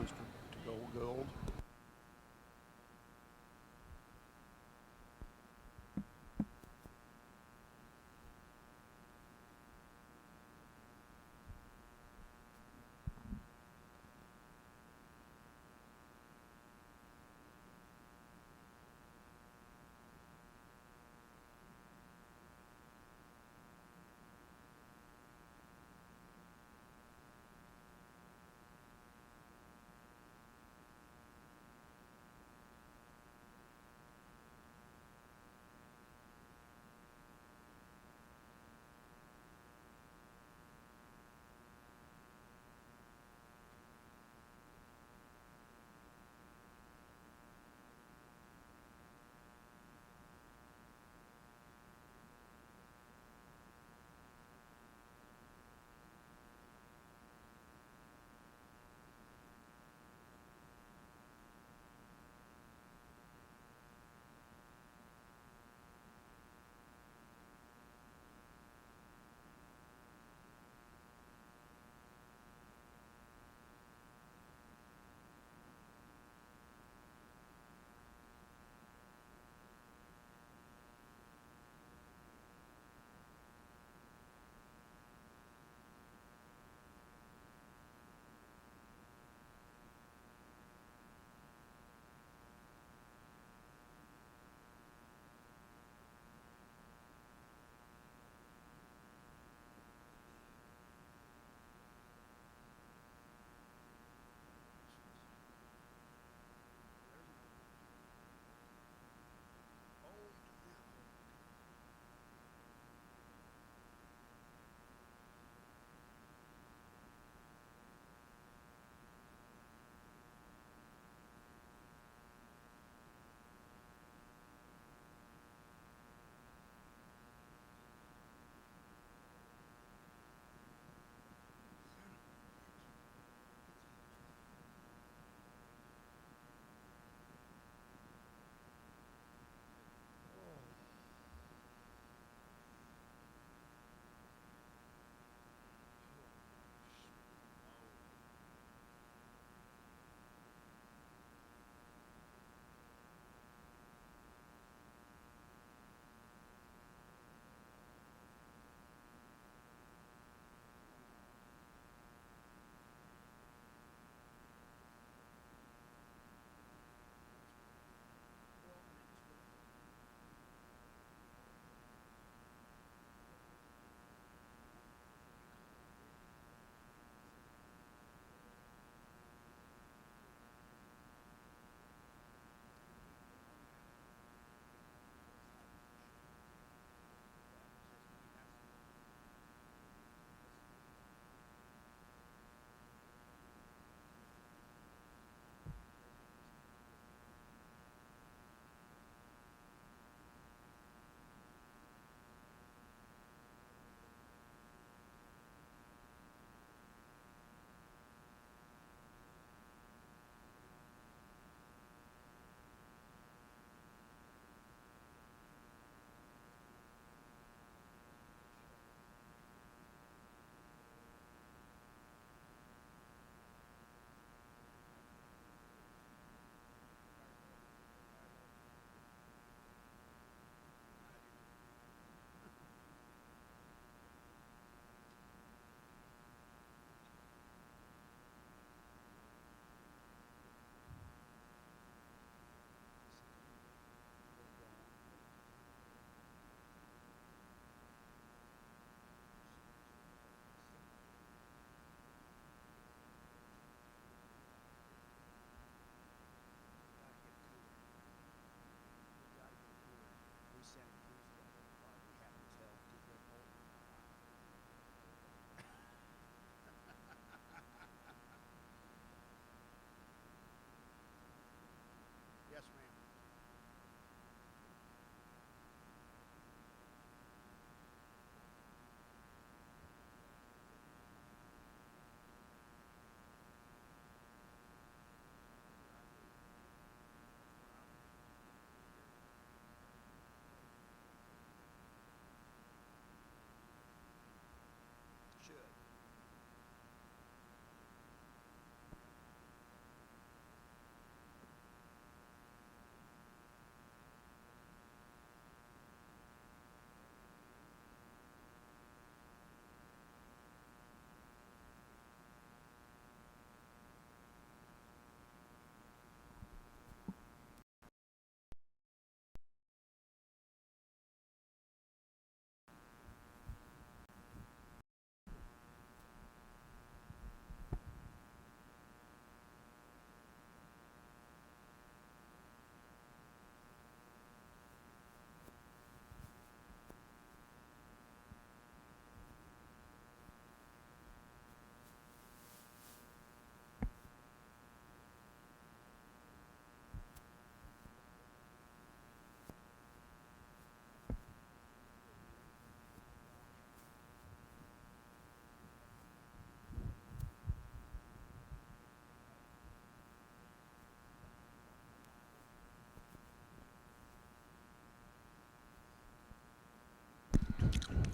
wants to go gold.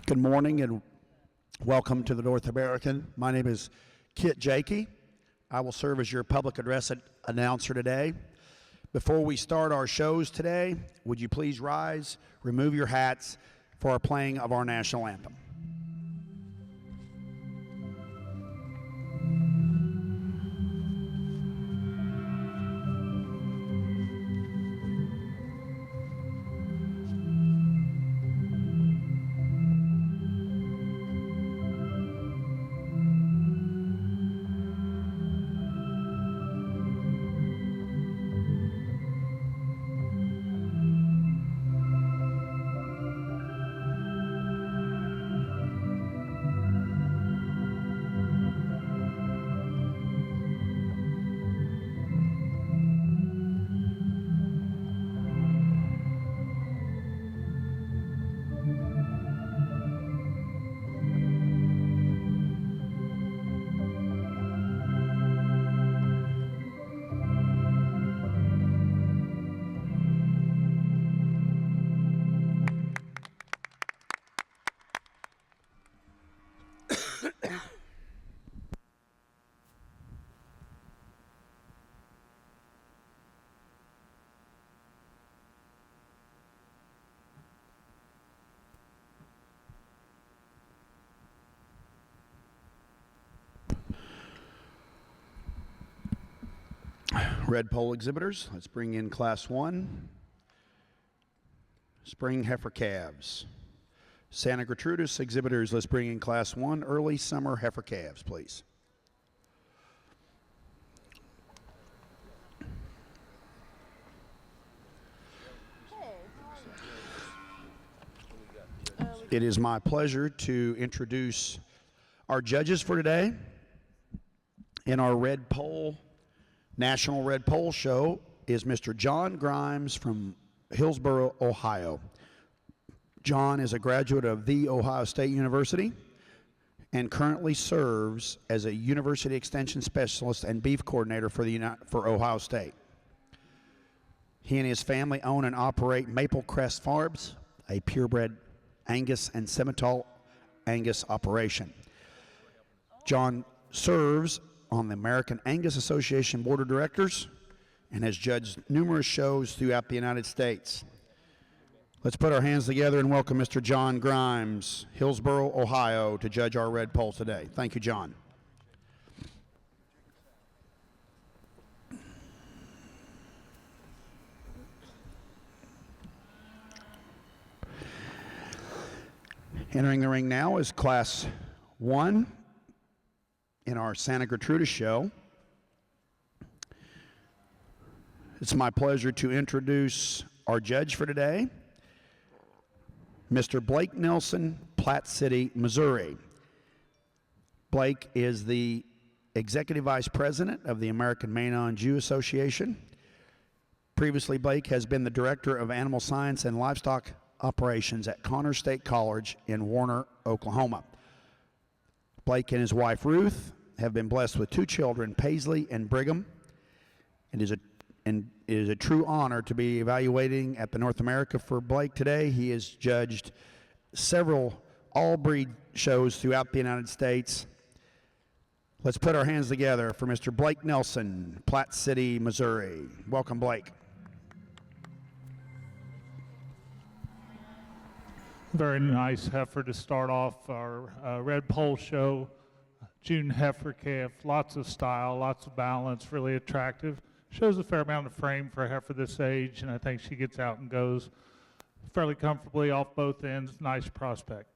Good morning and welcome to the North American. My name is Kit Jakey. I will serve as your public address announcer today. Before we start our shows today, would you please rise, remove your hats for our playing of our national anthem. Red pole exhibitors, let's bring in Class 1, Spring Heifer Calves. Santa Gertrudis exhibitors, let's bring in Class 1, Early Summer Heifer Calves, please. It is my pleasure to introduce our judges for today. In our Red Pole National Red Pole Show is Mr. John Grimes from Hillsboro, Ohio. John is a graduate of The Ohio State University and currently serves as a University Extension Specialist and Beef Coordinator for Ohio State. He and his family own and operate Maple Crest Farms, a purebred Angus and Simmental Angus operation. John serves on the American Angus Association Board of Directors and has judged numerous shows throughout the United States. Let's put our hands together and welcome Mr. John Grimes, Hillsboro, Ohio, to judge our Red Pole today. Thank you, John. Entering the ring now is Class 1 in our Santa Gertrudis show. It's my pleasure to introduce our judge for today, Mr. Blake Nelson, Platte City, Missouri. Blake is the Executive Vice President of the American Maine-on-Jew Association. Previously, Blake has been the Director of Animal Science and Livestock Operations at Connors State College in Warner, Oklahoma. Blake and his wife, Ruth, have been blessed with 2 children, Paisley and Brigham. It is a true honor to be evaluating at the North America for Blake today. He has judged several all-breed shows throughout the United States. Let's put our hands together for Mr. Blake Nelson, Platte City, Missouri. Welcome, Blake. Very nice heifer to start off our Red Pole show. June heifer calf, lots of style, lots of balance, really attractive. Shows a fair amount of frame for a heifer this age, and I think she gets out and goes fairly comfortably off both ends. Nice prospect.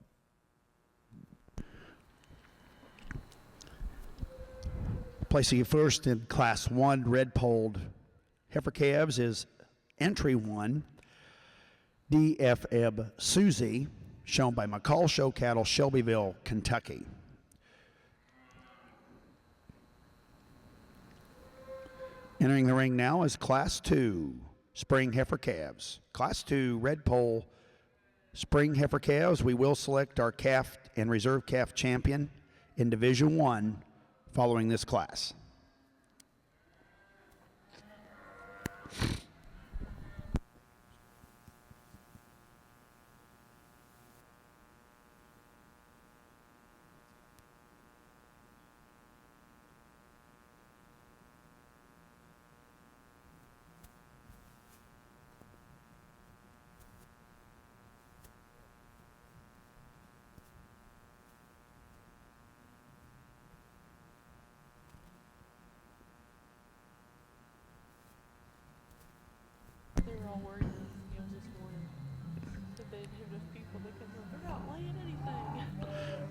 Placing you first in Class 1 Red Pole heifer calves is Entry 1, DFM Susie, shown by McCall Show Cattle, Shelbyville, Kentucky. Entering the ring now is Class 2 Spring Heifer Calves. Class 2 Red Pole Spring Heifer Calves. We will select our calf and reserve calf champion in Division 1 following this class.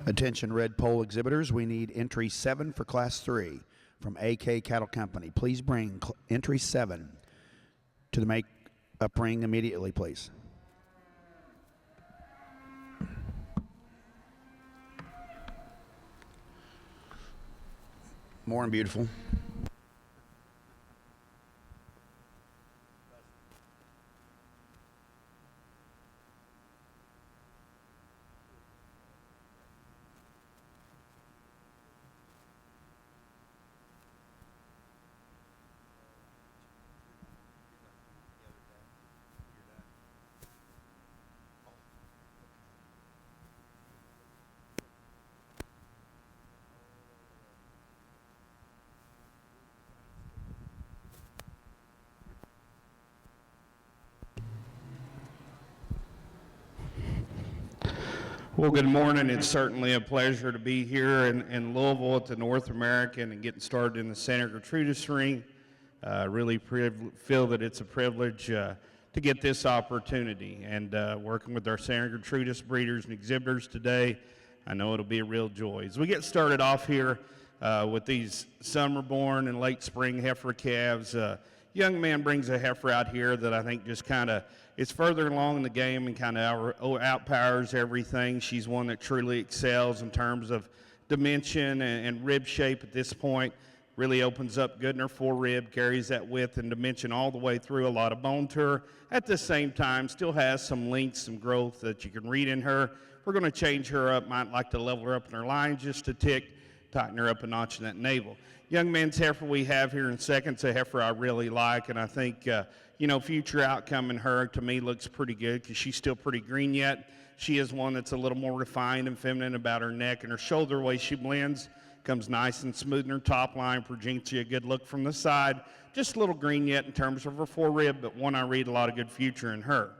Attention red pole exhibitors, we need entry 7 for class 3 from AK Cattle Company. Please bring entry 7 to the make-up ring immediately, please. More and beautiful. Well, good morning. It's certainly a pleasure to be here in Louisville at the North American and getting started in the Santa Gertrudis ring. Really feel that it's a privilege to get this opportunity, and working with our Santa Gertrudis breeders and exhibitors today, I know it'll be a real joy. As we get started off here with these summer-born and late spring heifer calves, young man brings a heifer out here that I think just kind of is further along in the game and kind of outpowers everything. She's one that truly excels in terms of dimension and rib shape at this point. Really opens up good in her forerib, carries that width and dimension all the way through, a lot of bone to her. At the same time, still has some length, some growth that you can read in her. We're going to change her up, might like to level her up in her line just a tick, tighten her up a notch in that navel. Young man's heifer we have here in second's a heifer I really like, and I think, future outcome in her to me looks pretty good because she's still pretty green yet. She is one that's a little more refined and feminine about her neck and her shoulder, the way she blends, comes nice and smooth in her top line, presents you a good look from the side. Just a little green yet in terms of her forerib, but one I read a lot of good future in her.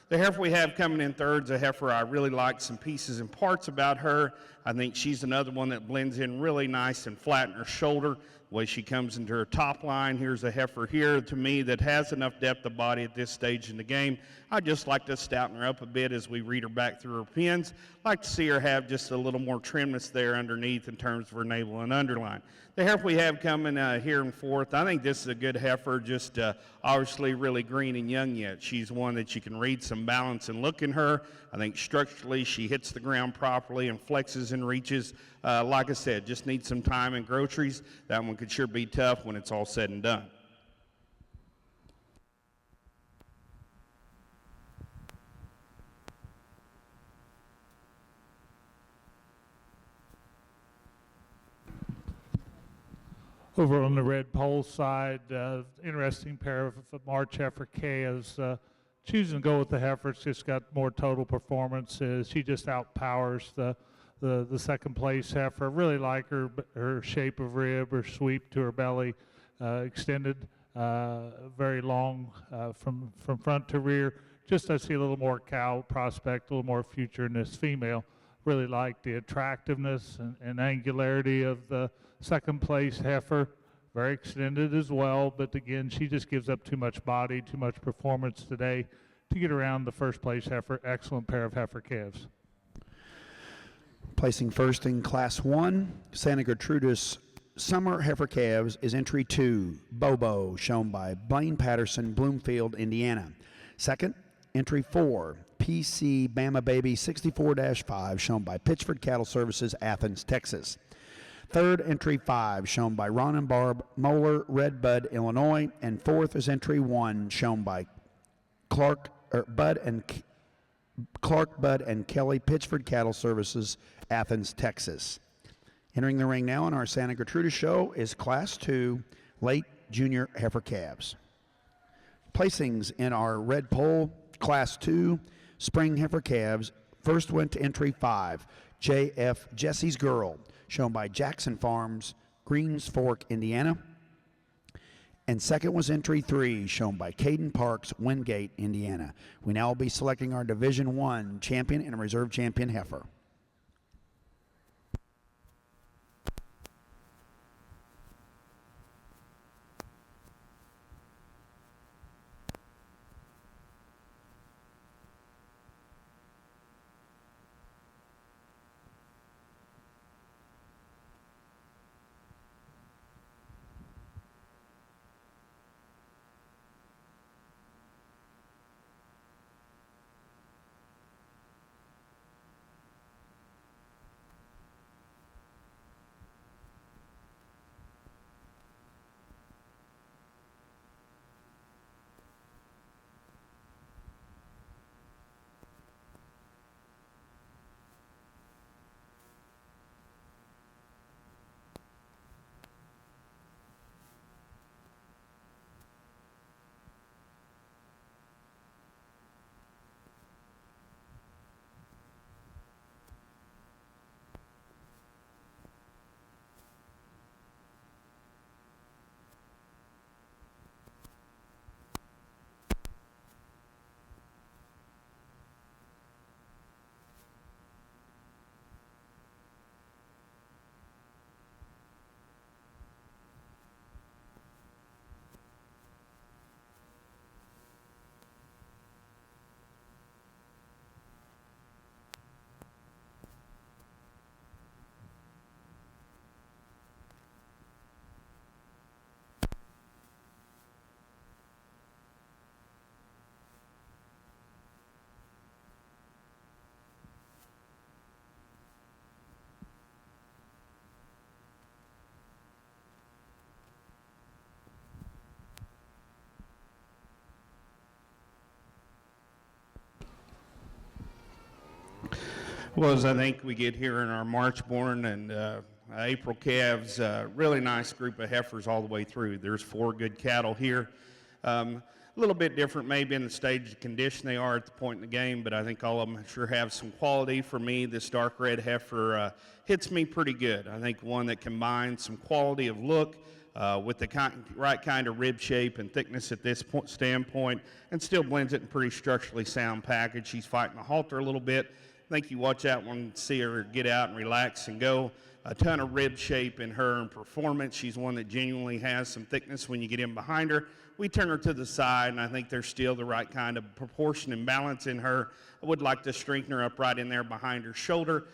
The heifer we have coming in third's a heifer I really like some pieces and parts about her. I think she's another one that blends in really nice and flat in her shoulder. The way she comes into her top line, here's a heifer here to me that has enough depth of body at this stage in the game. I'd just like to stouten her up a bit as we read her back through her pins. Like to see her have just a little more trimness there underneath in terms of her navel and underline. The heifer we have coming here in fourth, I think this is a good heifer, just obviously really green and young yet. She's one that you can read some balance and look in her. I think structurally she hits the ground properly and flexes and reaches. Like I said, just needs some time and groceries. That one could sure be tough when it's all said and done. Over on the red pole side, interesting pair of March heifer calves. Choosing to go with the heifer, it's just got more total performance. She just outpowers the second place heifer. Really like her shape of rib, her sweep to her belly, extended, very long from front to rear. Just I see a little more cow prospect, a little more future in this female. Really like the attractiveness and angularity of the second place heifer. Very extended as well, but again, she just gives up too much body, too much performance today to get around the first place heifer. Excellent pair of heifer calves. Placing first in class 1, Santa Gertrudis summer heifer calves is entry 2, Bobo, shown by Blaine Patterson, Bloomfield, Indiana. Second, entry 4, PC Bama Baby 64-5, shown by Pitchford Cattle Services, Athens, Texas. Third, entry 5, shown by Ron and Barb Moeller, Red Bud, Illinois. And fourth is entry 1, shown by Clark Bud and Kelly, Pitchford Cattle Services, Athens, Texas. Entering the ring now on our Santa Gertrudis show is Class 2 late junior heifer calves. Placings in our red pole Class 2 spring heifer calves. First went to entry 5, JF Jesse's Girl, shown by Jackson Farms, Greens Fork, Indiana. And second was entry 3, shown by Caden Parks, Wingate, Indiana. We now will be selecting our Division 1 champion and a reserve champion heifer. Well, as I think we get here in our March born and April calves, really nice group of heifers all the way through. There's 4 good cattle here. A little bit different maybe in the stage of condition they are at the point in the game, but I think all of them sure have some quality. For me, this dark red heifer hits me pretty good. I think one that combines some quality of look with the right kind of rib shape and thickness at this standpoint, and still blends it in pretty structurally sound package. She's fighting the halter a little bit. I think you watch that one, see her get out and relax and go. A ton of rib shape in her and performance. She's one that genuinely has some thickness when you get in behind her. We turn her to the side, and I think there's still the right kind of proportion and balance in her. I would like to strengthen her up right in there behind her shoulder,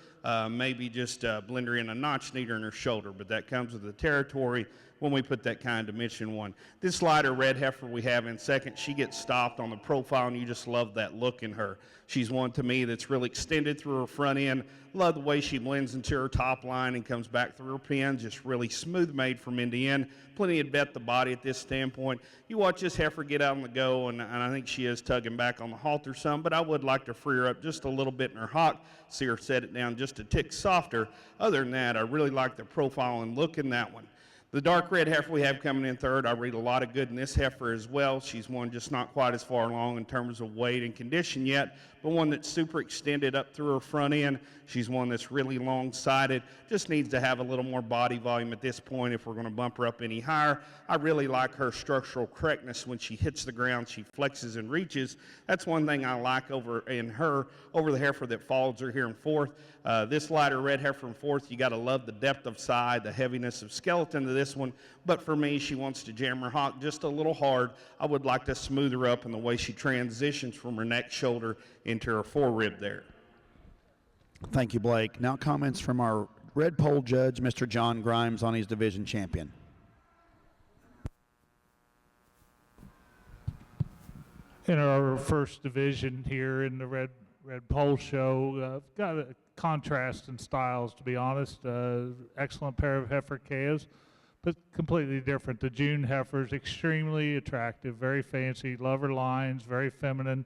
maybe just blend her in a notch neater in her shoulder, but that comes with the territory when we put that kind of dimension one. This lighter red heifer we have in second, she gets stopped on the profile, and you just love that look in her. She's one to me that's really extended through her front end. Love the way she blends into her top line and comes back through her pin, just really smooth made from end to end. Plenty of depth of body at this standpoint. You watch this heifer get out on the go, and I think she is tugging back on the halter some, but I would like to free her up just a little bit in her hock, see her set it down just a tick softer. Other than that, I really like the profile and look in that one. The dark red heifer we have coming in third, I read a lot of good in this heifer as well. She's one just not quite as far along in terms of weight and condition yet, but one that's super extended up through her front end. She's one that's really long-sided, just needs to have a little more body volume at this point if we're going to bump her up any higher. I really like her structural correctness when she hits the ground. She flexes and reaches. That's one thing I like over the heifer that follows her here in fourth. This lighter red heifer in fourth, you got to love the depth of side, the heaviness of skeleton to this one, but for me, she wants to jam her hock just a little hard. I would like to smooth her up in the way she transitions from her neck shoulder into her forerib there. Thank you, Blake. Now comments from our red pole judge, Mr. John Grimes, on his division champion. In our first division here in the red pole show, got a contrast in styles, to be honest. Excellent pair of heifer calves, but completely different. The June heifer is extremely attractive, very fancy, love her lines, very feminine.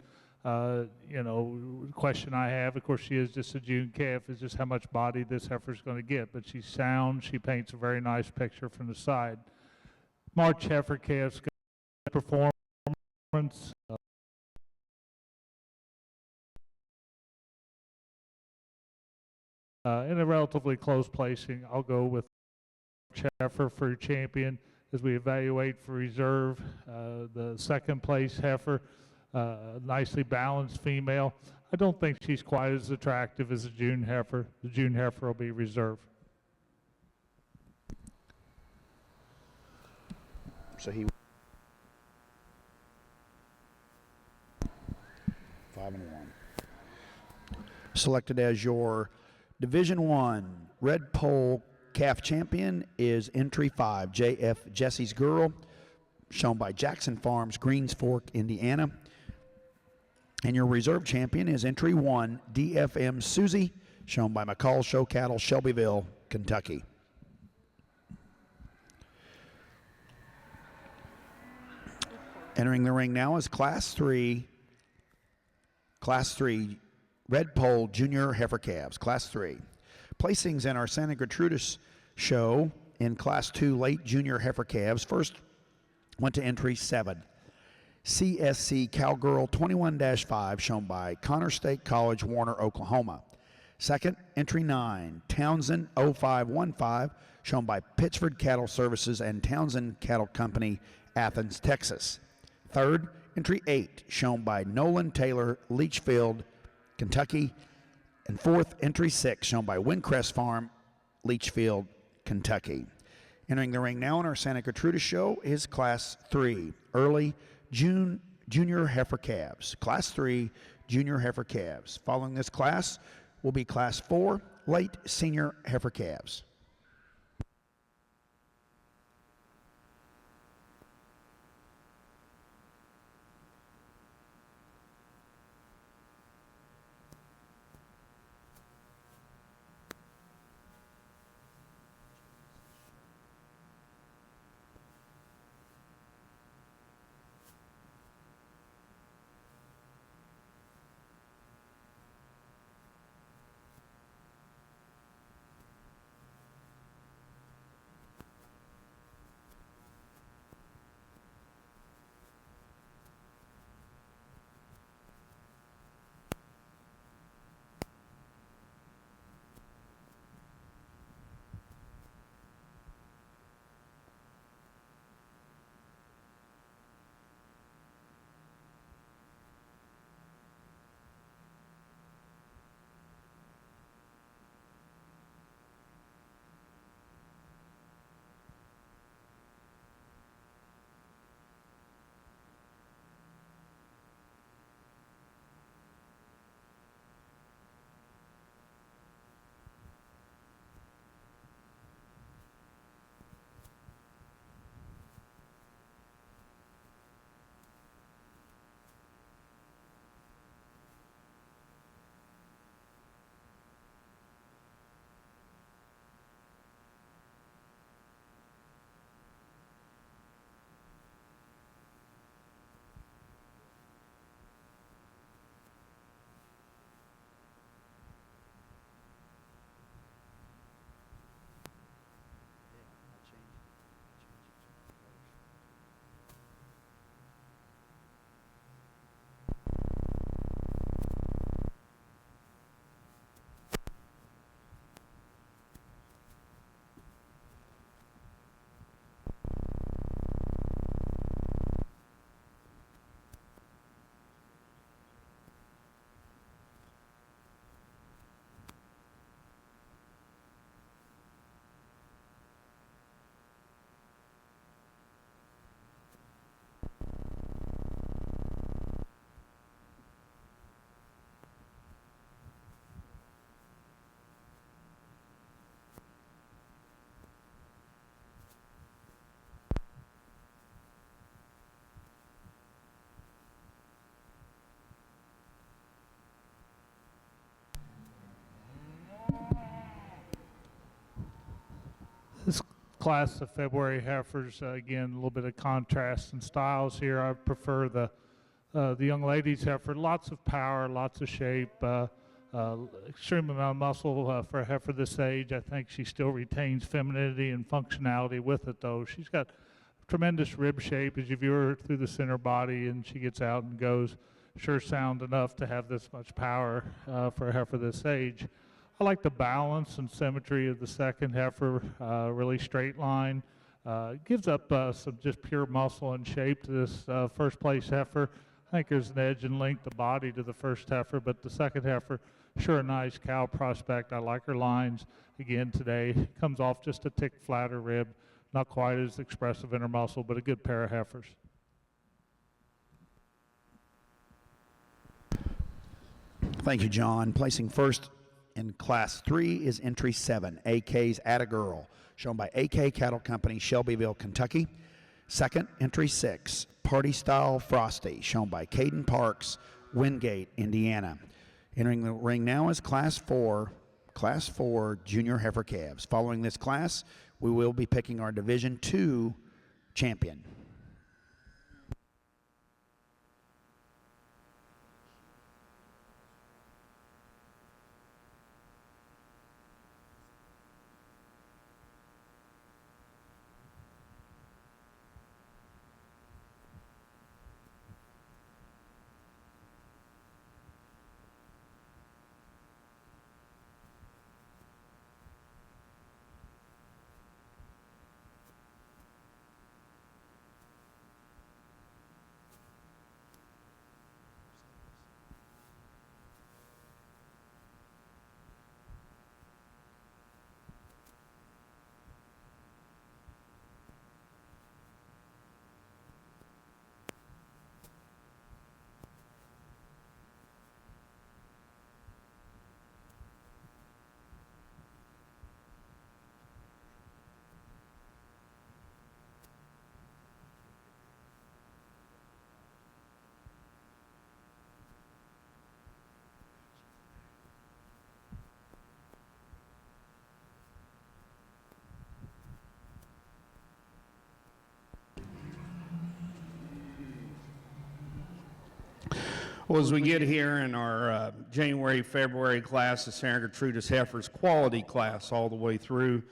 Question I have, of course, she is just a June calf, is just how much body this heifer is going to get, but she's sound. She paints a very nice picture from the side. March heifer calves got performance. In a relatively close placing, I'll go with heifer for champion as we evaluate for reserve. The second place heifer, nicely balanced female. I don't think she's quite as attractive as the June heifer. The June heifer will be reserve. So he 5-1. Selected as your Division 1 red pole calf champion is entry 5, JF Jesse's Girl, shown by Jackson Farms, Greens Fork, Indiana. And your reserve champion is entry 1, DFM Susie, shown by McCall Show Cattle, Shelbyville, Kentucky. Entering the ring now is Class 3 red pole junior heifer calves, Class 3. Placings in our Santa Gertrudis show in Class 2 late junior heifer calves. First went to entry 7. CSC Cowgirl 21-5, shown by Connor State College, Warner, Oklahoma. Second, entry 9, Townsend 0515, shown by Pittsford Cattle Services and Townsend Cattle Company, Athens, Texas. Third, entry 8, shown by Nolan Taylor, Leachfield, Kentucky. And fourth, entry 6, shown by Windcrest Farm, Leachfield, Kentucky. Entering the ring now in our Santa Gertrudis show is Class 3, early junior heifer calves. Class 3 junior heifer calves. Following this class will be Class 4 late senior heifer calves. class of February heifers. Again, a little bit of contrast and styles here. I prefer the young lady's heifer. Lots of power, lots of shape, extreme amount of muscle for a heifer this age. I think she still retains femininity and functionality with it, though. She's got tremendous rib shape as you view her through the center body, and she gets out and goes. Sure sound enough to have this much power for a heifer this age. I like the balance and symmetry of the second heifer, really straight line. Gives up some just pure muscle and shape to this first place heifer. I think there's an edge and length of body to the first heifer, but the second heifer, sure a nice cow prospect. I like her lines. Again, today, comes off just a tick flatter rib. Not quite as expressive in her muscle, but a good pair of heifers. Thank you, John. Placing first in Class 3 is entry 7, AK's Atta Girl, shown by AK Cattle Company, Shelbyville, Kentucky. Second, entry 6, Party Style Frosty, shown by Caden Parks, Wingate, Indiana. Entering the ring now is Class 4 Junior Heifer Calves. Following this class, we will be picking our Division II champion. Well, as we get here in our January, February class, the Santa Gertrudis Heifers quality class all the way through,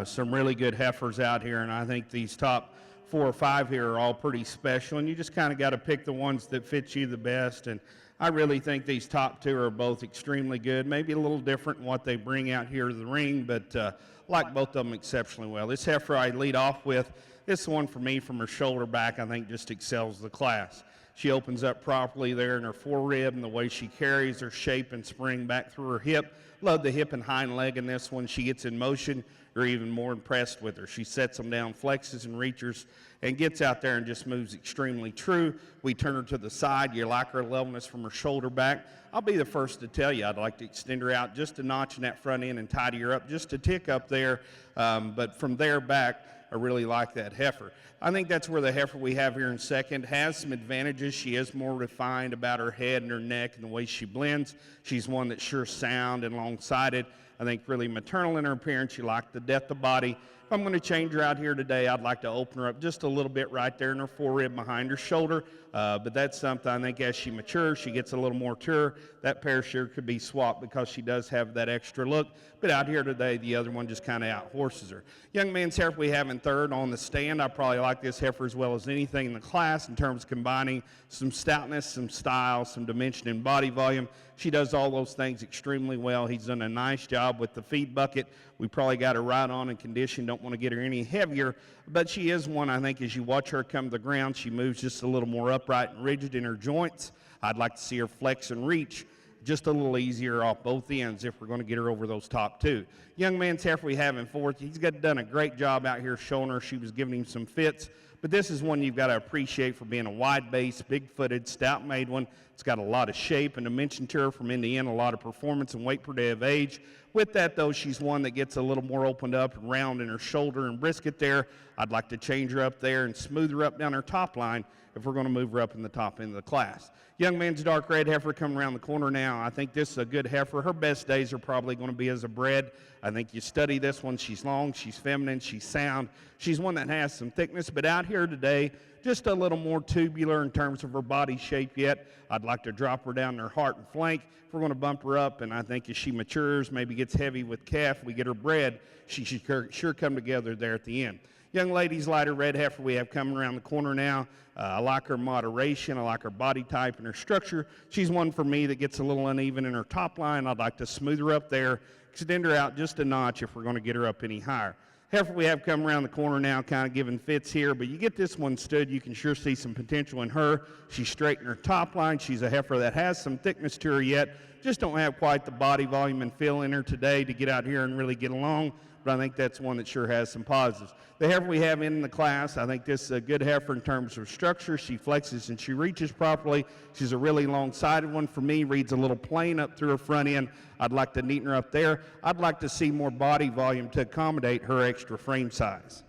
some really good heifers out here, and I think these top 4 or 5 here are all pretty special, and you just kind of got to pick the ones that fit you the best, and I really think these top 2 are both extremely good, maybe a little different in what they bring out here to the ring, but like both of them exceptionally well. This heifer I lead off with, this one for me from her shoulder back, I think just excels the class. She opens up properly there in her forerib, and the way she carries her shape and spring back through her hip. Love the hip and hind leg in this one. She gets in motion, you're even more impressed with her. She sets them down, flexes and reaches, and gets out there and just moves extremely true. We turn her to the side. You like her levelness from her shoulder back. I'll be the first to tell you I'd like to extend her out just a notch in that front end and tidy her up just a tick up there. But from there back, I really like that heifer. I think that's where the heifer we have here in second has some advantages. She is more refined about her head and her neck and the way she blends. She's one that's sure sound and long-sided. I think really maternal in her appearance. You like the depth of body. If I'm going to change her out here today, I'd like to open her up just a little bit right there in her forerib behind her shoulder. But that's something I think as she matures, she gets a little more mature. That pair sure could be swapped because she does have that extra look. But out here today, the other one just kind of out-horses her. Young man's heifer we have in third on the stand. I probably like this heifer as well as anything in the class in terms of combining some stoutness, some style, some dimension and body volume. She does all those things extremely well. He's done a nice job with the feed bucket. We probably got her right on in condition. Don't want to get her any heavier, but she is one, I think, as you watch her come to the ground, she moves just a little more upright and rigid in her joints. I'd like to see her flex and reach just a little easier off both ends if we're going to get her over those top 2. Young man's heifer we have in fourth. He's done a great job out here showing her. She was giving him some fits, but this is one you've got to appreciate for being a wide base, big-footed, stout-made one. It's got a lot of shape and dimension to her from end to end, a lot of performance and weight per day of age. With that, though, she's one that gets a little more opened up and round in her shoulder and brisket there. I'd like to change her up there and smooth her up down her top line if we're going to move her up in the top end of the class. Young man's dark red heifer coming around the corner now. I think this is a good heifer. Her best days are probably going to be as a bred. I think you study this one. She's long, she's feminine, she's sound. She's one that has some thickness, but out here today, just a little more tubular in terms of her body shape yet. I'd like to drop her down her heart and flank. If we're going to bump her up, and I think as she matures, maybe gets heavy with calf, we get her bred, she should sure come together there at the end. Young ladies, lighter red heifer we have coming around the corner now. I like her moderation. I like her body type and her structure. She's one for me that gets a little uneven in her top line. I'd like to smooth her up there, extend her out just a notch if we're going to get her up any higher. Heifer we have come around the corner now, kind of giving fits here, but you get this one stood, you can sure see some potential in her. She's straight in her top line. She's a heifer that has some thickness to her yet, just don't have quite the body volume and feel in her today to get out here and really get along, but I think that's one that sure has some positives. The heifer we have in the class, I think this is a good heifer in terms of structure. She flexes and she reaches properly. She's a really long-sided one for me, reads a little plain up through her front end. I'd like to neaten her up there. I'd like to see more body volume to accommodate her extra frame size.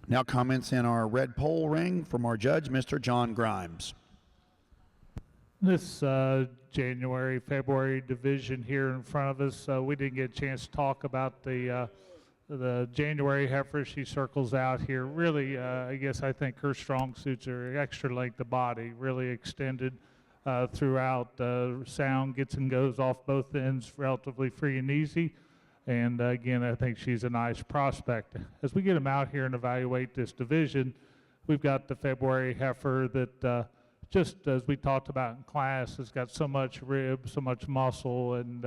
Now comments in our red pole ring from our judge, Mr. John Grimes. This January, February division here in front of us, we didn't get a chance to talk about the January heifer. She circles out here. Really, I think her strong suits are extra length of body, really extended throughout. Sound gets and goes off both ends, relatively free and easy. And again, I think she's a nice prospect. As we get them out here and evaluate this division, we've got the February heifer that just as we talked about in class, has got so much rib, so much muscle, and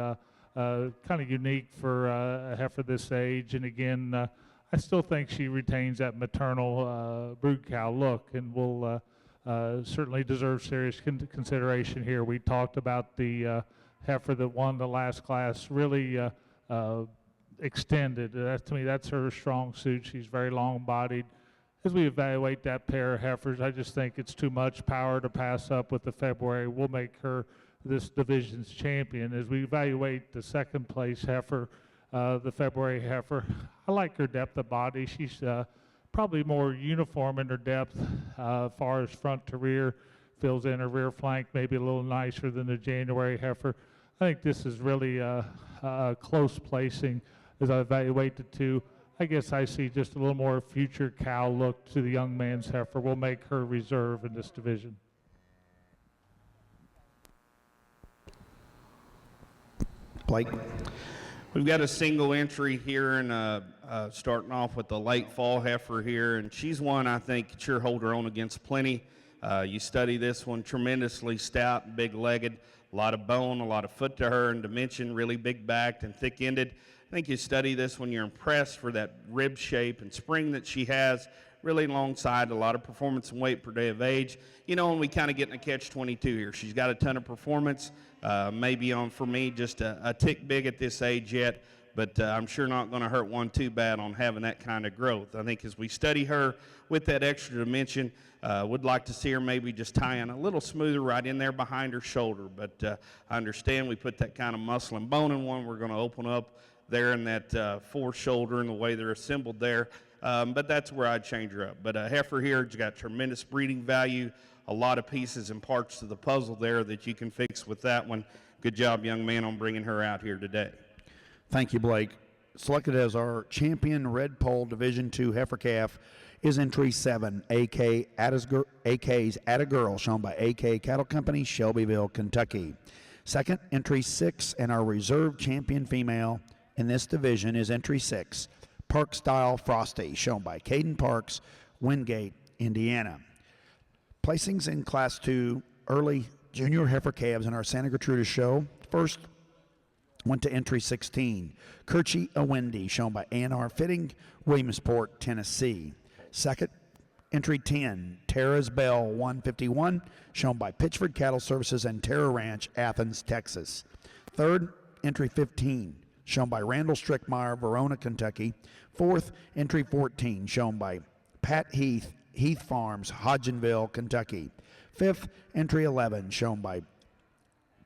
kind of unique for a heifer this age. And again, I still think she retains that maternal brood cow look, and will certainly deserve serious consideration here. We talked about the heifer that won the last class, really extended. To me, that's her strong suit. She's very long-bodied. As we evaluate that pair of heifers, I just think it's too much power to pass up with the February. We'll make her this division's champion. As we evaluate the second place heifer, the February heifer, I like her depth of body. She's probably more uniform in her depth as far as front to rear, fills in her rear flank maybe a little nicer than the January heifer. I think this is really a close placing as I evaluate the two. I guess I see just a little more future cow look to the young man's heifer. We'll make her reserve in this division. Blake. We've got a single entry here, and starting off with the late fall heifer here, and she's one I think sure hold her own against plenty. You study this one, tremendously stout, big-legged, a lot of bone, a lot of foot to her in dimension, really big-backed and thick-ended. I think you study this when you're impressed for that rib shape and spring that she has, really long side, a lot of performance and weight per day of age. You know, and we kind of get in a catch-22 here. She's got a ton of performance, maybe on, for me, just a tick big at this age yet, but I'm sure not going to hurt one too bad on having that kind of growth. I think as we study her with that extra dimension, would like to see her maybe just tie in a little smoother right in there behind her shoulder, but I understand we put that kind of muscle and bone in one. We're going to open up there in that fourth shoulder and the way they're assembled there. But that's where I'd change her up. But a heifer here has got tremendous breeding value, a lot of pieces and parts to the puzzle there that you can fix with that one. Good job, young man, on bringing her out here today. Thank you, Blake. Selected as our champion red pole Division II heifer calf is entry 7, AK's Atta Girl, shown by AK Cattle Company, Shelbyville, Kentucky. Second, entry 6, and our reserve champion female in this division is entry 6, Park Style Frosty, shown by Caden Parks, Wingate, Indiana. Placings in Class 2 early junior heifer calves in our Santa Gertrudis show. First went to entry 16, Kirchie Awendi, shown by A&R Fitting, Williamsport, Tennessee. Second, entry 10, Tara's Bell 151, shown by Pitchford Cattle Services and Terra Ranch, Athens, Texas. Third, entry 15, shown by Randall Strickmeyer, Verona, Kentucky. Fourth, entry 14, shown by Pat Heath, Heath Farms, Hodgenville, Kentucky. Fifth, entry 11, shown by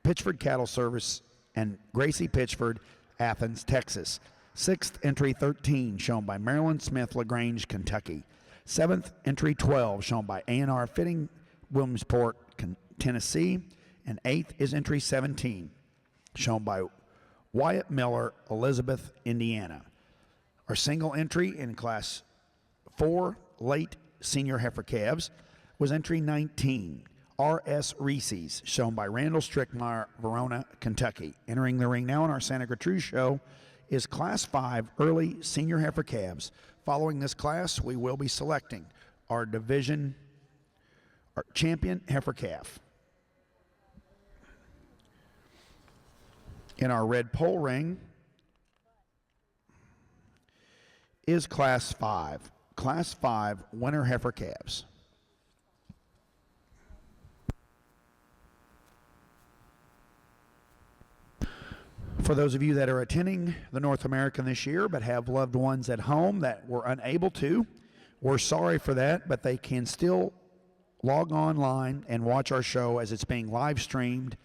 Pitchford Cattle Service and Gracie Pitchford, Athens, Texas. 6th entry 13, shown by Marilyn Smith, LaGrange, Kentucky. 7th entry 12, shown by A&R Fitting, Williamsport, Tennessee. And 8th is entry 17, shown by Wyatt Miller, Elizabeth, Indiana. Our single entry in Class 4 late senior heifer calves was entry 19, R.S. Reese's, shown by Randall Strickmeyer, Verona, Kentucky. Entering the ring now in our Santa Gertrudis show is Class 5 early senior heifer calves. Following this class, we will be selecting our division our champion heifer calf. In our red pole ring is Class 5. Class 5 winter heifer calves. For those of you that are attending the North American this year but have loved ones at home that were unable to, we're sorry for that, but they can still log online and watch our show as it's being live streamed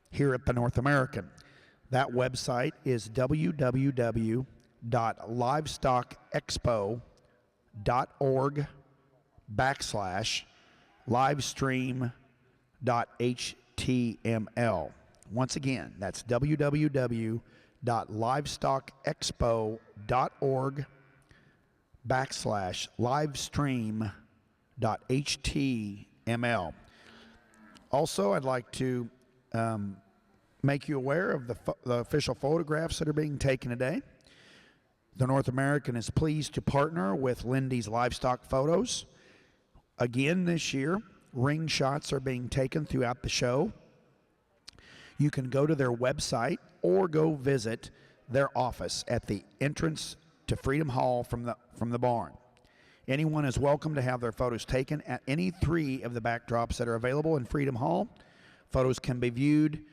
here at the North American. That website is www.livestocexpo.org/livestream.html. Once again, that's www.livestocexpo.org/livestream.html. Also, I'd like to make you aware of the official photographs that are being taken today. The North American is pleased to partner with Lindy's Livestock Photos. Again this year, ring shots are being taken throughout the show. You can go to their website or go visit their office at the entrance to Freedom Hall from the barn. Anyone is welcome to have their photos taken at any 3 of the backdrops that are available in Freedom Hall. Photos can be viewed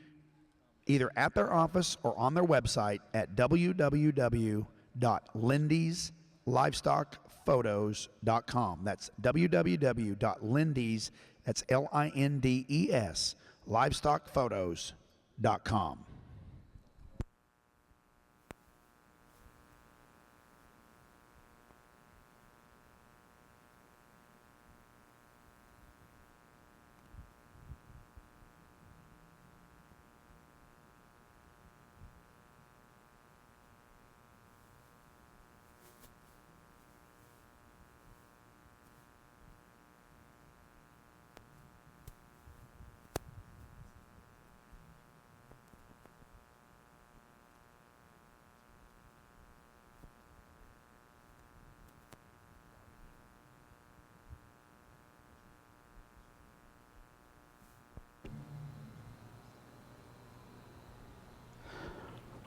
either at their office or on their website at www.lindyslivestockphotos.com. That's www.lindys, that's Lindes, livestockphotos.com.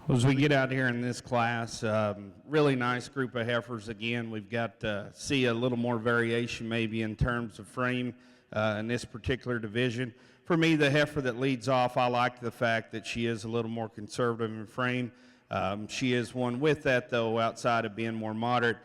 As we get out here in this class, really nice group of heifers. Again, we've got to see a little more variation maybe in terms of frame in this particular division. For me, the heifer that leads off, I like the fact that she is a little more conservative in frame. She is one with that, though, outside of being more moderate.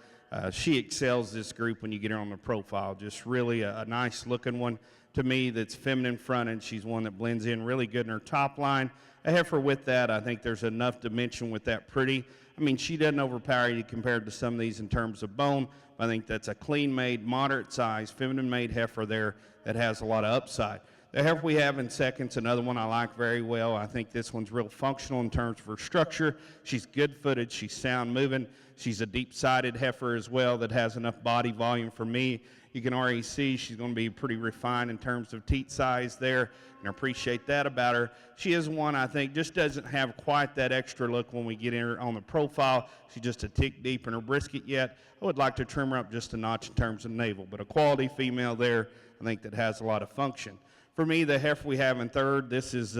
She excels this group when you get her on the profile. Just really a nice looking one to me that's feminine fronted. She's one that blends in really good in her top line. A heifer with that, I think there's enough dimension with that pretty. I mean, she doesn't overpower you compared to some of these in terms of bone. I think that's a clean-made, moderate-size, feminine-made heifer there that has a lot of upside. The heifer we have in second's another one I like very well. I think this one's real functional in terms of her structure. She's good-footed. She's sound-moving. She's a deep-sided heifer as well that has enough body volume for me. You can already see she's going to be pretty refined in terms of teat size there, and I appreciate that about her. She is one I think just doesn't have quite that extra look when we get in her on the profile. She's just a tick deep in her brisket yet. I would like to trim her up just a notch in terms of navel, but a quality female there I think that has a lot of function. For me, the heifer we have in third, this is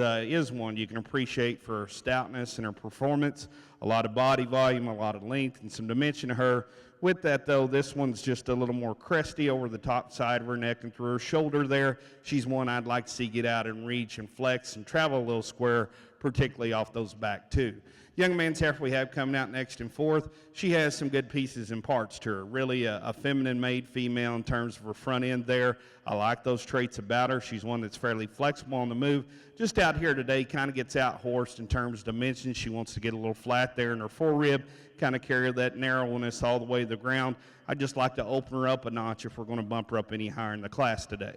one you can appreciate for her stoutness and her performance, a lot of body volume, a lot of length, and some dimension to her. With that, though, this one's just a little more cresty over the top side of her neck and through her shoulder there. She's one I'd like to see get out and reach and flex and travel a little square particularly off those back two. Young man's heifer we have coming out next and fourth, she has some good pieces and parts to her. Really a feminine-made female in terms of her front end there. I like those traits about her. She's one that's fairly flexible on the move. Just out here today, kind of gets out horsed in terms of dimensions. She wants to get a little flat there in her forerib, kind of carry that narrowness all the way to the ground. I'd just like to open her up a notch if we're going to bump her up any higher in the class today.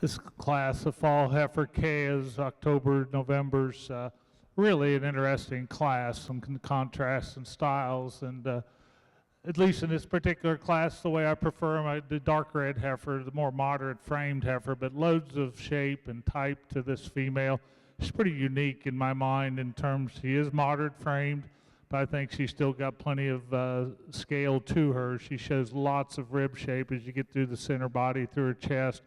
This class of fall heifer calves, October, November's, really an interesting class, some contrasts and styles, and at least in this particular class, the way I prefer them, the dark red heifer, the more moderate framed heifer, but loads of shape and type to this female. She's pretty unique in my mind in terms, she is moderate framed, but I think she's still got plenty of scale to her. She shows lots of rib shape as you get through the center body, through her chest.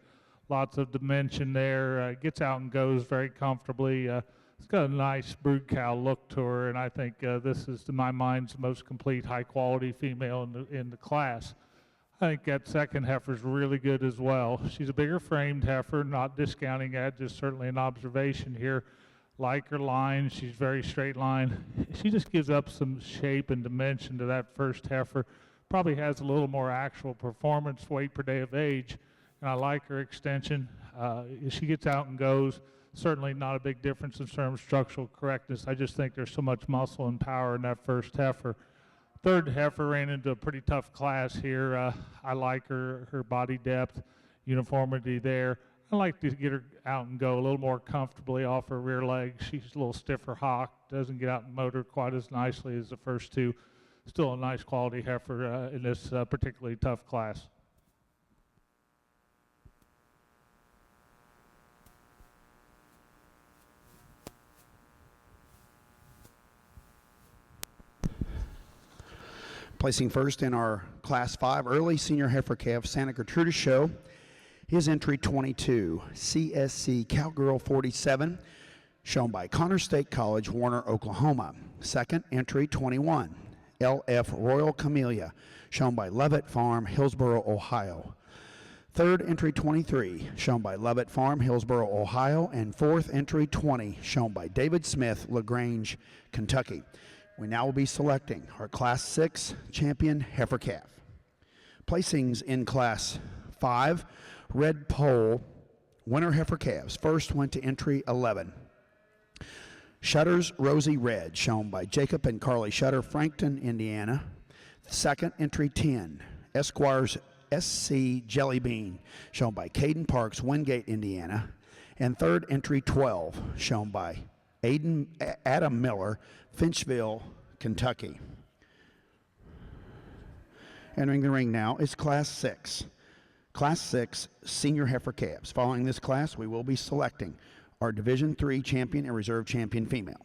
Lots of dimension there, gets out and goes very comfortably. It's got a nice brood cow look to her, and I think this is, to my mind, the most complete high-quality female in the class. I think that second heifer is really good as well. She's a bigger framed heifer, not discounting that, just certainly an observation here. Like her line, she's very straight line. She just gives up some shape and dimension to that first heifer. Probably has a little more actual performance weight per day of age. And I like her extension. She gets out and goes. Certainly not a big difference in terms of structural correctness. I just think there's so much muscle and power in that first heifer. Third heifer ran into a pretty tough class here. I like her body depth, uniformity there. I like to get her out and go a little more comfortably off her rear legs. She's a little stiffer hock, doesn't get out and motor quite as nicely as the first two. Still a nice quality heifer in this particularly tough class. Placing first in our Class 5 early senior heifer calf Santa Gertrudis show, his entry 22, CSC Cowgirl 47, shown by Connor State College, Warner, Oklahoma. Second, entry 21, LF Royal Camellia, shown by Lovett Farm, Hillsboro, Ohio. Third, entry 23, shown by Lovett Farm, Hillsboro, Ohio. And fourth, entry 20, shown by David Smith, LaGrange, Kentucky. We now will be selecting our Class 6 champion heifer calf. Placings in Class 5, red pole winner heifer calves. First went to entry 11. Shutter's Rosy Red, shown by Jacob and Carly Shutter, Frankton, Indiana. Second, entry 10. Esquire's SC Jelly Bean, shown by Caden Parks, Wingate, Indiana. And third, entry 12, shown by Adam Miller, Finchville, Kentucky. Entering the ring now is Class 6. Class 6 senior heifer calves. Following this class, we will be selecting our Division III champion and reserve champion female.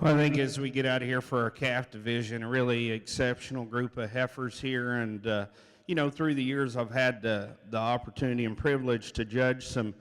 Well, I think as we get out of here for our calf division, a really exceptional group of heifers here. And, you know, through the years, I've had the opportunity and privilege to judge some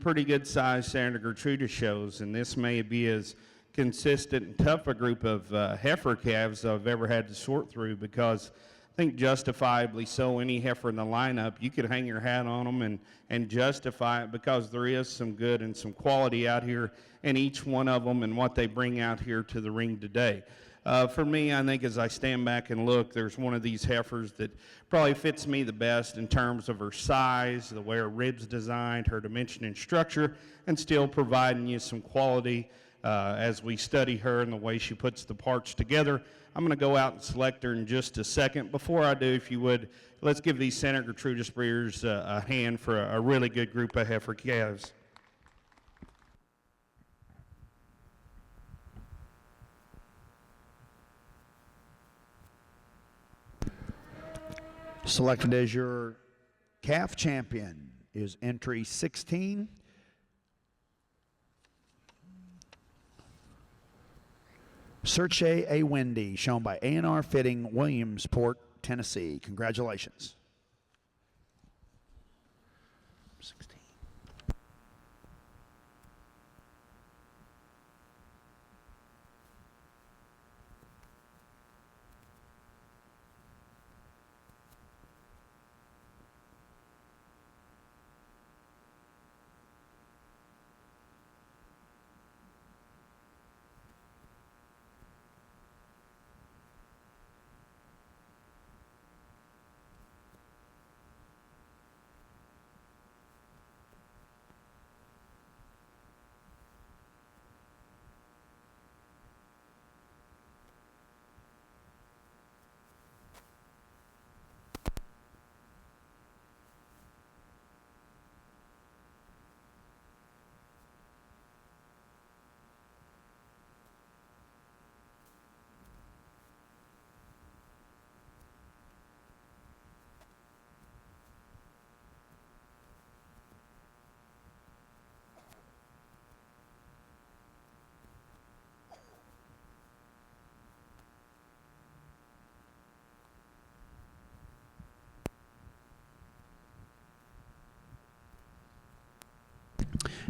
pretty good-sized Santa Gertrudis shows. And this may be as consistent and tough a group of heifer calves I've ever had to sort through, because I think justifiably so, any heifer in the lineup, you could hang your hat on them and justify it, because there is some good and some quality out here in each one of them and what they bring out here to the ring today. For me, I think as I stand back and look, there's one of these heifers that probably fits me the best in terms of her size, the way her ribs designed, her dimension and structure, and still providing you some quality as we study her and the way she puts the parts together. I'm going to go out and select her in just a second. Before I do, if you would, let's give these Santa Gertrudis breeders a hand for a really good group of heifer calves. Selected as your calf champion is entry 16. Search A Wendy, shown by A&R Fitting, Williamsport, Tennessee. Congratulations. 16.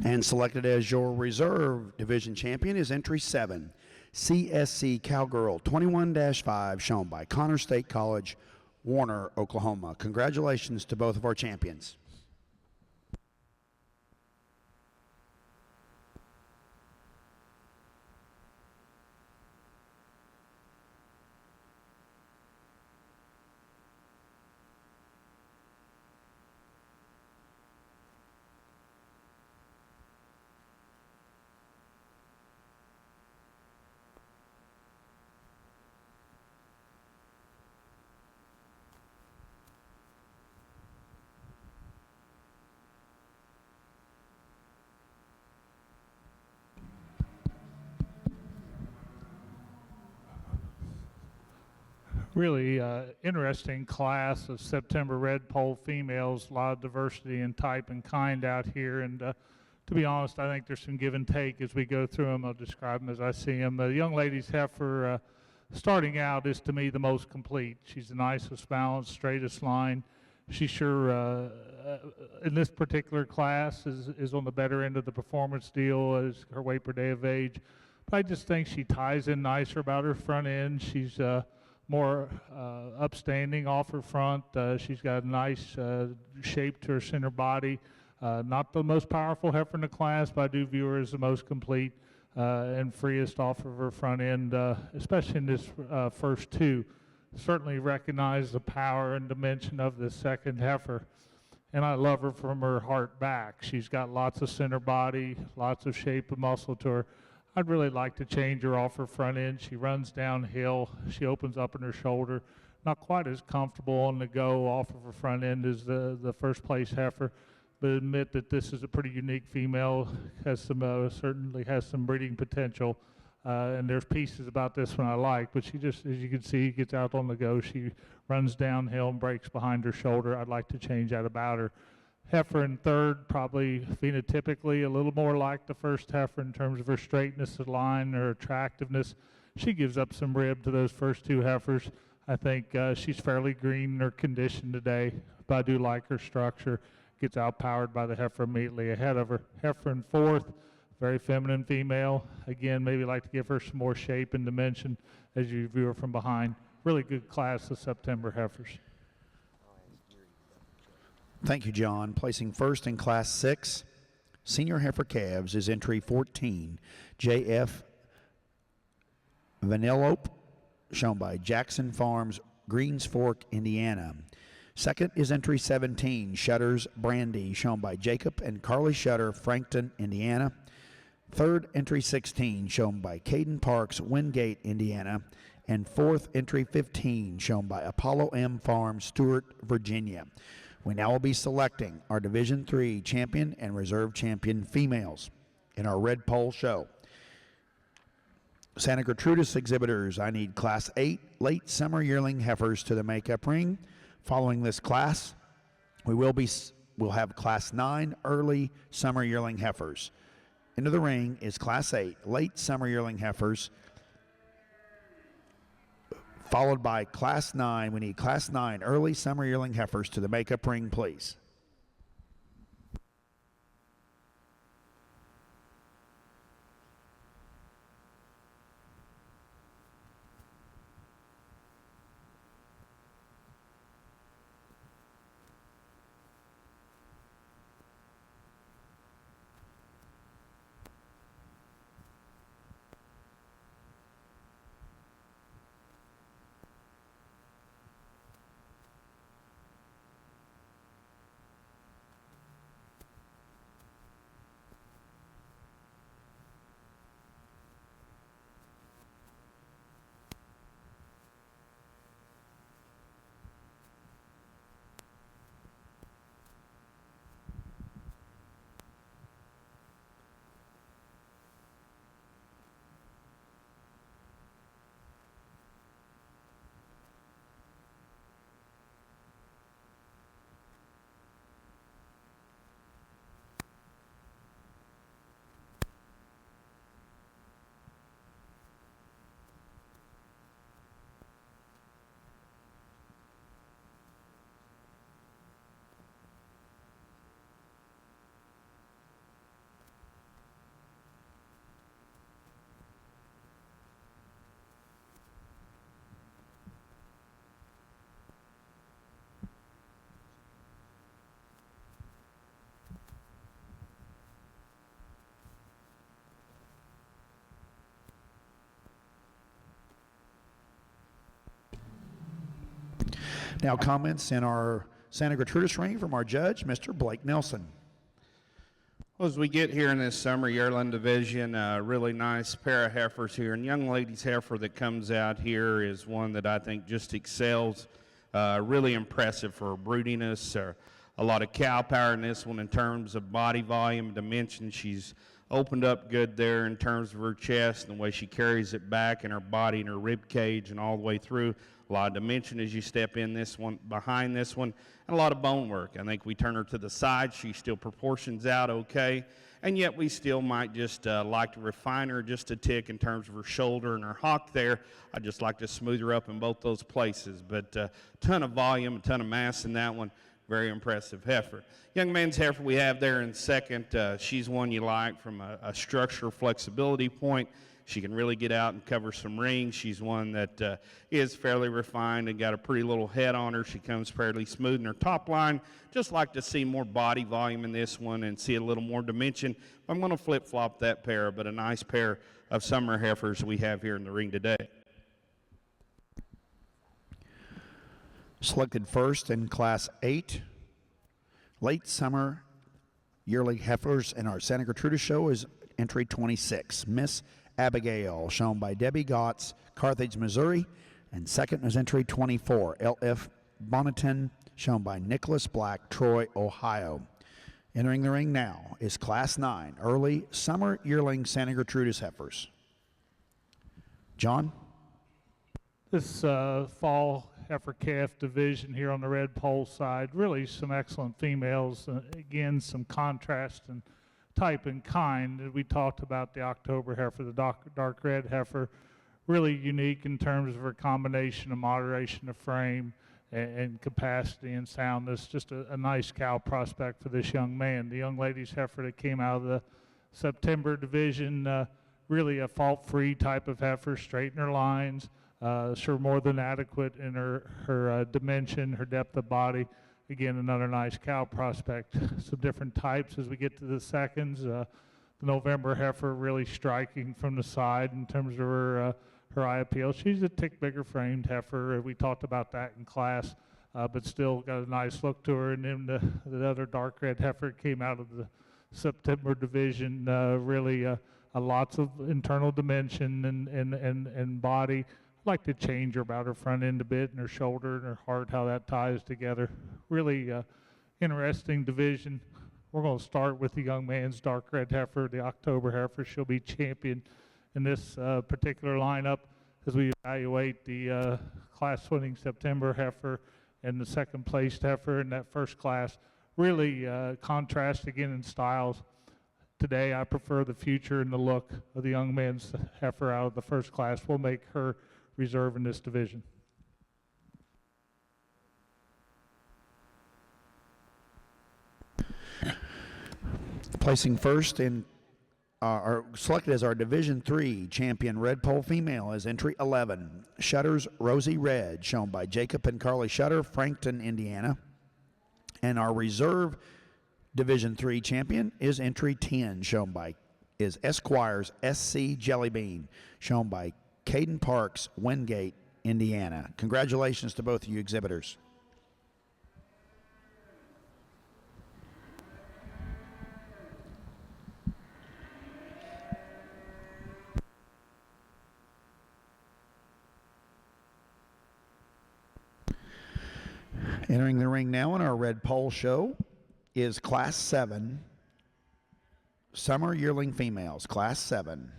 And selected as your reserve division champion is entry 7, CSC Cowgirl 21-5, shown by Connor State College, Warner, Oklahoma. Congratulations to both of our champions. Really interesting class of September red pole females. A lot of diversity in type and kind out here, and to be honest, I think there's some give and take as we go through them. I'll describe them as I see them. The young lady's heifer starting out is to me the most complete. She's the nicest balanced, straightest line. She sure in this particular class is on the better end of the performance deal as her weight per day of age. But I just think she ties in nicer about her front end. She's more upstanding off her front. She's got a nice shape to her center body. Not the most powerful heifer in the class, but I do view her as the most complete and freest off of her front end, especially in this first two. Certainly recognize the power and dimension of this second heifer. And I love her from her heart back. She's got lots of center body, lots of shape and muscle to her. I'd really like to change her off her front end. She runs downhill. She opens up in her shoulder. Not quite as comfortable on the go off of her front end as the first place heifer, but admit that this is a pretty unique female. Has some certainly has some breeding potential, and there's pieces about this one I like. But she just, as you can see, gets out on the go. She runs downhill and breaks behind her shoulder. I'd like to change that about her. Heifer in third, probably phenotypically a little more like the first heifer in terms of her straightness of line, her attractiveness. She gives up some rib to those first two heifers. I think she's fairly green in her condition today, but I do like her structure. Gets outpowered by the heifer immediately ahead of her. Heifer in fourth, very feminine female. Again, maybe like to give her some more shape and dimension as you view her from behind. Really good class of September heifers. Thank you, John. Placing first in Class 6, Senior Heifer Calves is entry 14, J.F. Vanellope, shown by Jackson Farms, Greens Fork, Indiana. Second is entry 17, Shutters Brandy, shown by Jacob and Carly Shutter, Frankton, Indiana. Third, entry 16, shown by Caden Parks, Wingate, Indiana. And fourth, entry 15, shown by Apollo M Farms, Stewart, Virginia. We now will be selecting our Division III champion and reserve champion females in our Red Pole show. Santa Gertrudis exhibitors, I need Class 8 late summer yearling heifers to the makeup ring. Following this class, we'll have Class 9 early summer yearling heifers. Into the ring is Class 8 late summer yearling heifers, followed by Class 9. We need Class 9 early summer yearling heifers to the makeup ring, please. Now comments in our Santa Gertrudis ring from our judge, Mr. Blake Nelson. Well, as we get here in this summer yearling division, a really nice pair of heifers here. And young lady's heifer that comes out here is one that I think just excels. Really impressive for her broodiness. A lot of cow power in this one in terms of body volume, dimension. She's opened up good there in terms of her chest and the way she carries it back and her body and her rib cage and all the way through. A lot of dimension as you step in this one, behind this one, and a lot of bone work. I think we turn her to the side. She still proportions out okay, and yet we still might just like to refine her just a tick in terms of her shoulder and her hock there. I just like to smooth her up in both those places, but ton of volume, a ton of mass in that one. Very impressive heifer. Young man's heifer we have there in second. She's one you like from a structural flexibility point. She can really get out and cover some rings. She's one that is fairly refined and got a pretty little head on her. She comes fairly smooth in her top line. Just like to see more body volume in this one and see a little more dimension. I'm going to flip-flop that pair, but a nice pair of summer heifers we have here in the ring today. Selected first in Class 8 late summer yearly heifers in our Santa Gertrudis show is entry 26, Miss Abigail, shown by Debbie Gotts, Carthage, Missouri. And second is entry 24, L.F. Bonneton, shown by Nicholas Black, Troy, Ohio. Entering the ring now is Class 9, early summer yearling Santa Gertrudis heifers. John? This fall heifer calf division here on the red pole side, really some excellent females. Again, some contrast and type and kind. We talked about the October heifer, the dark red heifer, really unique in terms of her combination of moderation of frame and capacity and soundness. Just a nice cow prospect for this young man. The young lady's heifer that came out of the September division, really a fault-free type of heifer, straighten her lines, sure more than adequate in her dimension, her depth of body. Again, another nice cow prospect. Some different types as we get to the seconds. The November heifer really striking from the side in terms of her her eye appeal. She's a tick bigger framed heifer. We talked about that in class, but still got a nice look to her. And then the other dark red heifer came out of the September division, really lots of internal dimension and body. I'd like to change her about her front end a bit and her shoulder and her heart, how that ties together. Really interesting division. We're going to start with the young man's dark red heifer, the October heifer. She'll be champion in this particular lineup as we evaluate the class winning September heifer and the second place heifer in that first class. Really contrast again in styles. Today I prefer the future and the look of the young man's heifer out of the first class. We'll make her reserve in this division. Placing first in selected as our Division III champion red pole female is entry 11, Shutter's Rosy Red, shown by Jacob and Carly Shutter, Frankton, Indiana. And our reserve Division III champion is entry 10, is Esquire's SC Jellybean, shown by Caden Parks, Wingate, Indiana. Congratulations to both of you exhibitors. Entering the ring now in our red pole show is Class 7, Summer Yearling Females, Class 7.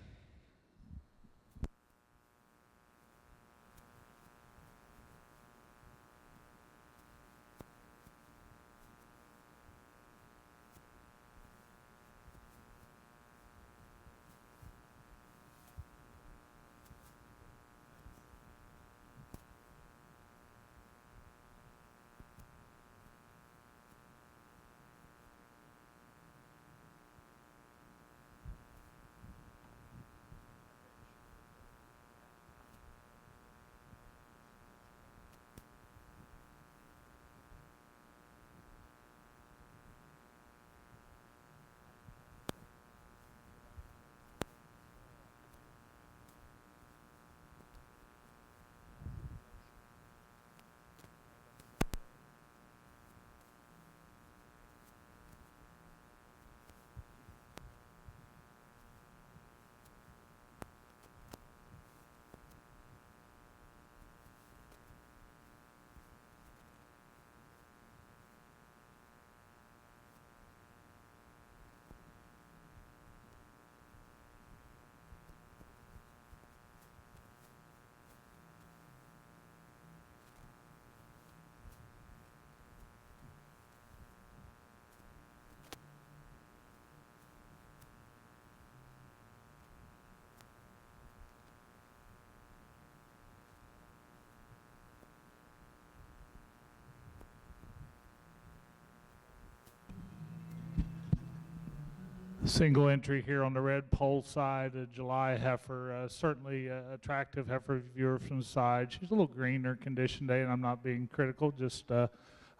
Single entry here on the red pole side, a July heifer, certainly attractive heifer viewer from the side. She's a little greener condition today, and I'm not being critical, just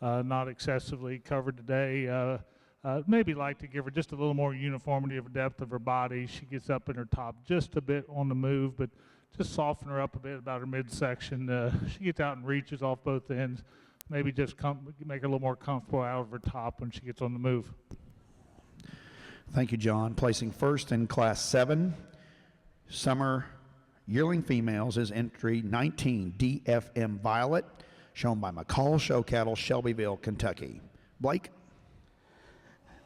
not excessively covered today. Maybe like to give her just a little more uniformity of depth of her body. She gets up in her top just a bit on the move, but just soften her up a bit about her midsection. She gets out and reaches off both ends. Maybe just make her a little more comfortable out of her top when she gets on the move. Thank you, John. Placing first in Class 7, Summer Yearling Females is entry 19, DFM Violet, shown by McCall Show Cattle, Shelbyville, Kentucky. Blake?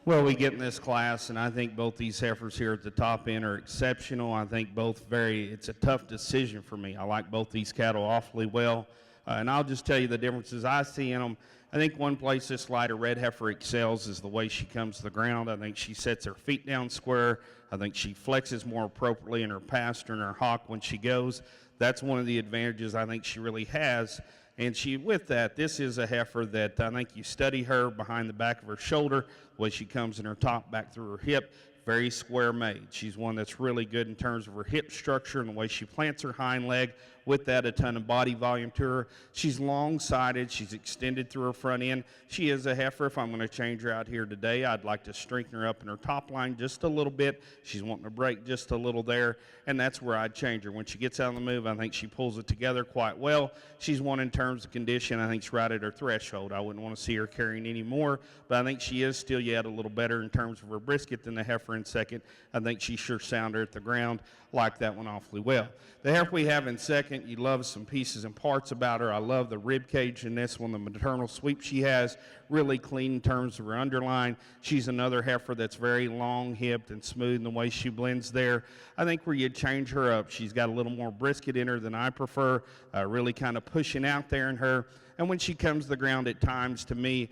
Well, we get in this class, and I think both these heifers here at the top end are exceptional. I think it's a tough decision for me. I like both these cattle awfully well, and I'll just tell you the differences I see in them. I think one place this lighter red heifer excels is the way she comes to the ground. I think she sets her feet down square. I think she flexes more appropriately in her pasture and her hock when she goes. That's one of the advantages I think she really has. And with that, this is a heifer that I think you study her behind the back of her shoulder, the way she comes in her top back through her hip, very square made. She's one that's really good in terms of her hip structure and the way she plants her hind leg With that, a ton of body volume to her. She's long-sided. She's extended through her front end. She is a heifer. If I'm going to change her out here today, I'd like to strengthen her up in her top line just a little bit. She's wanting to break just a little there, and that's where I'd change her. When she gets out on the move, I think she pulls it together quite well. She's one in terms of condition. I think she's right at her threshold. I wouldn't want to see her carrying any more, but I think she is still yet a little better in terms of her brisket than the heifer in second. I think she's sure sounder at the ground. Like that one awfully well. The heifer we have in second, you love some pieces and parts about her. I love the rib cage in this one, the maternal sweep she has, really clean in terms of her underline. She's another heifer that's very long-hipped and smooth in the way she blends there. I think where you'd change her up, she's got a little more brisket in her than I prefer, really kind of pushing out there in her. And when she comes to the ground at times, to me,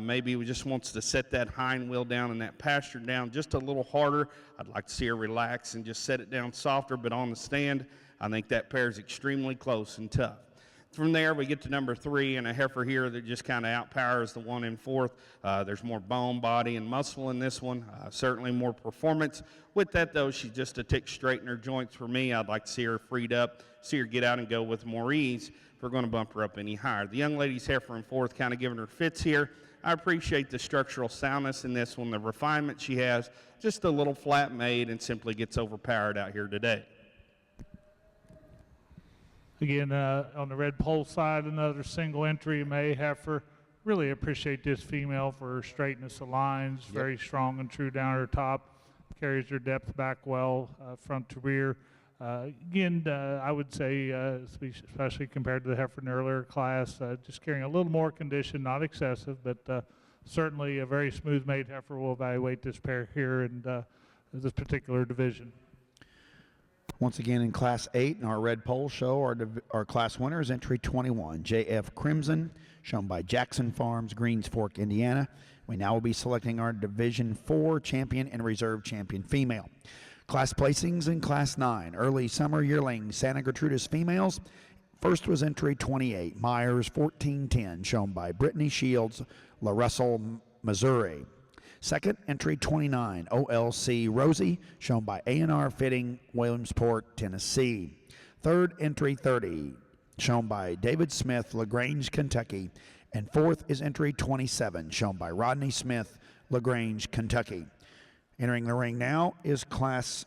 maybe we just wants to set that hind wheel down and that pasture down just a little harder. I'd like to see her relax and just set it down softer, but on the stand, I think that pair's extremely close and tough. From there, we get to number 3, and a heifer here that just kind of outpowers the one in fourth. There's more bone, body, and muscle in this one, certainly more performance. With that, though, she's just a tick straight in her joints for me. I'd like to see her freed up, see her get out and go with more ease if we're going to bump her up any higher. The young lady's heifer in fourth, kind of giving her fits here. I appreciate the structural soundness in this one, the refinement she has, just a little flat made and simply gets overpowered out here today. Again, on the red pole side, another single entry May heifer. Really appreciate this female for her straightness of lines, very strong and true down her top, carries her depth back well, front to rear. Again, I would say, especially compared to the heifer in the earlier class, just carrying a little more condition, not excessive, but certainly a very smooth-made heifer. Will evaluate this pair here in this particular division. Once again, in Class 8 in our red pole show, our class winner is entry 21, JF Crimson, shown by Jackson Farms, Greens Fork, Indiana. We now will be selecting our Division 4 champion and reserve champion female. Class placings in Class 9, early summer yearling Santa Gertrudis females. First was entry 28, Myers 1410, shown by Brittany Shields, La Russell, Missouri. Second, entry 29, OLC Rosie, shown by A&R Fitting, Williamsport, Tennessee. Third, entry 30, shown by David Smith, LaGrange, Kentucky. And fourth is entry 27, shown by Rodney Smith, LaGrange, Kentucky. Entering the ring now is Class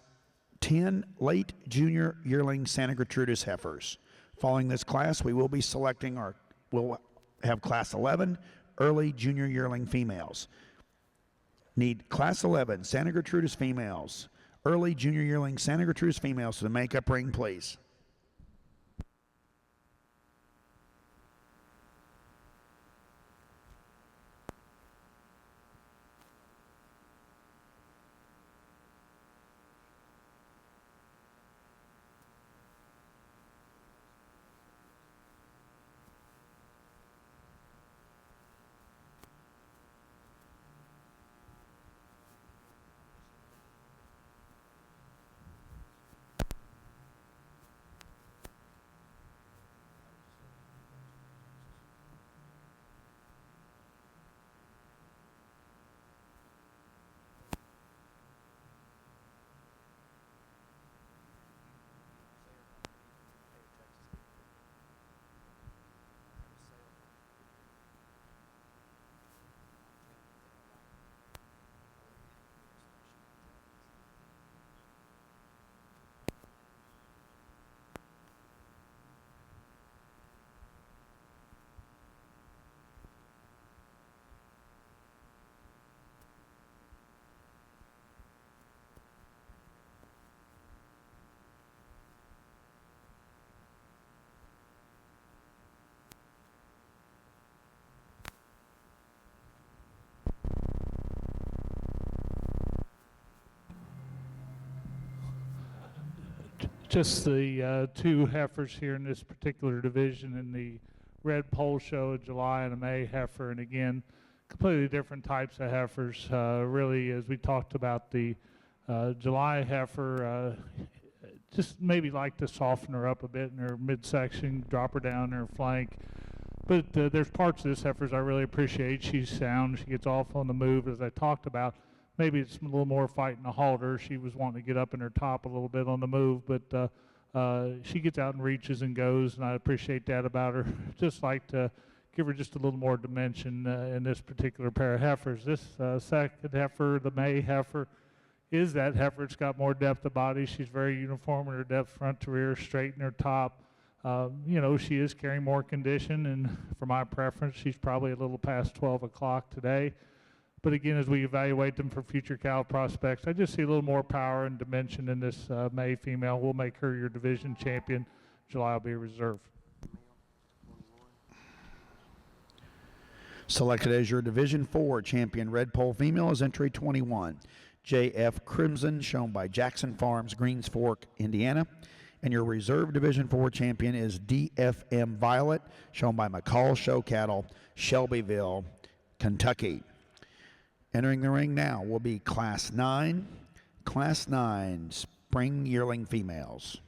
10, late junior yearling Santa Gertrudis heifers. Following this class, we will be selecting we'll have Class 11, early junior yearling females. Need Class 11 Santa Gertrudis females, early junior yearling Santa Gertrudis females to the makeup ring, please. Just the two heifers here in this particular division in the red pole show, a July and a May heifer, and again, completely different types of heifers. Really, as we talked about, the July heifer, just maybe like to soften her up a bit in her midsection, drop her down her flank. But there's parts of this heifers I really appreciate. She's sound. She gets off on the move, as I talked about. Maybe it's a little more fighting a halter. She was wanting to get up in her top a little bit on the move, but She gets out and reaches and goes, and I appreciate that about her. Just like to give her just a little more dimension in this particular pair of heifers. This second heifer, the May heifer, is that heifer. It's got more depth of body. She's very uniform in her depth front to rear, straight in her top. You know, she is carrying more condition, and for my preference, she's probably a little past 12 o'clock today. But again, as we evaluate them for future cow prospects, I just see a little more power and dimension in this May female. We'll make her your division champion. July will be a reserve. Selected as your Division 4 champion red pole female is entry 21, JF Crimson, shown by Jackson Farms, Greens Fork, Indiana. And your reserve Division 4 champion is DFM Violet, shown by McCall Show Cattle, Shelbyville, Kentucky. Entering the ring now will be Class 9 Spring Yearling Females.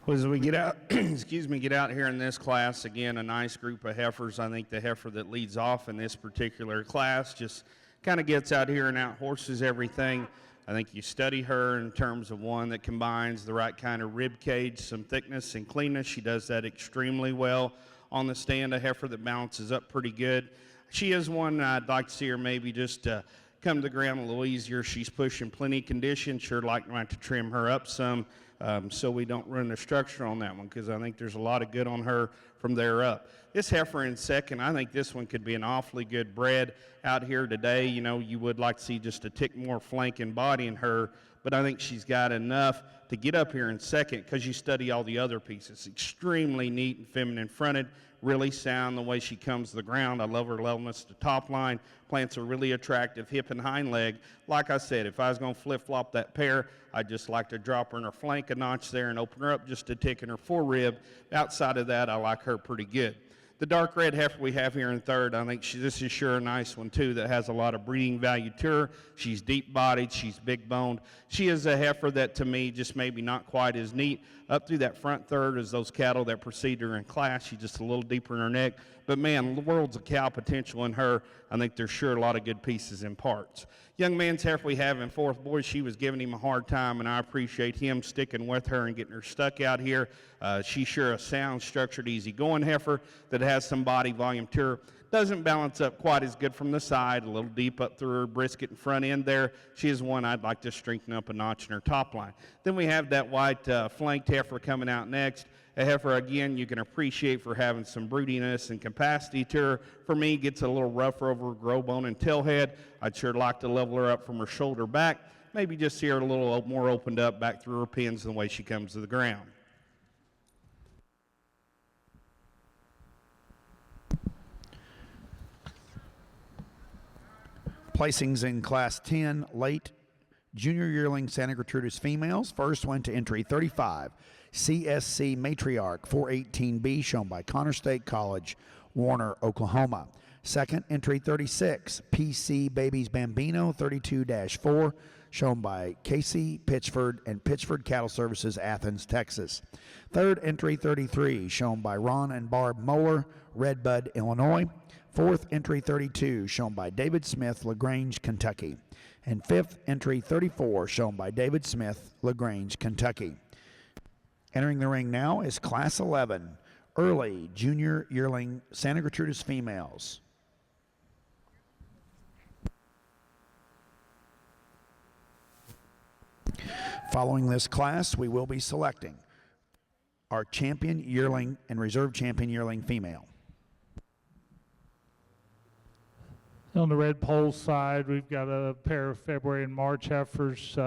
Well, as we get out, get out here in this class, again, a nice group of heifers. I think the heifer that leads off in this particular class just kind of gets out here and out horses everything. I think you study her in terms of one that combines the right kind of rib cage, some thickness and cleanness. She does that extremely well on the stand, a heifer that balances up pretty good. She is one I'd like to see her maybe just come to the ground a little easier. She's pushing plenty condition. Sure like to trim her up some so we don't ruin the structure on that one, because I think there's a lot of good on her from there up. This heifer in second, I think this one could be an awfully good bred out here today. You know, you would like to see just a tick more flank and body in her, but I think she's got enough to get up here in second because you study all the other pieces. Extremely neat and feminine fronted, really sound the way she comes to the ground. I love her levelness to top line, plants a really attractive hip and hind leg. Like I said, if I was going to flip-flop that pair, I'd just like to drop her in her flank a notch there and open her up just a tick in her forerib. Outside of that, I like her pretty good. The dark red heifer we have here in third, I think this is sure a nice one too that has a lot of breeding value to her. She's deep bodied, she's big boned. She is a heifer that to me just maybe not quite as neat up through that front third as those cattle that precede her in class. She's just a little deeper in her neck. But man, the world's of cow potential in her. I think there's sure a lot of good pieces and parts. Young man's heifer we have in fourth, boy, she was giving him a hard time, and I appreciate him sticking with her and getting her stuck out here. She's sure a sound, structured, easy-going heifer that has some body volume to her. Doesn't balance up quite as good from the side, a little deep up through her brisket and front end there. She is one I'd like to strengthen up a notch in her top line. Then we have that white flanked heifer coming out next. A heifer, again, you can appreciate for having some broodiness and capacity to her. For me, gets a little rougher over her grow bone and tail head. I'd sure like to level her up from her shoulder back. Maybe just see her a little more opened up back through her pins than the way she comes to the ground. Placings in Class 10 late junior yearling Santa Gertrudis females. First went to entry 35, CSC Matriarch 418B, shown by Connor State College, Warner, Oklahoma. Second, entry 36, PC Babies Bambino 32-4, shown by Casey Pitchford and Pitchford Cattle Services, Athens, Texas. Third, entry 33, shown by Ron and Barb Moeller, Redbud, Illinois. Fourth, entry 32, shown by David Smith, LaGrange, Kentucky. And fifth, entry 34, shown by David Smith, LaGrange, Kentucky. Entering the ring now is Class 11, early junior yearling Santa Gertrudis females. Following this class, we will be selecting our champion yearling and reserve champion yearling female. On the red pole side, we've got a pair of February and March heifers,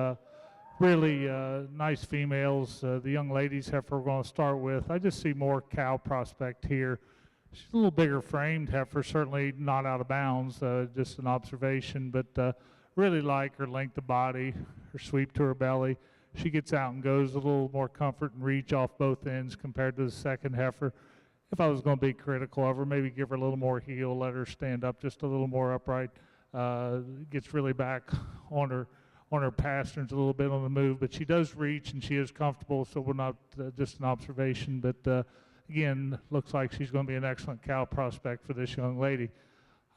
really nice females. The young ladies heifer we're going to start with, I just see more cow prospect here. She's a little bigger framed heifer, certainly not out of bounds, just an observation, but really like her length of body, her sweep to her belly. She gets out and goes, a little more comfort and reach off both ends compared to the second heifer. If I was going to be critical of her, maybe give her a little more heel, let her stand up just a little more upright. Gets really back on her pasterns a little bit on the move, but she does reach and she is comfortable, so we're not just an observation. But again, looks like she's going to be an excellent cow prospect for this young lady.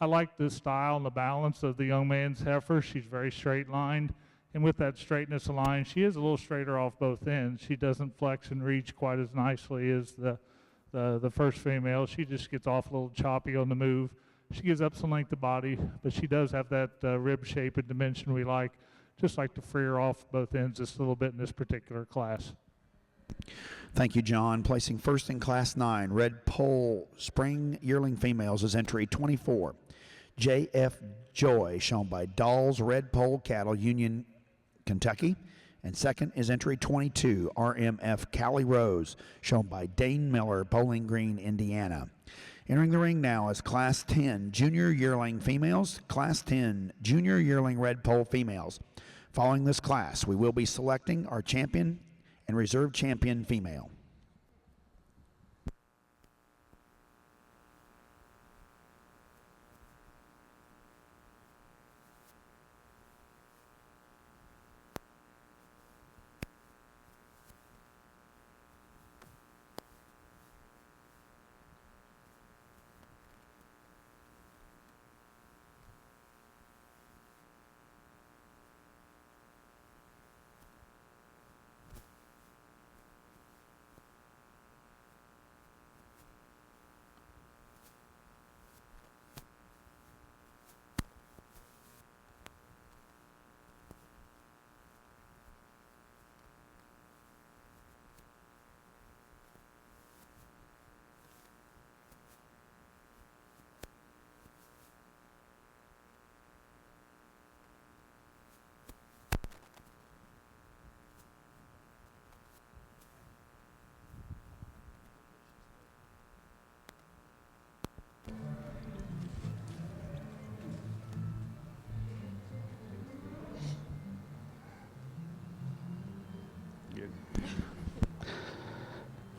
I like the style and the balance of the young man's heifer. She's very straight lined, and with that straightness of line, she is a little straighter off both ends. She doesn't flex and reach quite as nicely as the first female. She just gets off a little choppy on the move. She gives up some length of body, but she does have that rib shape and dimension we like. Just like to free her off both ends just a little bit in this particular class. Thank you, John. Placing first in Class 9, red pole spring yearling females is entry 24. J.F. Joy, shown by Dolls Red Pole Cattle, Union, Kentucky. And second is entry 22, RMF Callie Rose, shown by Dane Miller, Bowling Green, Indiana. Entering the ring now is Class 10 Junior Yearling Females, Class 10 Junior Yearling Red Pole Females. Following this class, we will be selecting our champion and reserve champion female.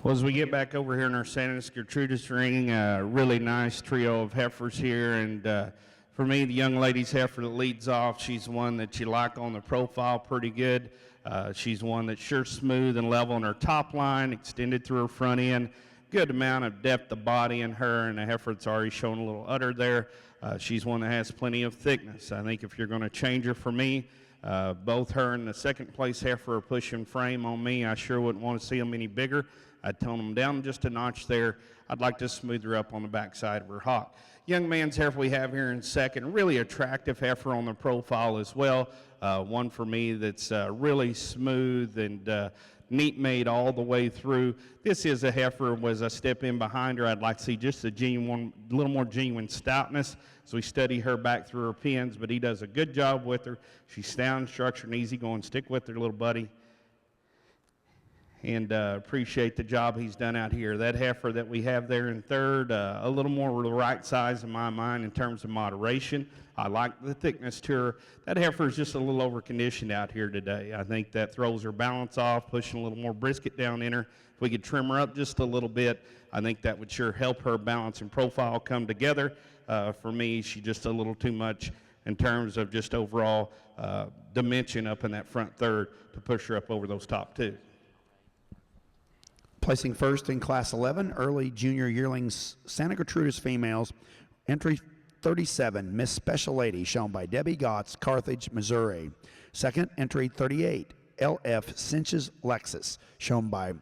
Well, as we get back over here in our Santa Gertrudis ring, really nice trio of heifers here, and for me, the young lady's heifer that leads off, she's one that you like on the profile pretty good. She's one that's sure smooth and level in her top line, extended through her front end, good amount of depth of body in her, and a heifer that's already shown a little udder there. She's one that has plenty of thickness. I think if you're going to change her for me, both her and the second place heifer are pushing frame on me. I sure wouldn't want to see them any bigger. I'd tone them down just a notch there. I'd like to smooth her up on the backside of her hock. Young man's heifer we have here in second, really attractive heifer on the profile as well. One for me that's really smooth and neat made all the way through. This is a heifer, as I step in behind her, I'd like to see just a little more genuine stoutness as we study her back through her pins, but he does a good job with her. She's sound, structured, and easy going. Stick with her, little buddy. And appreciate the job he's done out here. That heifer that we have there in third, a little more the right size in my mind in terms of moderation. I like the thickness to her. That heifer is just a little over-conditioned out here today. I think that throws her balance off, pushing a little more brisket down in her. If we could trim her up just a little bit, I think that would sure help her balance and profile come together. For me, she's just a little too much in terms of just overall dimension up in that front third to push her up over those top two. Placing first in Class 11, early junior yearlings Santa Gertrudis females, entry 37, Miss Special Lady, shown by Debbie Gotts, Carthage, Missouri. Second, entry 38, LF Cinches Lexus, shown by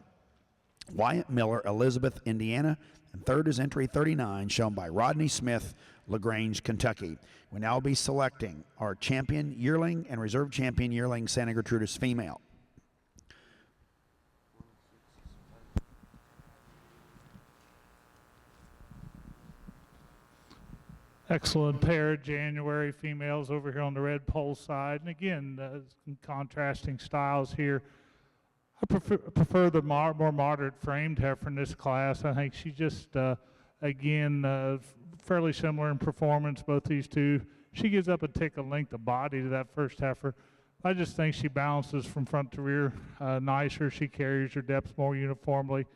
Wyatt Miller, Elizabeth, Indiana. And third is entry 39, shown by Rodney Smith, LaGrange, Kentucky. We now be selecting our champion yearling and reserve champion yearling Santa Gertrudis female. Excellent pair of January females over here on the red pole side. And again, some contrasting styles here. I prefer the more moderate framed heifer in this class. I think she just, again, fairly similar in performance, both these two. She gives up a tick of length of body to that first heifer. I just think she balances from front to rear nicer. She carries her depth more uniformly.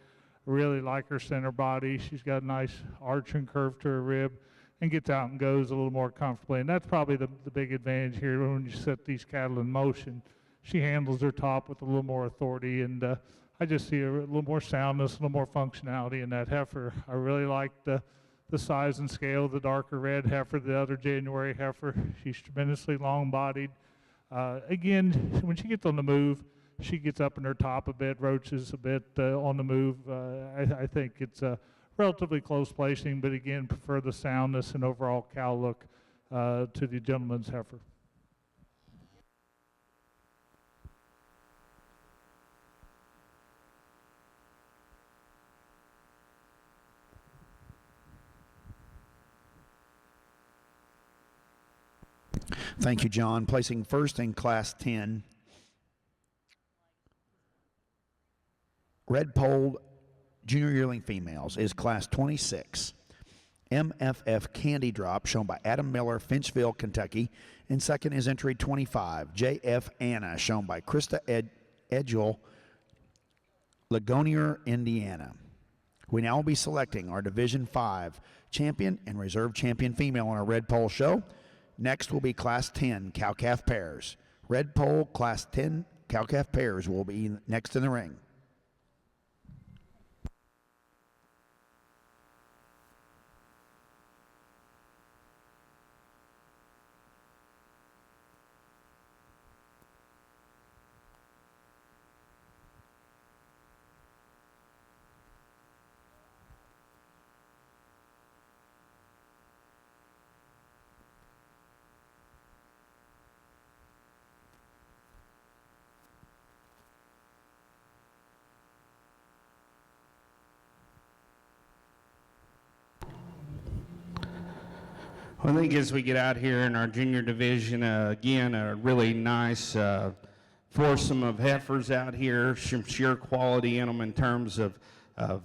I really like her center body. She's got a nice arch and curve to her rib and gets out and goes a little more comfortably. And that's probably the big advantage here when you set these cattle in motion. She handles her top with a little more authority, and I just see a little more soundness, a little more functionality in that heifer. I really like the size and scale of the darker red heifer, the other January heifer. She's tremendously long-bodied. Again, when she gets on the move, she gets up in her top a bit, roaches a bit on the move. I think it's relatively close placing, but again, prefer the soundness and overall cow look to the gentleman's heifer. Thank you, John. Placing first in Class 10, red pole junior yearling females is Class 26. MFF Candy Drop, shown by Adam Miller, Finchville, Kentucky. And second is entry 25, JF Anna, shown by Krista Edgel, Ligonier, Indiana. We now will be selecting our Division 5 champion and reserve champion female on our red pole show. Next will be Class 10 cow-calf pairs. Red pole Class 10 cow-calf pairs will be next in the ring. I think as we get out here in our junior division, again, a really nice foursome of heifers out here, some sheer quality in them in terms of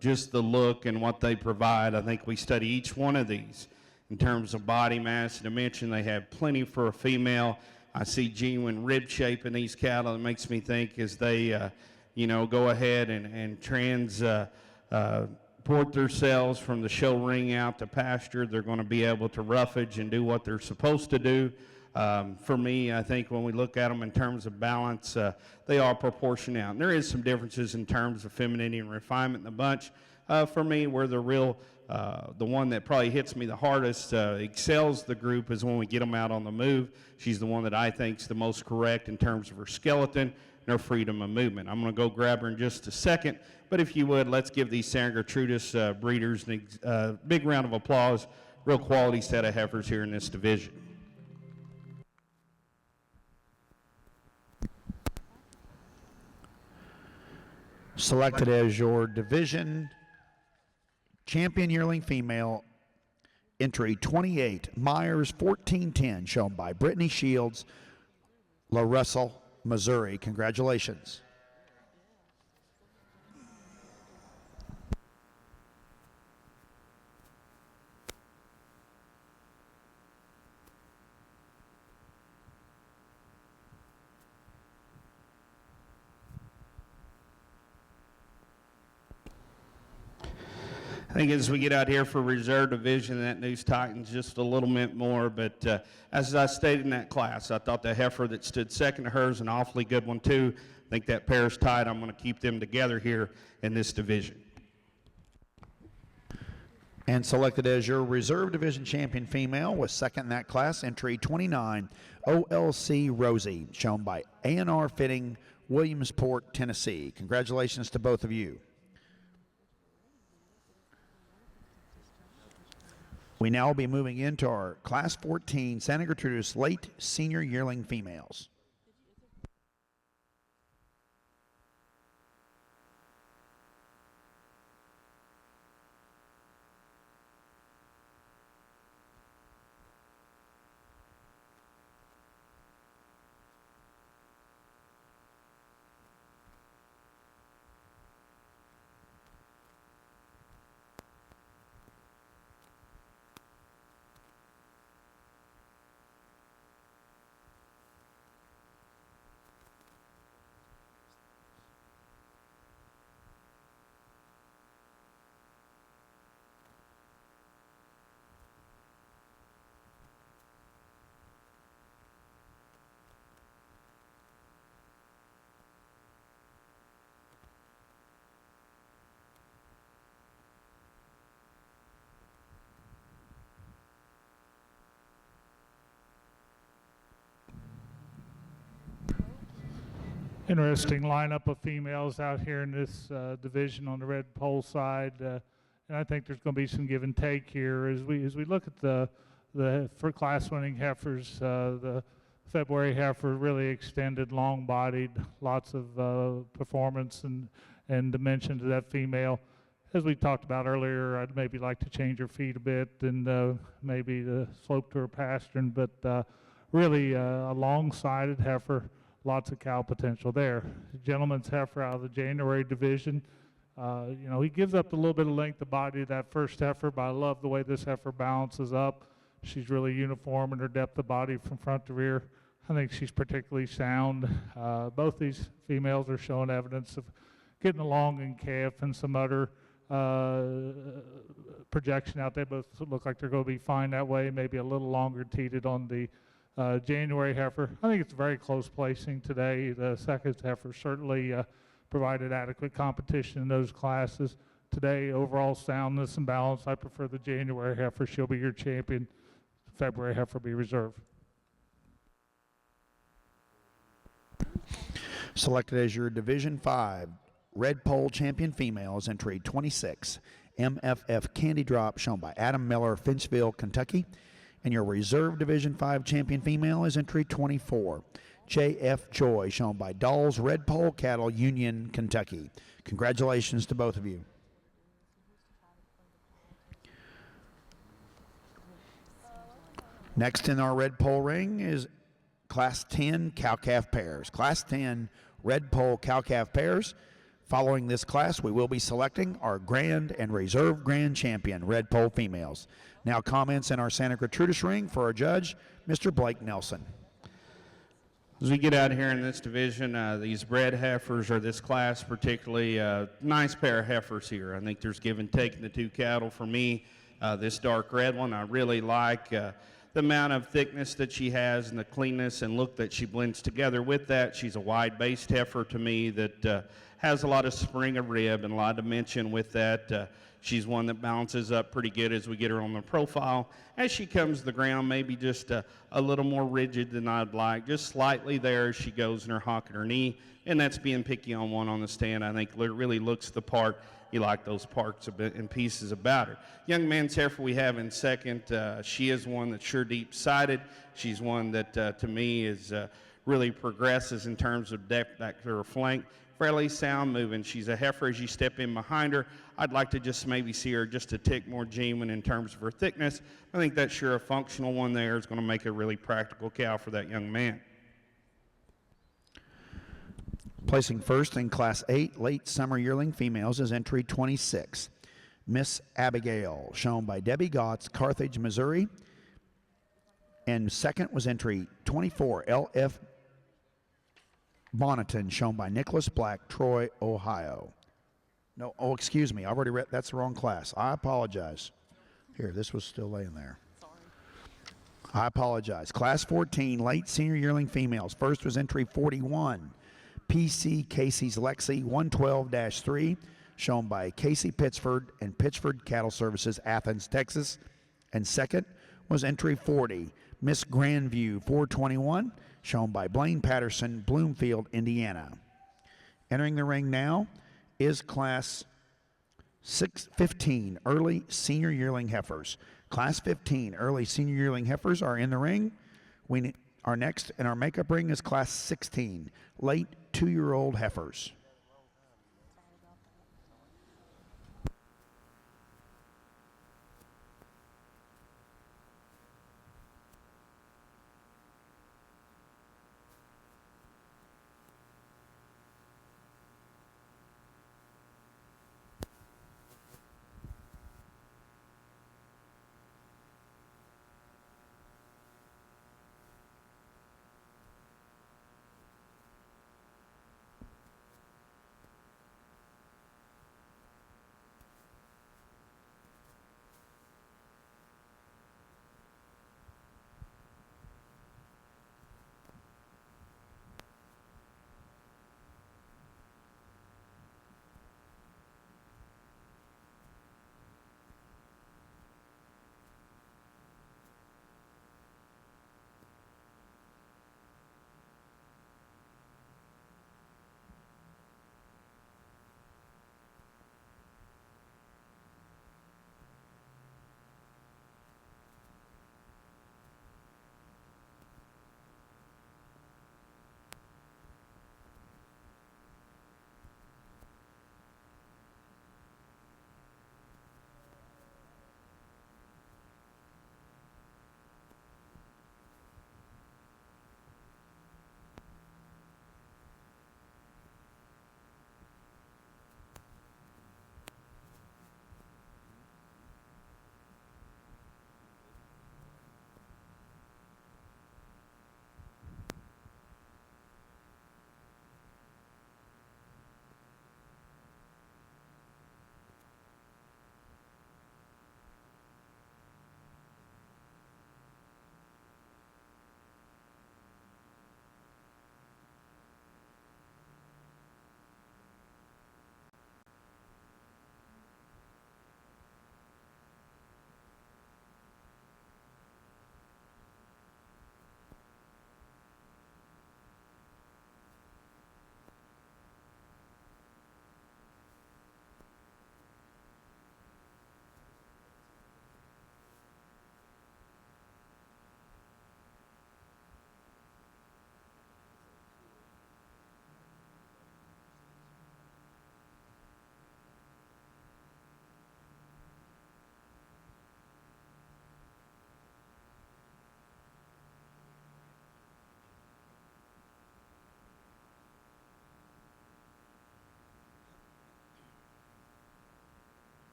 just the look and what they provide. I think we study each one of these in terms of body mass and dimension. They have plenty for a female. I see genuine rib shape in these cattle. It makes me think as they, go ahead and transport themselves from the show ring out to pasture, they're going to be able to roughage and do what they're supposed to do. For me, I think when we look at them in terms of balance, they are proportionate out. And there is some differences in terms of femininity and refinement in the bunch. For me, where the real, the one that probably hits me the hardest, excels the group is when we get them out on the move. She's the one that I think is the most correct in terms of her skeleton and her freedom of movement. I'm going to go grab her in just a second, but if you would, let's give these Santa Gertrudis breeders a big round of applause. Real quality set of heifers here in this division. Selected as your division champion yearling female, entry 28, Myers 1410, shown by Brittany Shields, La Russell, Missouri. Congratulations. I think as we get out here for reserve division, that news tightens just a little bit more. But as I stated in that class, I thought the heifer that stood second to her is an awfully good one too. I think that pair's tight. I'm going to keep them together here in this division. And selected as your reserve division champion female was second in that class, entry 29, OLC Rosie, shown by A&R Fitting, Williamsport, Tennessee. Congratulations to both of you. We now will be moving into our Class 14 Santa Gertrudis late senior yearling females. Interesting lineup of females out here in this division on the red pole side, and I think there's going to be some give and take here as we look at the for class winning heifers. The February heifer really extended, long bodied, lots of performance and dimension to that female. As we talked about earlier, I'd maybe like to change her feet a bit and maybe the slope to her pastern, but really a long-sided heifer, lots of cow potential there. Gentleman's heifer out of the January division. You know, he gives up a little bit of length of body to that first heifer, but I love the way this heifer balances up. She's really uniform in her depth of body from front to rear. I think she's particularly sound. Both these females are showing evidence of getting along in calf and some other projection out there. Both look like they're going to be fine that way, maybe a little longer teated on the January heifer. I think it's very close placing today. The second heifer certainly provided adequate competition in those classes. Today, overall soundness and balance, I prefer the January heifer. She'll be your champion. February heifer be reserved. Selected as your Division 5 Red Pole Champion female is entry 26, MFF Candy Drop, shown by Adam Miller, Finchville, Kentucky. And your Reserve Division 5 Champion female is entry 24, JF Joy, shown by Dolls Red Pole Cattle, Union, Kentucky. Congratulations to both of you. Next in our red pole ring is Class 10 cow-calf pairs. Class 10 red pole cow-calf pairs. Following this class, we will be selecting our Grand and Reserve Grand Champion red pole females. Now comments in our Santa Gertrudis ring for our judge, Mr. Blake Nelson. As we get out here in this division, these bred heifers, or this class particularly, nice pair of heifers here. I think there's give and take in the two cattle. For me, this dark red one, I really like the amount of thickness that she has and the cleanness and look that she blends together with that. She's a wide-based heifer to me that has a lot of spring of rib and a lot of dimension with that. She's one that balances up pretty good as we get her on the profile. As she comes to the ground, maybe just a little more rigid than I'd like, just slightly there as she goes in her hock and her knee, and that's being picky on one on the stand. I think really looks the part. You like those parts and pieces about her. Young man's heifer we have in second. She is one that's sure deep-sided. She's one that, to me, is really progresses in terms of depth back to her flank. Fairly sound moving. She's a heifer as you step in behind her. I'd like to just maybe see her just a tick more genuine in terms of her thickness. I think that's sure a functional one there is going to make a really practical cow for that young man. Placing first in Class 8 late summer yearling females is entry 26, Miss Abigail, shown by Debbie Gotts, Carthage, Missouri. And second was entry 24, LF Bonneton, shown by Nicholas Black, Troy, Ohio. No, oh, excuse me, I already read, that's the wrong class. I apologize. Here, this was still laying there. I apologize. Class 14 late senior yearling females. First was entry 41, PC Casey's Lexi 112-3, shown by Casey Pittsford and Pittsford Cattle Services, Athens, Texas. And second was entry 40, Miss Grandview 421, shown by Blaine Patterson, Bloomfield, Indiana. Entering the ring now is Class 15 early senior yearling heifers. Class 15 early senior yearling heifers are in the ring. Our next in our makeup ring is Class 16 late 2-year-old heifers.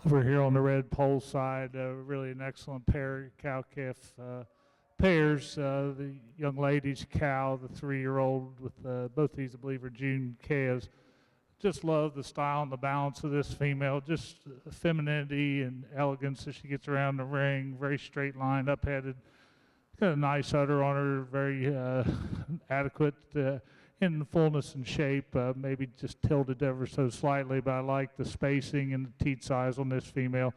Over here on the red pole side, really an excellent pair, cow-calf pairs. The young lady's cow, the 3-year-old with both these, I believe, are June calves. Just love the style and the balance of this female, just femininity and elegance as she gets around the ring, very straight line, up-headed. Got a nice udder on her, very adequate in the fullness and shape, maybe just tilted ever so slightly, but I like the spacing and the teat size on this female.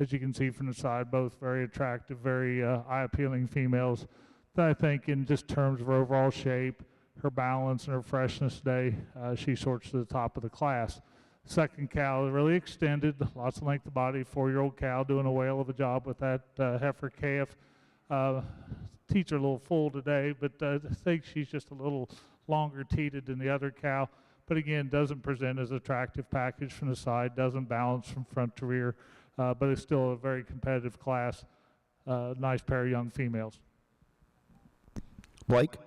As you can see from the side, both very attractive, very eye-appealing females that I think in just terms of her overall shape, her balance, and her freshness today, she sorts to the top of the class. Second cow, really extended, lots of length of body, 4-year-old cow doing a whale of a job with that heifer calf. Teats are a little full today, but I think she's just a little longer teated than the other cow, but again, doesn't present as attractive package from the side, doesn't balance from front to rear, but it's still a very competitive class. Nice pair of young females. Blake?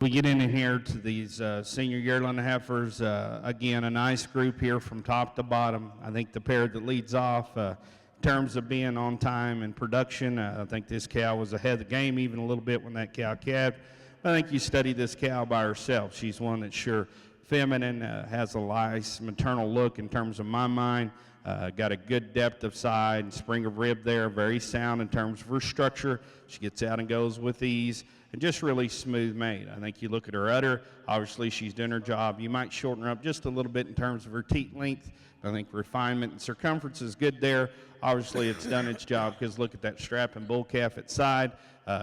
We get in here to these senior yearling heifers. Again, a nice group here from top to bottom. I think the pair that leads off, in terms of being on time and production, I think this cow was ahead of the game even a little bit when that cow calved. I think you study this cow by herself. She's one that's sure feminine, has a nice maternal look in terms of my mind. Got a good depth of side and spring of rib there, very sound in terms of her structure. She gets out and goes with ease, and just really smooth made. I think you look at her udder, obviously she's doing her job. You might shorten her up just a little bit in terms of her teat length. I think refinement and circumference is good there. Obviously it's done its job because look at that strapping bull calf at side.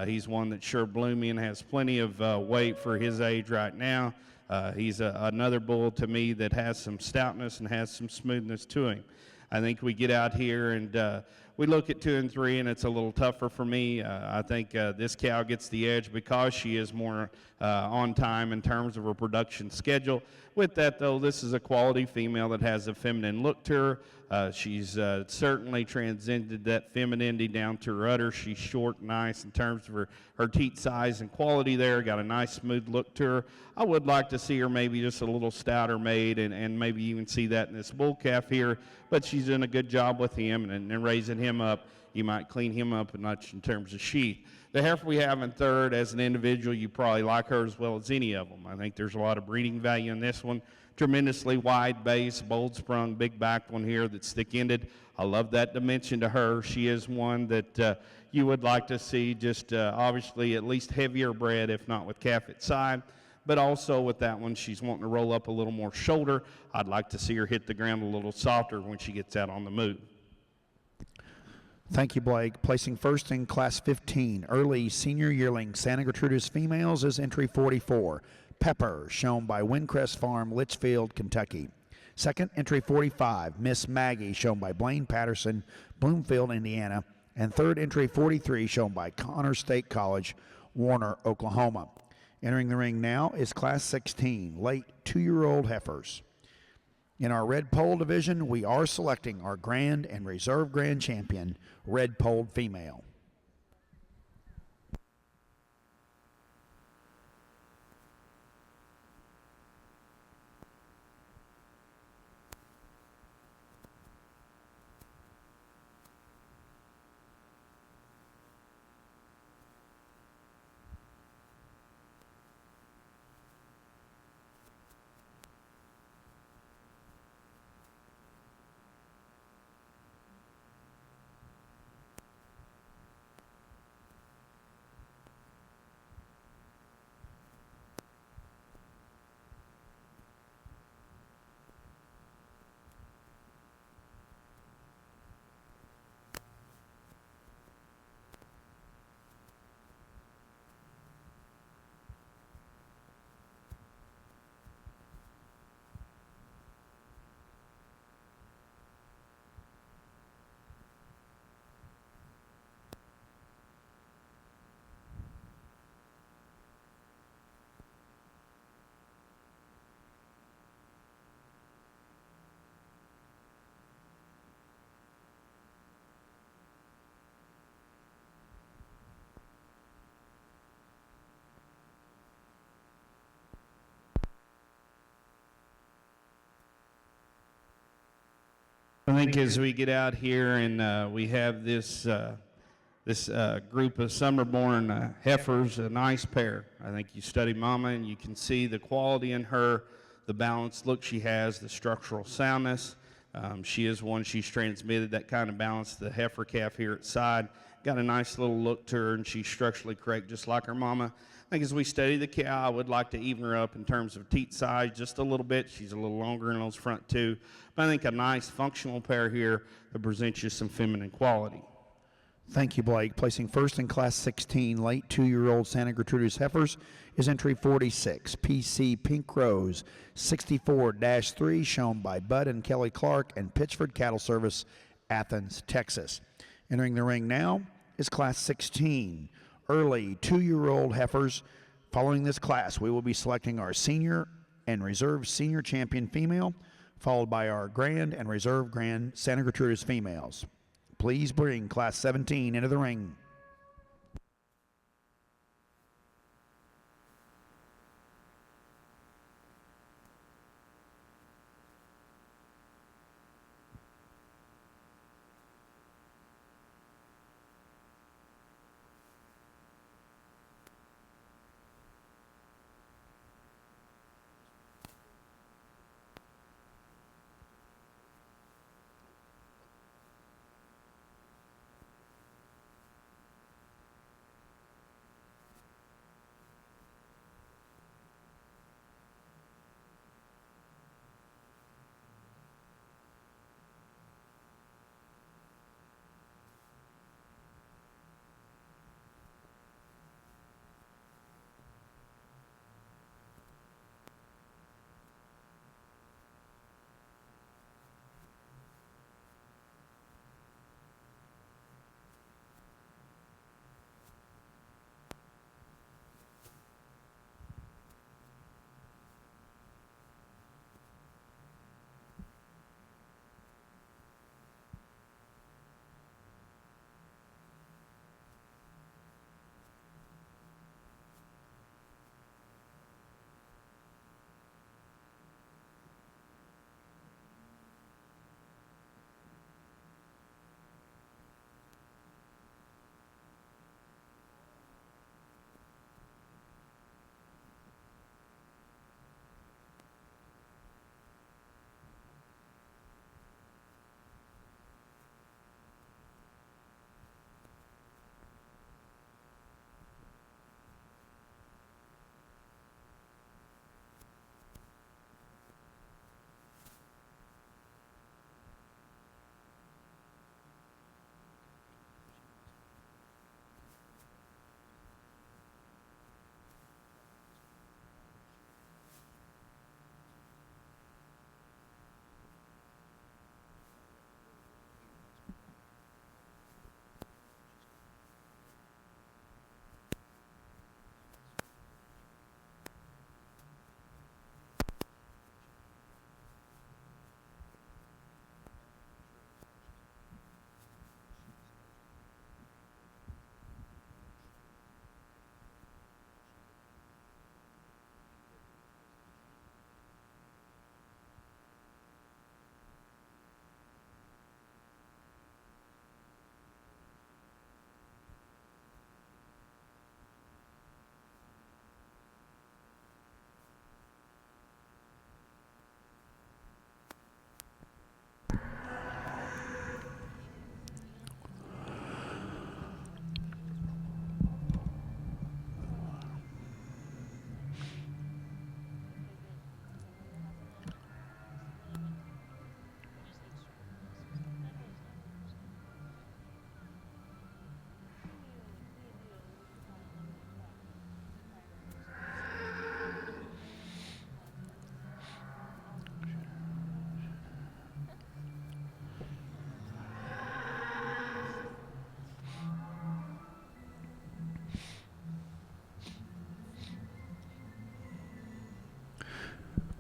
He's one that's sure blooming and has plenty of weight for his age right now. He's another bull to me that has some stoutness and has some smoothness to him. I think we get out here and we look at 2 and 3, and it's a little tougher for me. I think this cow gets the edge because she is more on time in terms of her production schedule. With that, though, this is a quality female that has a feminine look to her. She's certainly transcended that femininity down to her udder. She's short and nice in terms of her teat size and quality there. Got a nice smooth look to her. I would like to see her maybe just a little stouter made and maybe even see that in this bull calf here, but she's doing a good job with him and raising him up. You might clean him up a notch in terms of sheath. The heifer we have in third, as an individual, you probably like her as well as any of them. I think there's a lot of breeding value in this one. Tremendously wide base, bold sprung, big backed one here that's thick-ended. I love that dimension to her. She is one that you would like to see just obviously at least heavier bred, if not with calf at side. But also with that one, she's wanting to roll up a little more shoulder. I'd like to see her hit the ground a little softer when she gets out on the move. Thank you, Blake. Placing first in Class 15, early senior yearling Santa Gertrudis females is entry 44, Pepper, shown by Windcrest Farm, Litchfield, Kentucky. Second, entry 45, Miss Maggie, shown by Blaine Patterson, Bloomfield, Indiana. And third, entry 43, shown by Connor State College, Warner, Oklahoma. Entering the ring now is Class 16, late 2-year-old heifers. In our red pole division, we are selecting our grand and reserve grand champion, red poled female. I think as we get out here and we have this group of summer-born heifers, a nice pair. I think you study Mama and you can see the quality in her, the balanced look she has, the structural soundness. She is one, she's transmitted that kind of balance to the heifer calf here at side. Got a nice little look to her, and she's structurally correct just like her mama. I think as we study the cow, I would like to even her up in terms of teat size just a little bit. She's a little longer in those front two. But I think a nice functional pair here that presents you some feminine quality. Thank you, Blake. Placing first in Class 16 late 2-year-old Santa Gertrudis heifers is entry 46, PC Pink Rose 64-3, shown by Bud and Kelly Clark and Pitchford Cattle Service, Athens, Texas. Entering the ring now is Class 16, early 2-year-old heifers. Following this class, we will be selecting our senior and reserve senior champion female, followed by our grand and reserve grand Santa Gertrudis females. Please bring Class 17 into the ring.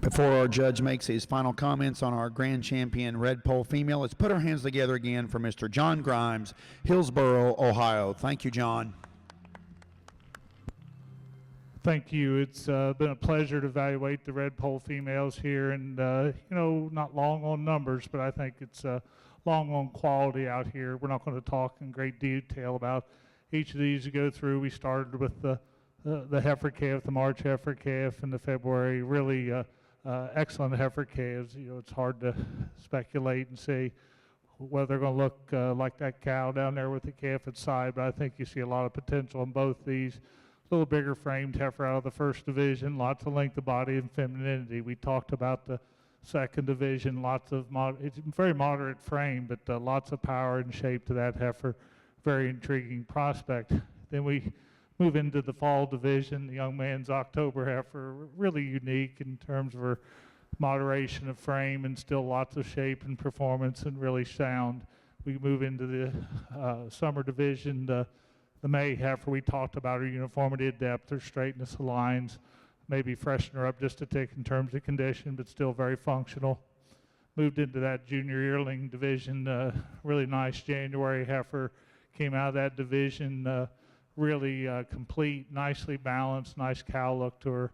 Before our judge makes his final comments on our grand champion red pole female, let's put our hands together again for Mr. John Grimes, Hillsboro, Ohio. Thank you, John. Thank you. It's been a pleasure to evaluate the red pole females here, and not long on numbers, but I think it's long on quality out here. We're not going to talk in great detail about each of these to go through. We started with the heifer calf, the March heifer calf, and the February really excellent heifer calves. It's hard to speculate and say whether they're going to look like that cow down there with the calf at side, but I think you see a lot of potential in both these. A little bigger framed heifer out of the first division, lots of length of body and femininity. We talked about the second division, lots of it's very moderate frame, but lots of power and shape to that heifer. Very intriguing prospect. Then we move into the fall division, the young man's October heifer, really unique in terms of her moderation of frame and still lots of shape and performance and really sound. We move into the summer division, the May heifer. We talked about her uniformity of depth, her straightness of lines, maybe freshen her up just a tick in terms of condition, but still very functional. Moved into that junior yearling division, really nice January heifer. Came out of that division really complete, nicely balanced, nice cow look to her.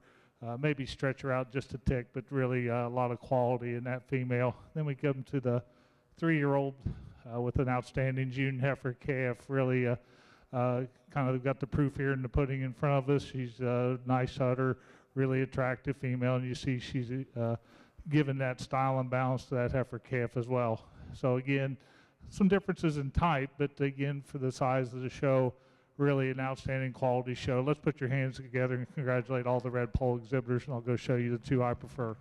Maybe stretch her out just a tick, but really a lot of quality in that female. Then we come to the 3-year-old with an outstanding June heifer calf. Really kind of got the proof here in the pudding in front of us. She's a nice udder, really attractive female, and you see she's given that style and balance to that heifer calf as well. So again, some differences in type, but again, for the size of the show, really an outstanding quality show. Let's put your hands together and congratulate all the red pole exhibitors, and I'll go show you the two I prefer.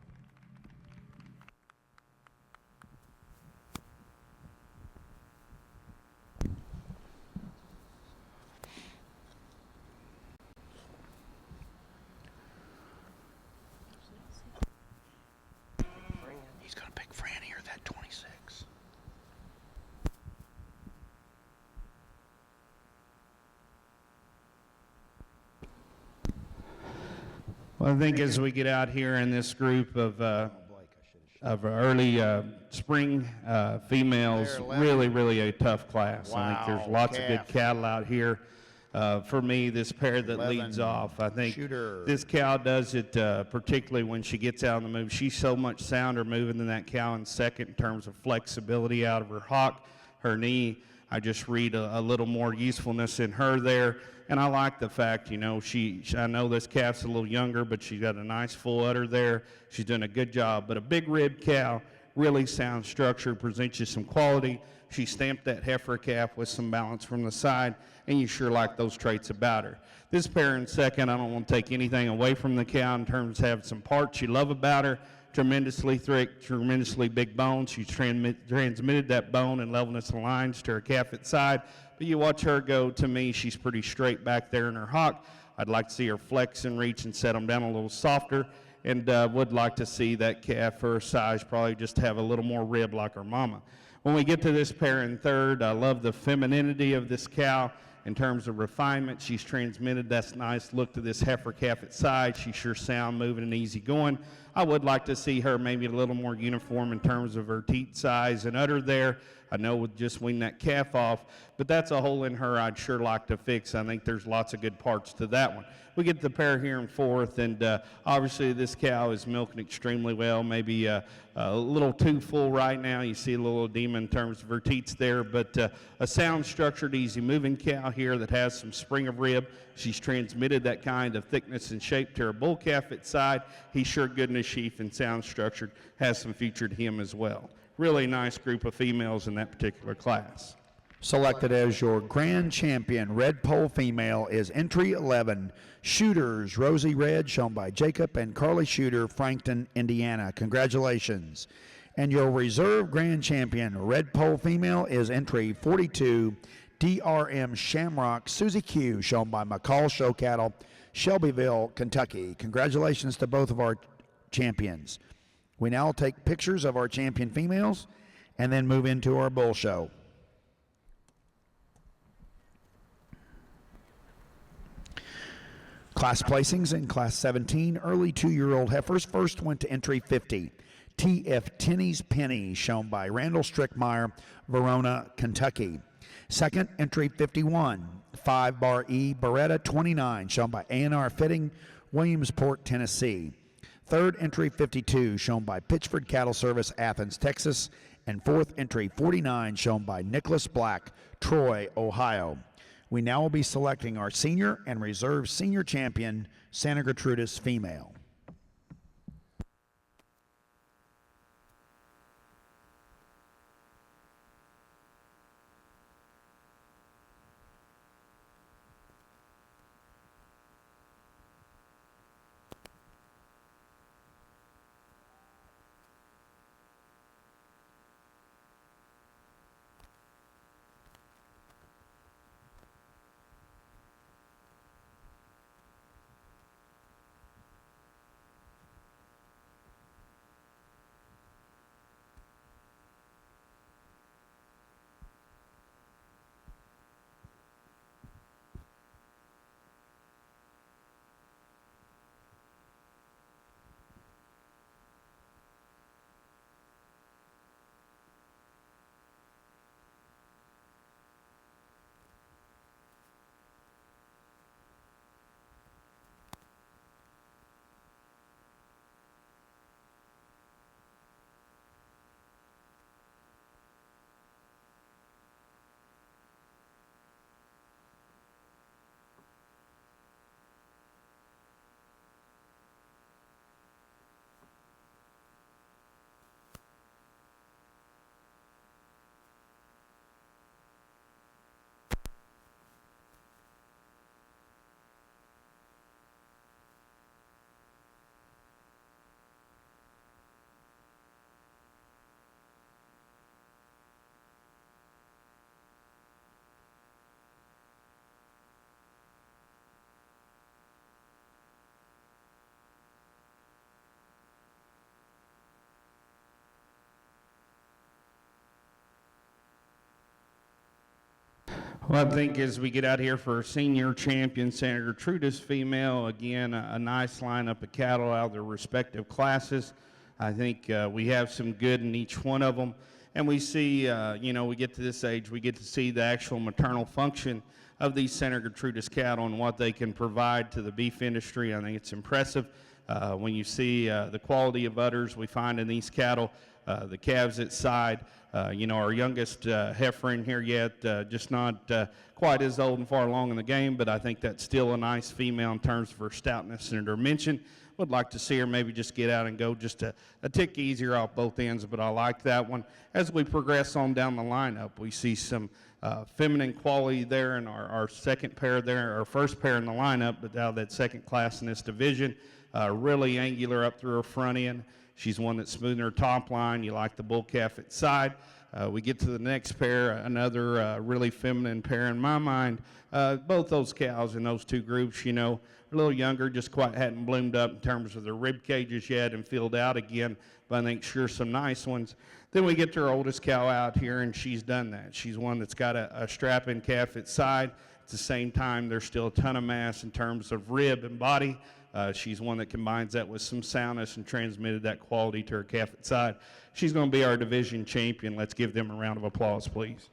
He's going to pick Franny or that 26. Well, I think as we get out here in this group of early spring females, really a tough class. I think there's lots of good cattle out here. For me, this pair that leads off, I think this cow does it particularly when she gets out on the move. She's so much sounder moving than that cow in second in terms of flexibility out of her hock, her knee. I just read a little more usefulness in her there. And I like the fact, I know this calf's a little younger, but she's got a nice full udder there. She's doing a good job. But a big rib cow, really sound structure, presents you some quality. She stamped that heifer calf with some balance from the side, and you sure like those traits about her. This pair in second, I don't want to take anything away from the cow in terms of having some parts you love about her. Tremendously thick, tremendously big bones. She's transmitted that bone and levelness of lines to her calf at side. But you watch her go, to me, she's pretty straight back there in her hock. I'd like to see her flex and reach and set them down a little softer, and would like to see that calf for her size probably just have a little more rib like her mama. When we get to this pair in third, I love the femininity of this cow in terms of refinement. She's transmitted that nice look to this heifer calf at side. She's sure sound, moving, and easy going. I would like to see her maybe a little more uniform in terms of her teat size and udder there. I know with just weaning that calf off, but that's a hole in her I'd sure like to fix. I think there's lots of good parts to that one. We get the pair here in fourth, and obviously this cow is milking extremely well, maybe a little too full right now. You see a little edema in terms of her teats there, but a sound structured, easy moving cow here that has some spring of rib. She's transmitted that kind of thickness and shape to her bull calf at side. He's sure good in his sheath and sound structured, has some feature to him as well. Really nice group of females in that particular class. Selected as your grand champion, red pole female, is entry 11, Shooters, Rosie Red, shown by Jacob and Carly Shooter, Frankton, Indiana. Congratulations. And your reserve grand champion, red pole female, is entry 42, DRM Shamrock, Susie Q, shown by McCall Show Cattle, Shelbyville, Kentucky. Congratulations to both of our champions. We now take pictures of our champion females and then move into our bull show. Class placings in Class 17, early 2-year-old heifers. First went to entry 50, T.F. Tenney's Penny, shown by Randall Strickmeyer, Verona, Kentucky. Second, entry 51, 5 Bar E Beretta 29, shown by A&R Fitting, Williamsport, Tennessee. Third entry 52 shown by Pitchford Cattle Service, Athens, Texas. And fourth entry 49 shown by Nicholas Black, Troy, Ohio. We now will be selecting our senior and reserve senior champion, Santa Gertrudis female. Well, I think as we get out here for senior champion Santa Gertrudis female, again, a nice lineup of cattle out of their respective classes. I think we have some good in each one of them. And we see, we get to this age, we get to see the actual maternal function of these Santa Gertrudis cattle and what they can provide to the beef industry. I think it's impressive when you see the quality of udders we find in these cattle, the calves at side. Our youngest heifer in here yet, just not quite as old and far along in the game, but I think that's still a nice female in terms of her stoutness and her dimension. Would like to see her maybe just get out and go just a tick easier off both ends, but I like that one. As we progress on down the lineup, we see some feminine quality there in our second pair there, our first pair in the lineup, but out of that second class in this division, really angular up through her front end. She's one that's smoothing her top line. You like the bull calf at side. We get to the next pair, another really feminine pair in my mind. Both those cows in those two groups, a little younger, just quite hadn't bloomed up in terms of their rib cages yet and filled out again, but I think sure some nice ones. Then we get to our oldest cow out here, and she's done that. She's one that's got a strap-in calf at side. At the same time, there's still a ton of mass in terms of rib and body. She's one that combines that with some soundness and transmitted that quality to her calf at side. She's going to be our division champion. Let's give them a round of applause, please.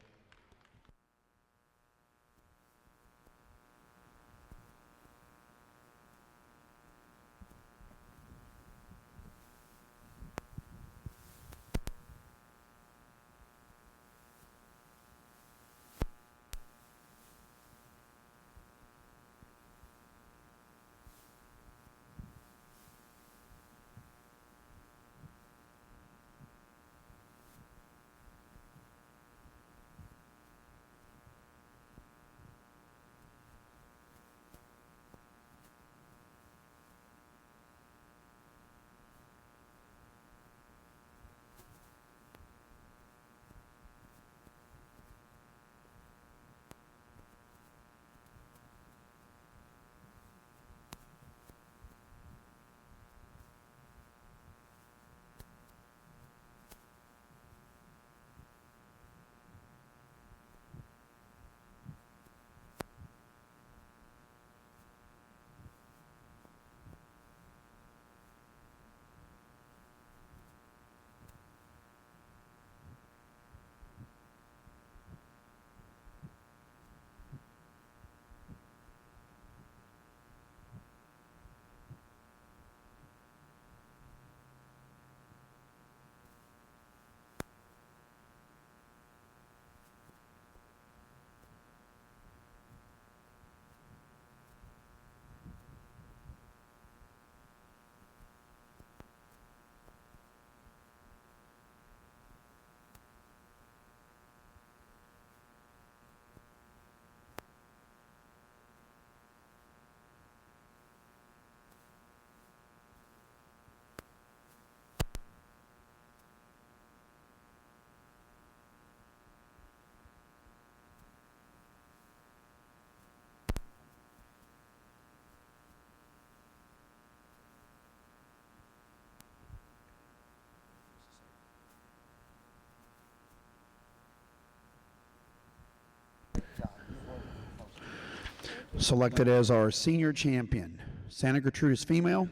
Selected as our senior champion, Santa Gertrudis female,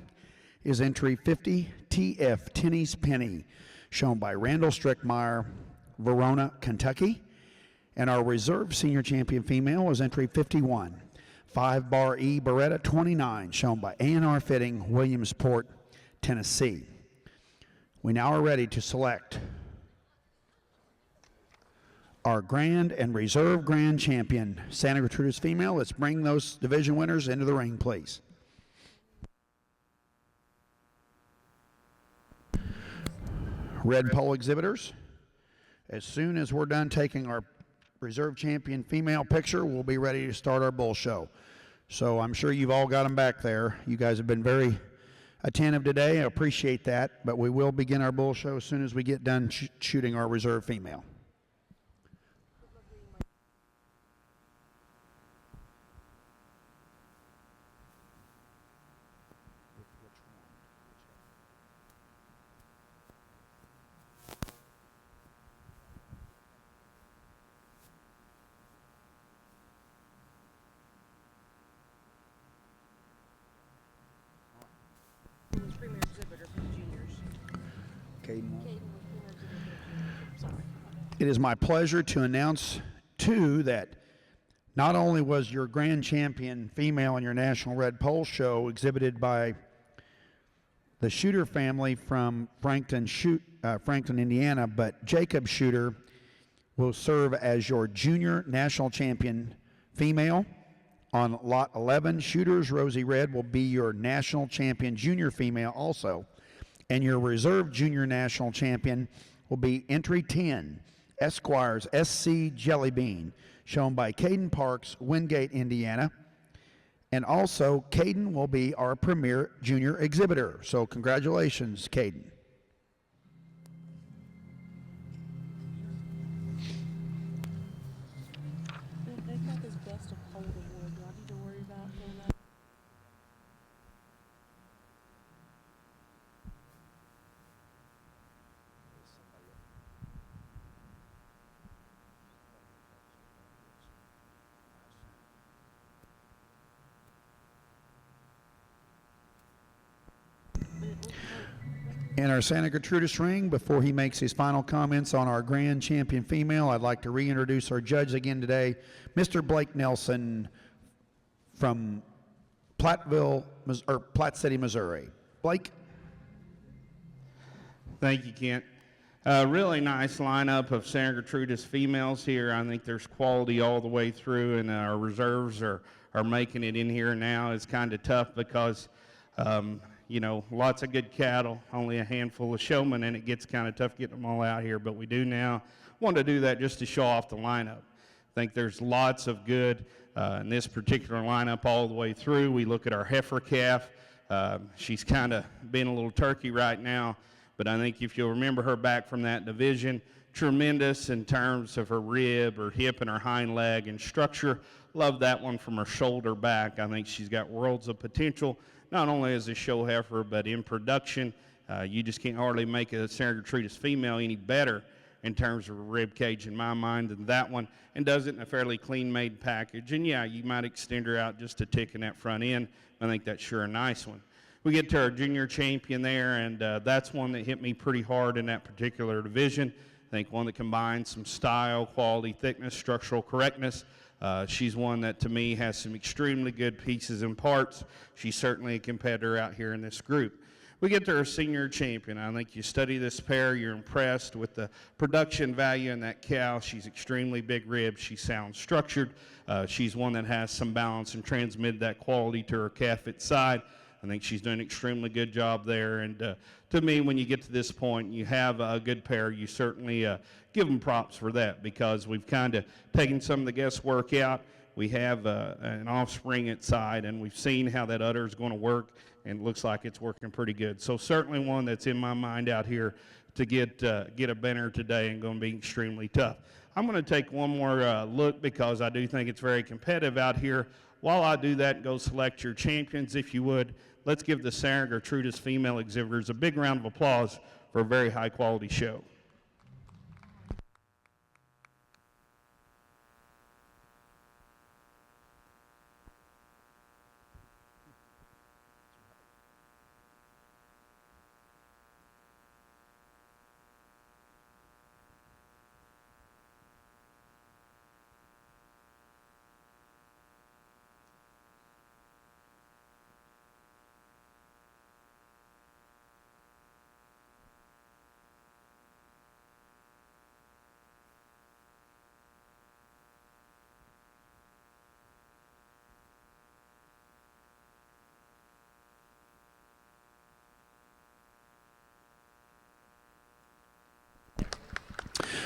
is entry 50 TF Tenny's Penny, shown by Randall Strickmeyer, Verona, Kentucky. And our reserve senior champion female is entry 51, 5 Bar E Beretta 29, shown by A&R Fitting, Williamsport, Tennessee. We now are ready to select our grand and reserve grand champion, Santa Gertrudis female. Let's bring those division winners into the ring, please. Red pole exhibitors, as soon as we're done taking our reserve champion female picture, we'll be ready to start our bull show. So I'm sure you've all got them back there. You guys have been very attentive today. I appreciate that, but we will begin our bull show as soon as we get done shooting our reserve female. It is my pleasure to announce, too, that not only was your grand champion female in your National Red Pole Show exhibited by the Shooter family from Frankton, Indiana, but Jacob Shooter will serve as your junior national champion female. On lot 11, Shooters Rosie Red will be your national champion junior female also. And your reserve junior national champion will be entry 10, Esquire's SC Jellybean, shown by Caden Parks, Wingate, Indiana. And also, Caden will be our premier junior exhibitor. So congratulations, Caden. They got this best of Hold award. Do I need to worry about doing that? In our Santa Gertrudis ring, before he makes his final comments on our grand champion female, I'd like to reintroduce our judge again today, Mr. Blake Nelson from Platte City, Missouri. Blake? Thank you, Kent. Really nice lineup of Santa Gertrudis females here. I think there's quality all the way through, and our reserves are making it in here now. It's kind of tough because you know, lots of good cattle, only a handful of showmen, and it gets kind of tough getting them all out here. But we do now want to do that just to show off the lineup. I think there's lots of good in this particular lineup all the way through. We look at our heifer calf. She's kind of being a little turkey right now, but I think if you'll remember her back from that division, tremendous in terms of her rib, her hip, and her hind leg and structure. Love that one from her shoulder back. I think she's got worlds of potential, not only as a show heifer, but in production. You just can't hardly make a Santa Gertrudis female any better in terms of a rib cage in my mind than that one, and does it in a fairly clean made package. And yeah, you might extend her out just a tick in that front end. I think that's sure a nice one. We get to our junior champion there, and that's one that hit me pretty hard in that particular division. I think one that combines some style, quality, thickness, structural correctness. She's one that, to me, has some extremely good pieces and parts. She's certainly a competitor out here in this group. We get to our senior champion. I think you study this pair, you're impressed with the production value in that cow. She's extremely big rib. She's sound structured. She's one that has some balance and transmitted that quality to her calf its side. I think she's doing an extremely good job there. And to me, when you get to this point, you have a good pair, you certainly give them props for that, because we've kind of taken some of the guesswork out. We have an offspring at side, and we've seen how that udder is going to work, and it looks like it's working pretty good. So certainly one that's in my mind out here to get a banner today, and going to be extremely tough. I'm going to take one more look, because I do think it's very competitive out here. While I do that, go select your champions, if you would. Let's give the Santa Gertrudis female exhibitors a big round of applause for a very high-quality show.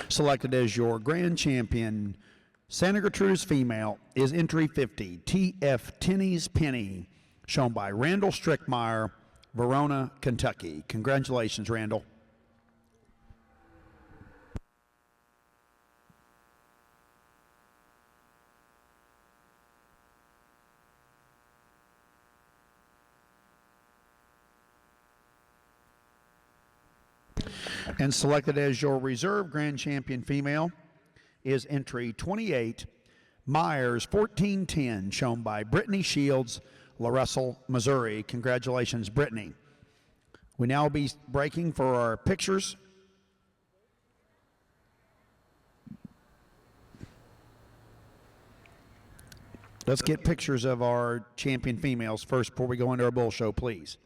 Selected as your grand champion, Santa Gertrudis female, is entry 50, T.F. Tenney's Penny, shown by Randall Strickmeyer, Verona, Kentucky. Congratulations, Randall. And selected as your reserve grand champion female is entry 28, Myers 1410, shown by Brittany Shields, La Russell, Missouri. Congratulations, Brittany. We now will be breaking for our pictures. Let's get pictures of our champion females first before we go into our bull show, please.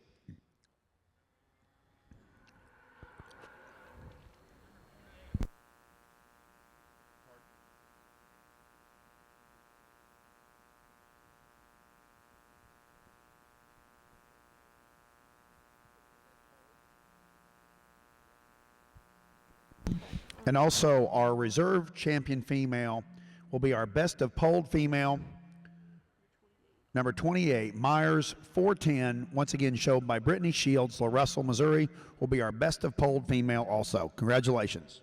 And also, our reserve champion female will be our best of polled female, number 28, Myers 410, once again showed by Brittany Shields, La Russell, Missouri, will be our best of polled female also. Congratulations.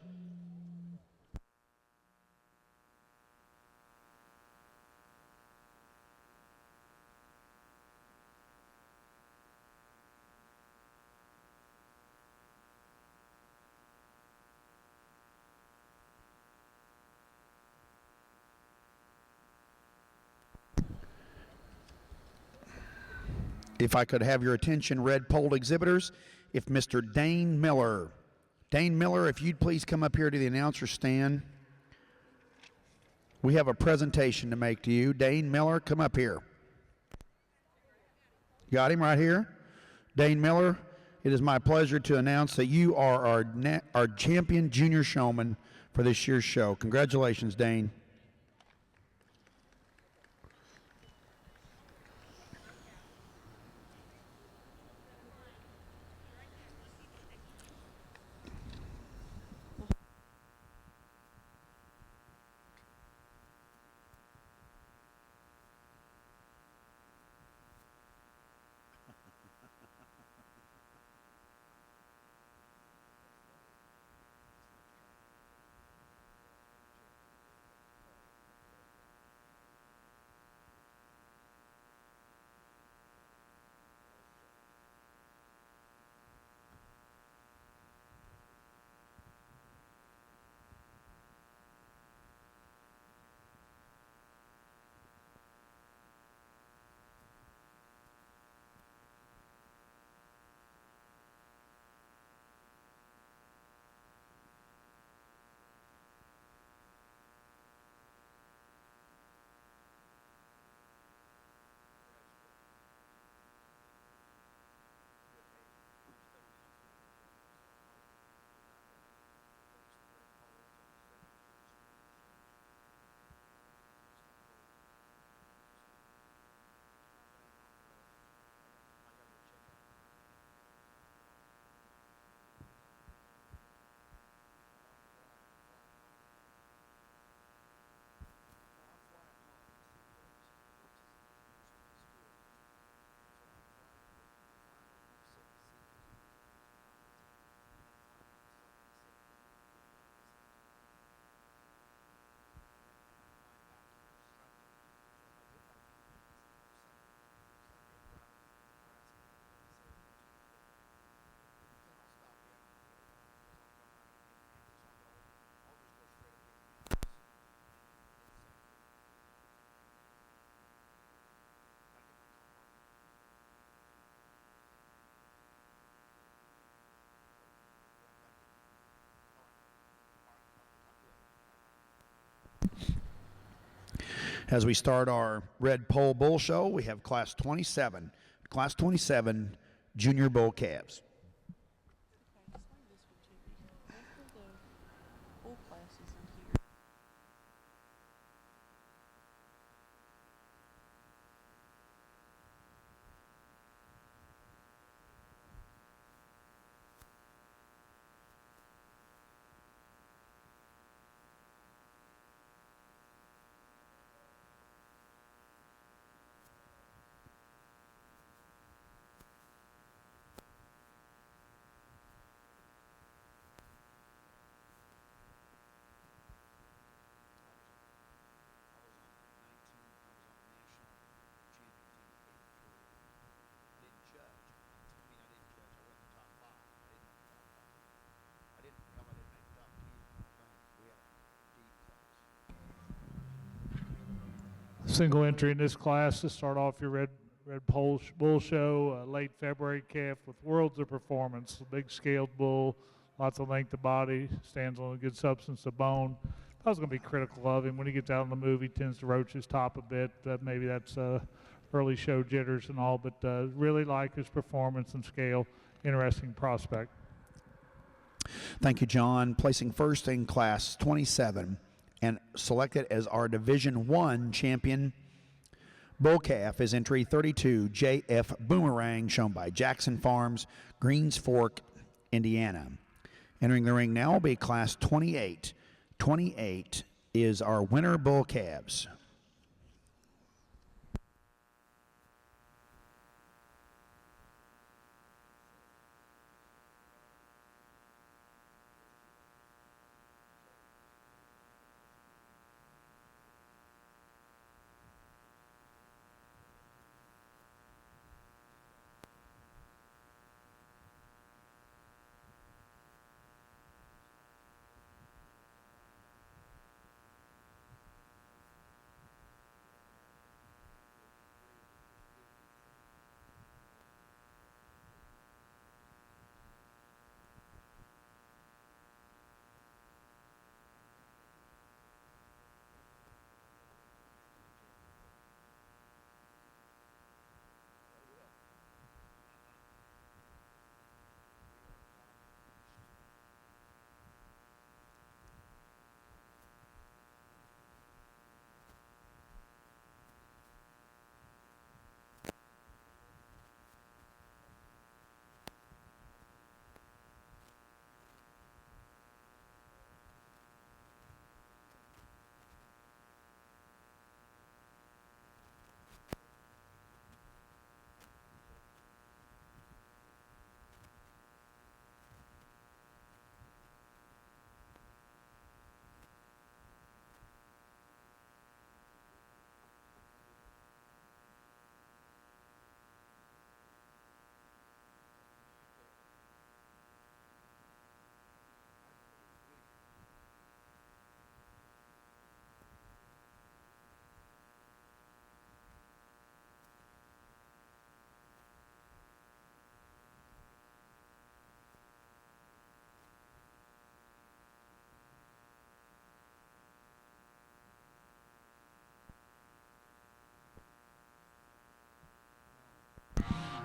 If I could have your attention, red polled exhibitors, if Mr. Dane Miller, if you'd please come up here to the announcer stand. We have a presentation to make to you. Dane Miller, come up here. Got him right here? Dane Miller, it is my pleasure to announce that you are our champion junior showman for this year's show. Congratulations, Dane. As we start our Red Pole Bull Show, we have Class 27 Junior Bull Calves. Okay, explain this one to me. Most of the bull classes in here. Single entry in this class to start off your red bull show, late February calf with worlds of performance. A big scaled bull, lots of length of body, stands on a good substance of bone. I was going to be critical of him when he gets out in the move. He tends to roach his top a bit. Maybe that's early show jitters and all, but really like his performance and scale. Interesting prospect. Thank you, John. Placing first in class 27 and selected as our Division I champion bull calf is entry 32, JF Boomerang, shown by Jackson Farms, Greens Fork, Indiana. Entering the ring now will be class 28. 28 is our winner bull calves.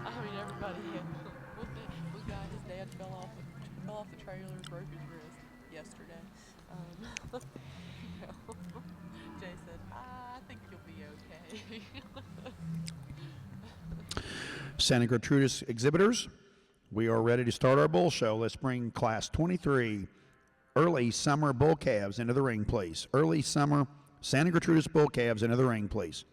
I mean, everybody. One guy, his dad fell off the trailer, broke his wrist yesterday. You know, Jay said, "I think you'll be okay." Santa Gertrudis exhibitors, we are ready to start our bull show. Let's bring class 23 early summer bull calves into the ring, please. Early summer Santa Gertrudis bull calves into the ring, please.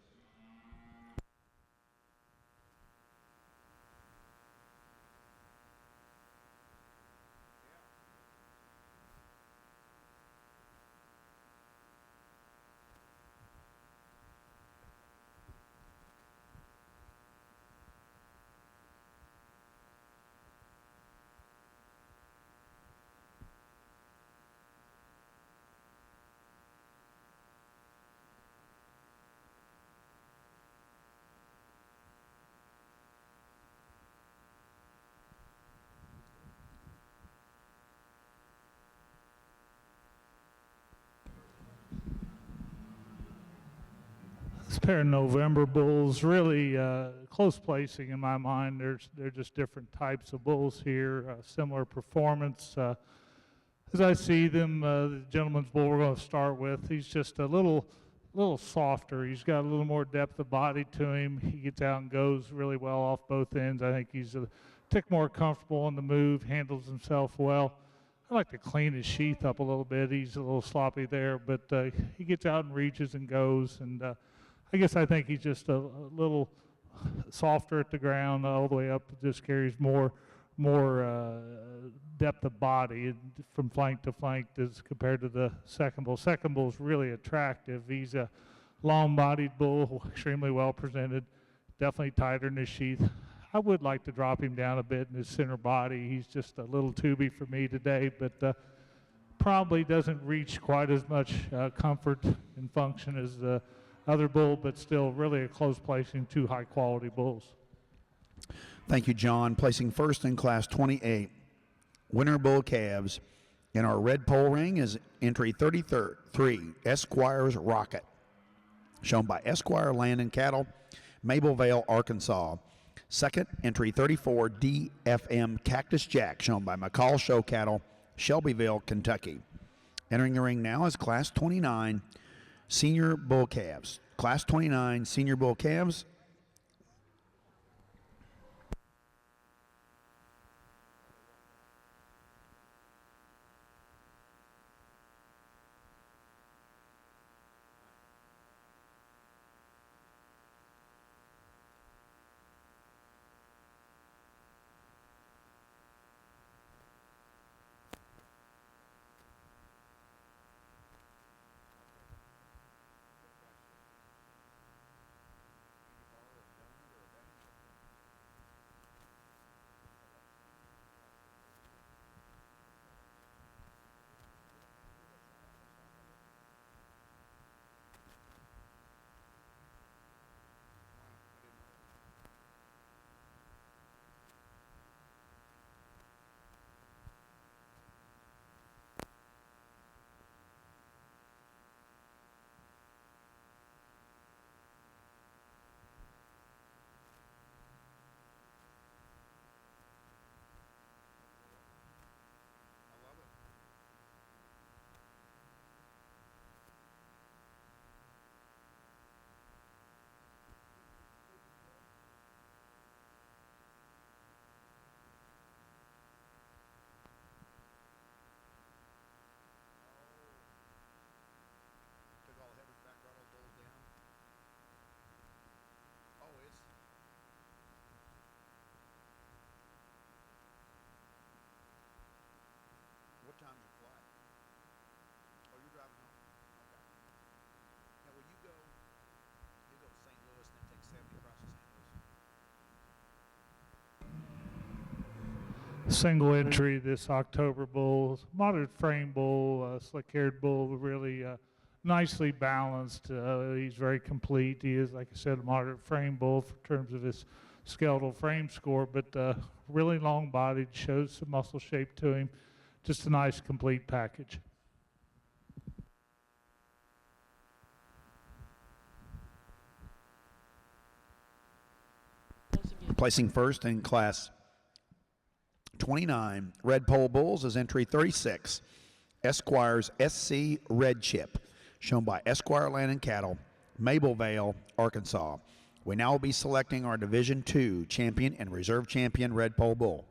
This pair of November bulls, really close placing in my mind. They're just different types of bulls here, similar performance. As I see them, the gentleman's bull we're going to start with, he's just a little softer. He's got a little more depth of body to him. He gets out and goes really well off both ends. I think he's a tick more comfortable on the move, handles himself well. I like to clean his sheath up a little bit. He's a little sloppy there, but he gets out and reaches and goes. And I guess I think he's just a little softer at the ground all the way up. Just carries more depth of body from flank to flank as compared to the second bull. Second bull is really attractive. He's a long-bodied bull, extremely well presented, definitely tighter in his sheath. I would like to drop him down a bit in his center body. He's just a little tubey for me today, but probably doesn't reach quite as much comfort and function as the other bull, but still really a close placing, two high quality bulls. Thank you, John. Placing first in Class 28, winner bull calves. In our red pole ring is entry 33, Esquire's Rocket, shown by Esquire Land and Cattle, Mablevale, Arkansas. Second, entry 34, DFM Cactus Jack, shown by McCall Show Cattle, Shelbyville, Kentucky. Entering the ring now is Class 29, Senior Bull Calves. Class 29, Senior Bull Calves. What time's your flight? Oh, you're driving home? Okay. Now, will you go to St. Louis and then take 70 across to St. Louis? Single entry this October bull, moderate frame bull, slick haired bull, really nicely balanced. He's very complete. He is, like I said, a moderate frame bull in terms of his skeletal frame score, but really long bodied, shows some muscle shape to him. Just a nice complete package. Placing first in Class 29, Red Pole Bulls is entry 36, Esquire's SC Red Chip, shown by Esquire Land and Cattle, Mablevale, Arkansas. We now will be selecting our Division II champion and reserve champion Red Pole Bull.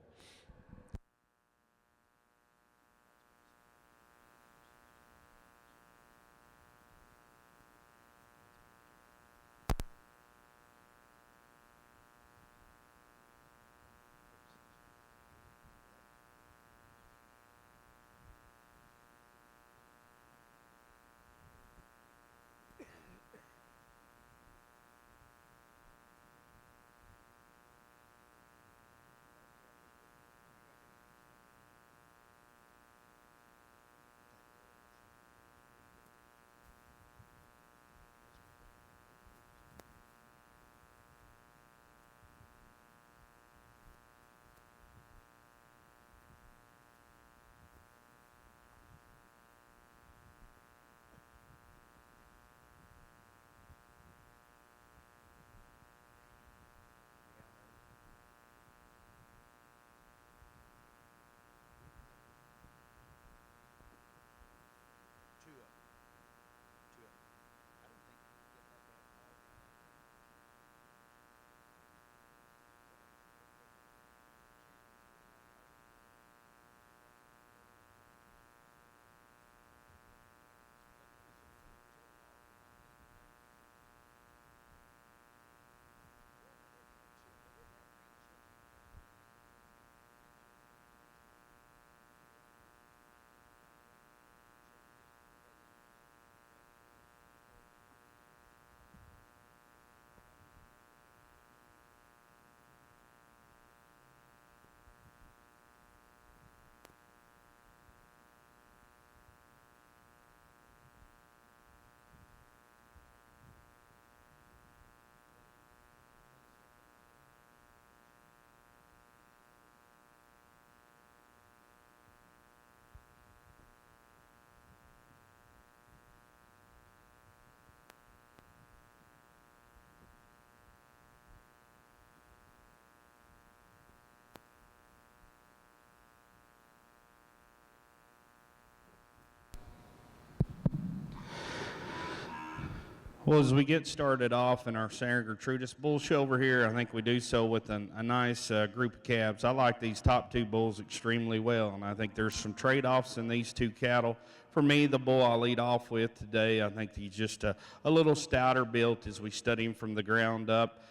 Well, as we get started off in our Santa Gertrudis Bull Show over here, I think we do so with a nice group of calves. I like these top two bulls extremely well, and I think there's some trade-offs in these two cattle. For me, the bull I'll lead off with today, I think he's just a little stouter built as we study him from the ground up.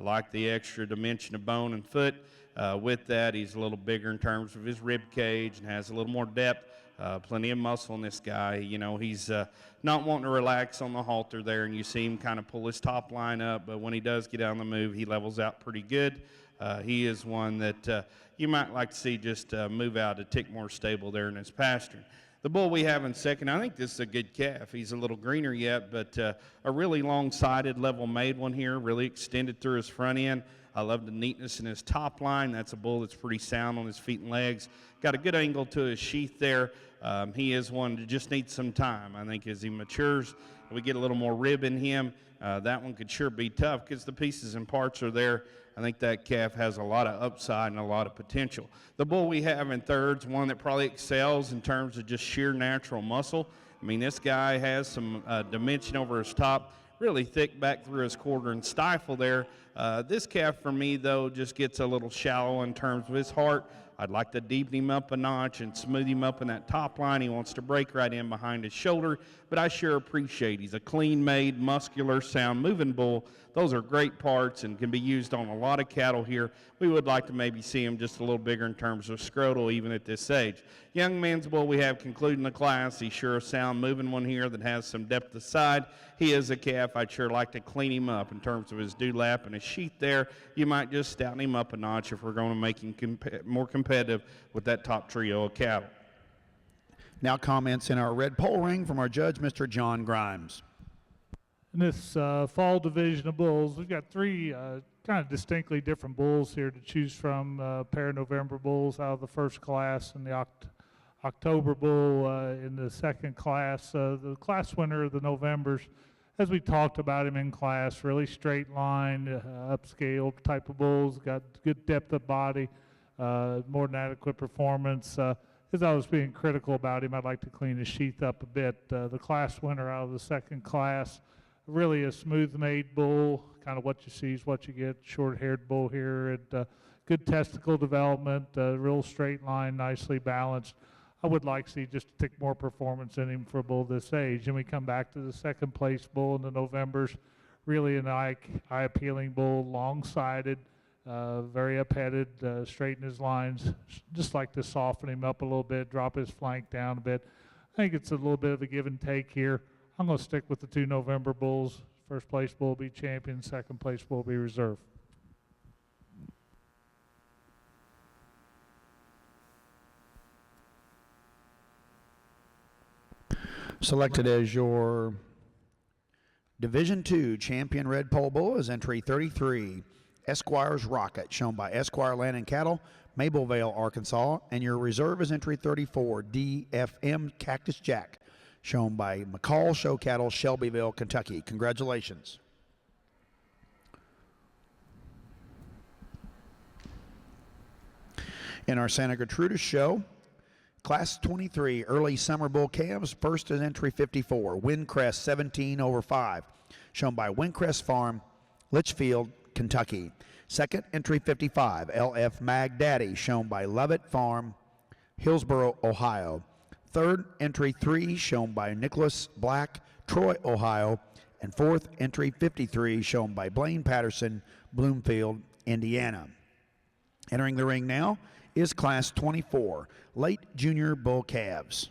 Like the extra dimension of bone and foot. With that, he's a little bigger in terms of his rib cage and has a little more depth. Plenty of muscle in this guy. You know, he's not wanting to relax on the halter there, and you see him kind of pull his top line up, but when he does get on the move, he levels out pretty good. He is one that you might like to see just move out a tick more stable there in his pasture. The bull we have in second, I think this is a good calf. He's a little greener yet, but a really long-sided, level-made one here, really extended through his front end. I love the neatness in his top line. That's a bull that's pretty sound on his feet and legs. Got a good angle to his sheath there. He is one that just needs some time. I think as he matures, we get a little more rib in him. That one could sure be tough because the pieces and parts are there. I think that calf has a lot of upside and a lot of potential. The bull we have in third's one that probably excels in terms of just sheer natural muscle. I mean, this guy has some dimension over his top, really thick back through his quarter and stifle there. This calf for me, though, just gets a little shallow in terms of his heart. I'd like to deepen him up a notch and smooth him up in that top line. He wants to break right in behind his shoulder, but I sure appreciate he's a clean-made, muscular, sound-moving bull. Those are great parts and can be used on a lot of cattle here. We would like to maybe see him just a little bigger in terms of scrotal even at this age. Young man's bull we have concluding the class. He's sure a sound-moving one here that has some depth of side. He is a calf. I'd sure like to clean him up in terms of his dewlap and his sheath there. You might just stouten him up a notch if we're going to make him more competitive with that top trio of cattle. Now comments in our red pole ring from our judge, Mr. John Grimes. In this fall division of bulls, we've got three kind of distinctly different bulls here to choose from. Pair of November bulls out of the first class and the October bull in the second class. The class winner of the Novembers, as we talked about him in class, really straight line, upscale type of bulls, got good depth of body, more than adequate performance. As I was being critical about him, I'd like to clean his sheath up a bit. The class winner out of the second class, really a smooth-made bull, kind of what you see is what you get, short-haired bull here, and good testicle development, real straight line, nicely balanced. I would like to see just a tick more performance in him for a bull this age. And we come back to the second place bull in the Novembers, really an eye-appealing bull, long-sided, very up-headed, straighten his lines, just like to soften him up a little bit, drop his flank down a bit. I think it's a little bit of a give and take here. I'm going to stick with the two November bulls. First place bull will be champion, second place bull will be reserve. Selected as your Division II champion red pole bull is entry 33, Esquire's Rocket, shown by Esquire Land and Cattle, Mablevale, Arkansas, and your reserve is entry 34, DFM Cactus Jack, shown by McCall Show Cattle, Shelbyville, Kentucky. Congratulations. In our Santa Gertrudis show, Class 23 early summer bull calves. First is entry 54, Windcrest 17/5, shown by Windcrest Farm, Litchfield, Kentucky. Second, entry 55, LF Mag Daddy, shown by Lovett Farm, Hillsboro, Ohio. Third, entry 3, shown by Nicholas Black, Troy, Ohio. And fourth, entry 53, shown by Blaine Patterson, Bloomfield, Indiana. Entering the ring now is Class 24, late junior bull calves.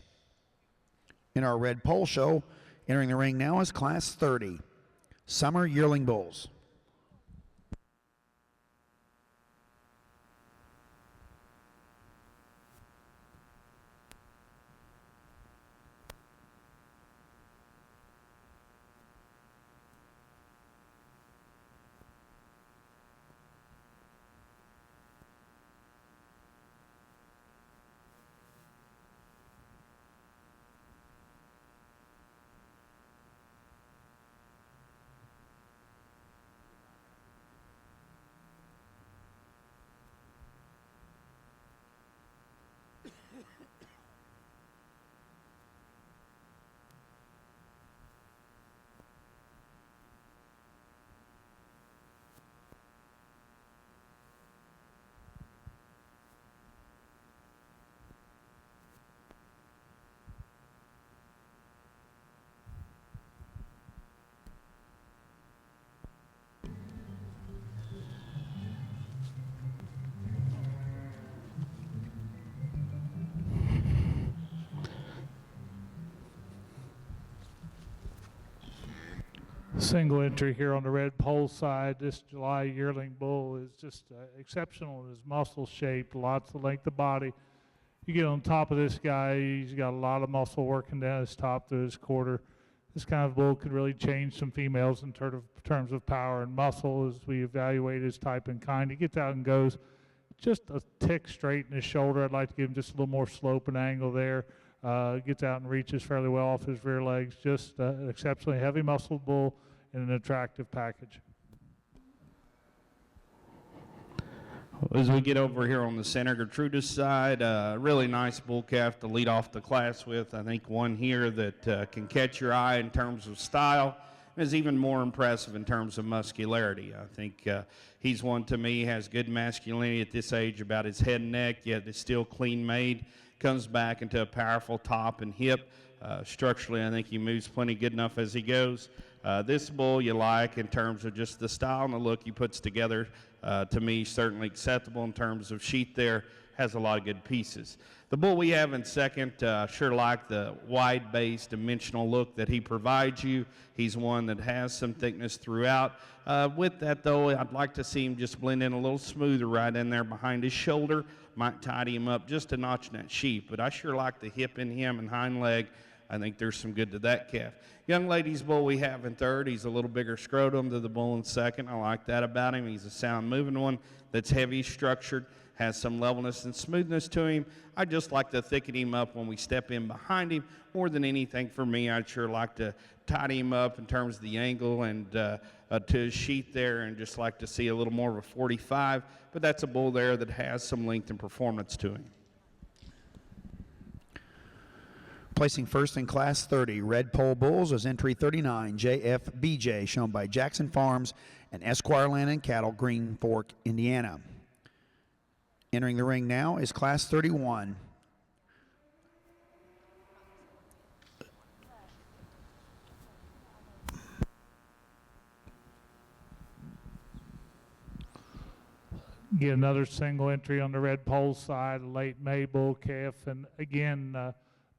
In our red pole show, entering the ring now is Class 30, summer yearling bulls. Single entry here on the red pole side. This July yearling bull is just exceptional in his muscle shape, lots of length of body. You get on top of this guy, he's got a lot of muscle working down his top to his quarter. This kind of bull could really change some females in terms of power and muscle as we evaluate his type and kind. He gets out and goes just a tick straight in his shoulder. I'd like to give him just a little more slope and angle there. Gets out and reaches fairly well off his rear legs. Just an exceptionally heavy muscled bull in an attractive package. As we get over here on the center Gertrudis side, really nice bull calf to lead off the class with. I think one here that can catch your eye in terms of style and is even more impressive in terms of muscularity. I think he's one, to me, has good masculinity at this age about his head and neck, yet is still clean made. Comes back into a powerful top and hip. Structurally, I think he moves plenty good enough as he goes. This bull you like in terms of just the style and the look he puts together. To me, certainly acceptable in terms of sheath there. Has a lot of good pieces. The bull we have in second, sure like the wide base dimensional look that he provides you. He's one that has some thickness throughout. With that though, I'd like to see him just blend in a little smoother right in there behind his shoulder. Might tidy him up just a notch in that sheath, but I sure like the hip in him and hind leg. I think there's some good to that calf. Young lady's bull we have in third. He's a little bigger scrotum to the bull in second. I like that about him. He's a sound moving one that's heavy structured, has some levelness and smoothness to him. I just like to thicken him up when we step in behind him. More than anything for me, I'd sure like to tidy him up in terms of the angle and to his sheath there, and just like to see a little more of a 45. But that's a bull there that has some length and performance to him. Placing first in Class 30, Red Pole Bulls is entry 39, JFBJ, shown by Jackson Farms and Esquire Land and Cattle, Green Fork, Indiana. Entering the ring now is Class 31. Get another single entry on the red pole side, a late May bull calf, and again,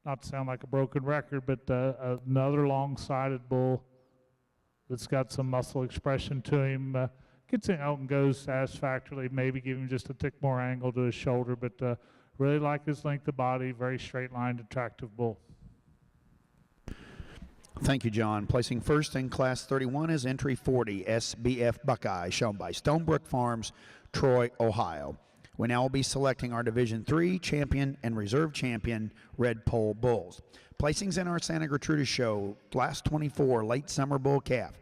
not to sound like a broken record, but another long-sided bull that's got some muscle expression to him. Gets out and goes satisfactorily, maybe give him just a tick more angle to his shoulder, but really like his length of body, very straight-lined, attractive bull. Thank you, John. Placing first in Class 31 is entry 40, SBF Buckeye, shown by Stonebrook Farms, Troy, Ohio. We now will be selecting our Division III champion and reserve champion Red Pole Bulls. Placings in our Santa Gertrudis show, Class 24 late summer bull calf.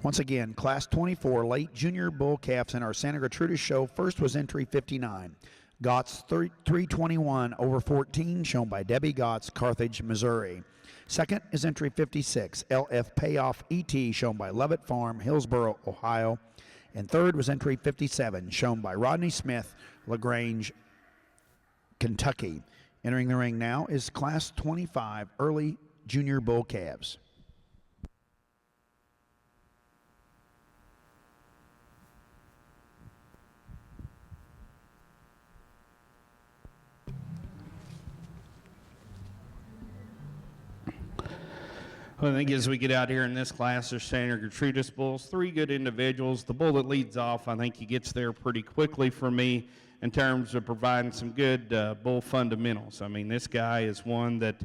Once again, Class 24 late junior bull calves in our Santa Gertrudis show. First was entry 59, Gotts 321 over 14, shown by Debbie Gotts, Carthage, Missouri. Second is entry 56, LF Payoff ET, shown by Lovett Farm, Hillsboro, Ohio. And third was entry 57, shown by Rodney Smith, LaGrange, Kentucky. Entering the ring now is Class 25 early junior bull calves. Well, I think as we get out here in this class, there's Santa Gertrudis bulls, three good individuals. The bull that leads off, I think he gets there pretty quickly for me in terms of providing some good bull fundamentals. I mean, this guy is one that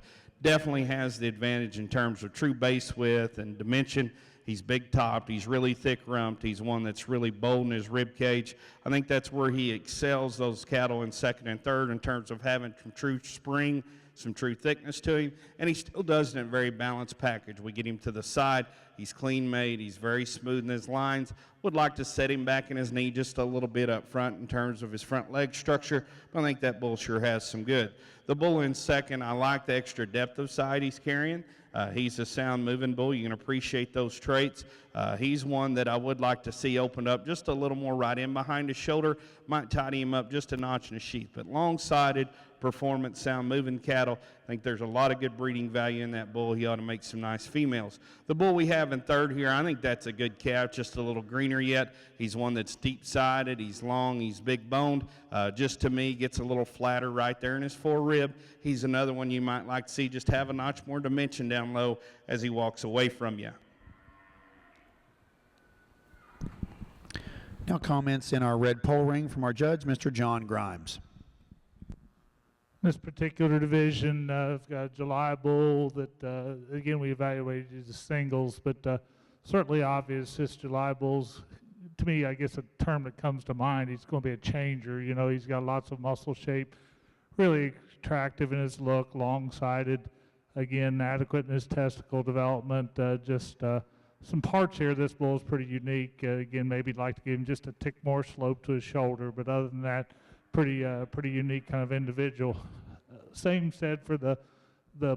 definitely has the advantage in terms of true base width and dimension. He's big topped. He's really thick rumped. He's one that's really bold in his rib cage. I think that's where he excels those cattle in second and third in terms of having some true spring, some true thickness to him, and he still does it in a very balanced package. We get him to the side. He's clean made. He's very smooth in his lines. Would like to set him back in his knee just a little bit up front in terms of his front leg structure, but I think that bull sure has some good. The bull in second, I like the extra depth of side he's carrying. He's a sound moving bull. You can appreciate those traits. He's one that I would like to see opened up just a little more right in behind his shoulder. Might tidy him up just a notch in his sheath. But long-sided, performance, sound moving cattle. I think there's a lot of good breeding value in that bull. He ought to make some nice females. The bull we have in third here, I think that's a good calf, just a little greener yet. He's one that's deep-sided. He's long. He's big-boned. Just to me, gets a little flatter right there in his forerib. He's another one you might like to see just have a notch more dimension down low as he walks away from you. Now comments in our red pole ring from our judge, Mr. John Grimes. This particular division, I've got a July bull that, again, we evaluated as singles, but certainly obvious this July bull's, to me, I guess a term that comes to mind, he's going to be a changer. You know, he's got lots of muscle shape, really attractive in his look, long-sided, again, adequate in his testicle development, some parts here. This bull is pretty unique. Again, maybe like to give him just a tick more slope to his shoulder, but other than that, pretty unique kind of individual. Same said for the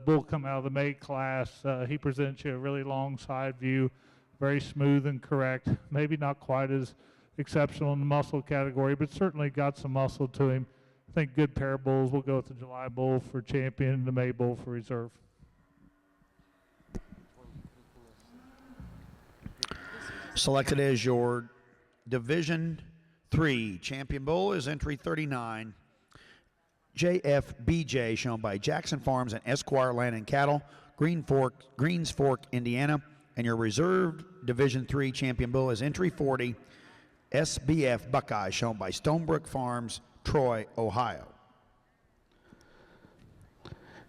bull coming out of the May class. He presents you a really long side view, very smooth and correct. Maybe not quite as exceptional in the muscle category, but certainly got some muscle to him. I think good pair of bulls. We'll go with the July bull for champion and the May bull for reserve. Selected as your Division 3 champion bull is entry 39, JFBJ, shown by Jackson Farms and Esquire Land and Cattle, Greens Fork, Indiana. And your reserved Division 3 champion bull is entry 40, SBF Buckeye, shown by Stonebrook Farms, Troy, Ohio.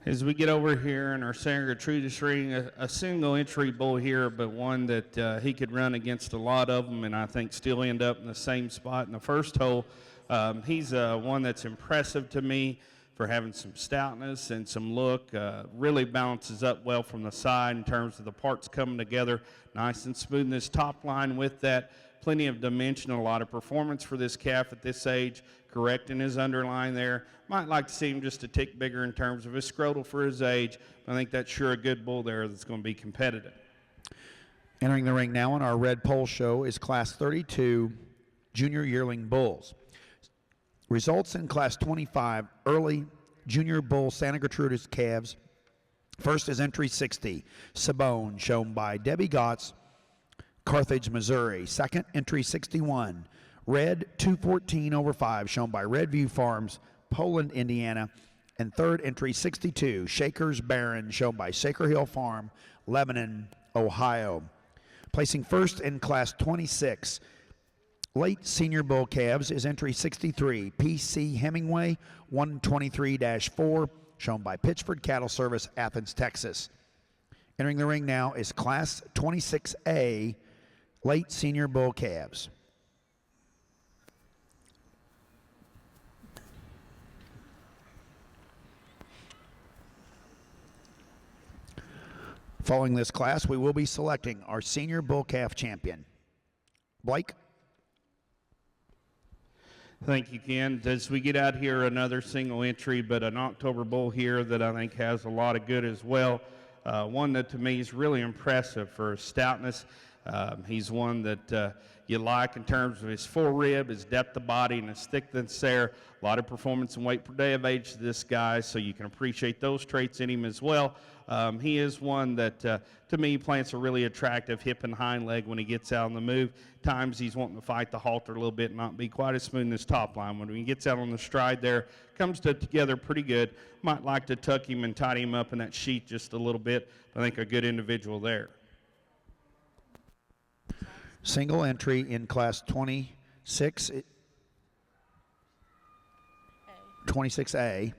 As we get over here in our Senator Gertrudis ring, a single entry bull here, but one that he could run against a lot of them and I think still end up in the same spot in the first hole. He's one that's impressive to me for having some stoutness and some look. Really balances up well from the side in terms of the parts coming together nice and smooth in this top line with that. Plenty of dimension, a lot of performance for this calf at this age, correct in his underline there. Might like to see him just a tick bigger in terms of his scrotal for his age. I think that's sure a good bull there that's going to be competitive. Entering the ring now on our red pole show is Class 32 Junior Yearling Bulls. Results in Class 25 Early Junior Bull Santa Gertrudis calves. First is entry 60, Sabone, shown by Debbie Gotts, Carthage, Missouri. Second, entry 61, Red 214/5, shown by Redview Farms, Poland, Indiana. And third, entry 62, Shakers Baron, shown by Shaker Hill Farm, Lebanon, Ohio. Placing first in Class 26, Late Senior Bull calves is entry 63, PC Hemingway 123-4, shown by Pitchford Cattle Service, Athens, Texas. Entering the ring now is Class 26A, Late Senior Bull calves. Following this class, we will be selecting our Senior Bull Calf Champion. Blake? Thank you, Ken. As we get out here, another single entry, but an October bull here that I think has a lot of good as well. One that to me is really impressive for his stoutness. He's one that you like in terms of his forerib, his depth of body, and his thickness there. A lot of performance and weight per day of age to this guy, so you can appreciate those traits in him as well. He is one that, to me, plants a really attractive hip and hind leg when he gets out on the move. Times he's wanting to fight the halter a little bit and not be quite as smooth in his top line. When he gets out on the stride there, comes together pretty good. Might like to tuck him and tidy him up in that sheet just a little bit. I think a good individual there. Single entry in Class 26A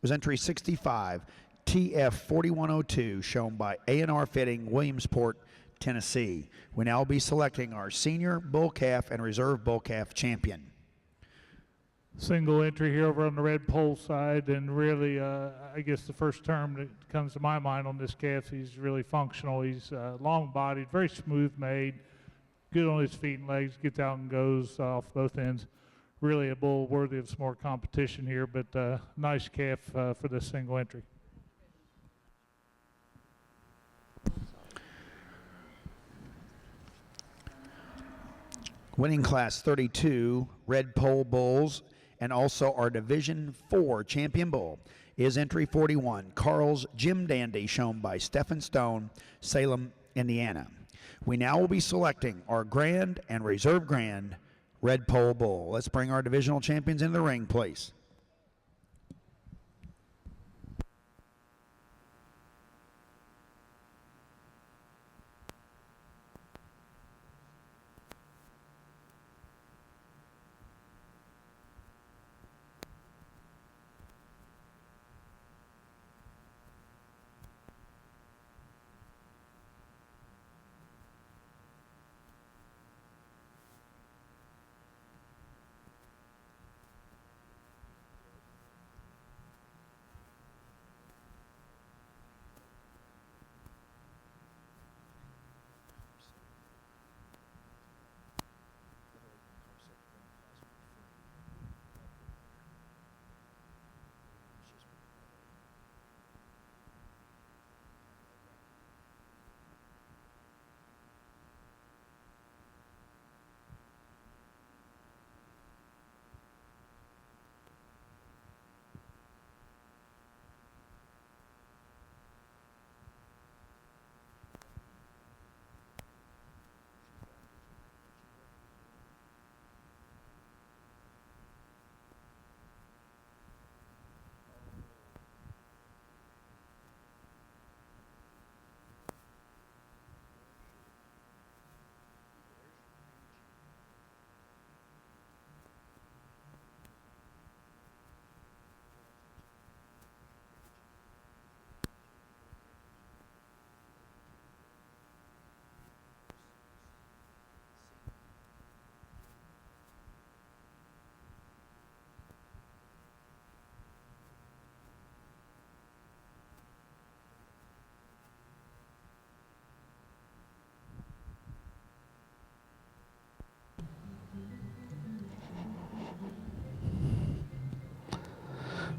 was entry 65, TF 4102, shown by A&R Fitting, Williamsport, Tennessee. We now will be selecting our senior bull calf and reserve bull calf champion. Single entry here over on the red pole side, and really, I guess the first term that comes to my mind on this calf, he's really functional. He's long-bodied, very smooth-made, good on his feet and legs, gets out and goes off both ends. Really a bull worthy of some more competition here, but nice calf for this single entry. Winning class 32 red pole bulls, and also our Division 4 champion bull is entry 41, Carl's Jim Dandy, shown by Stephen Stone, Salem, Indiana. We now will be selecting our grand and reserve grand red pole bull. Let's bring our divisional champions into the ring, please.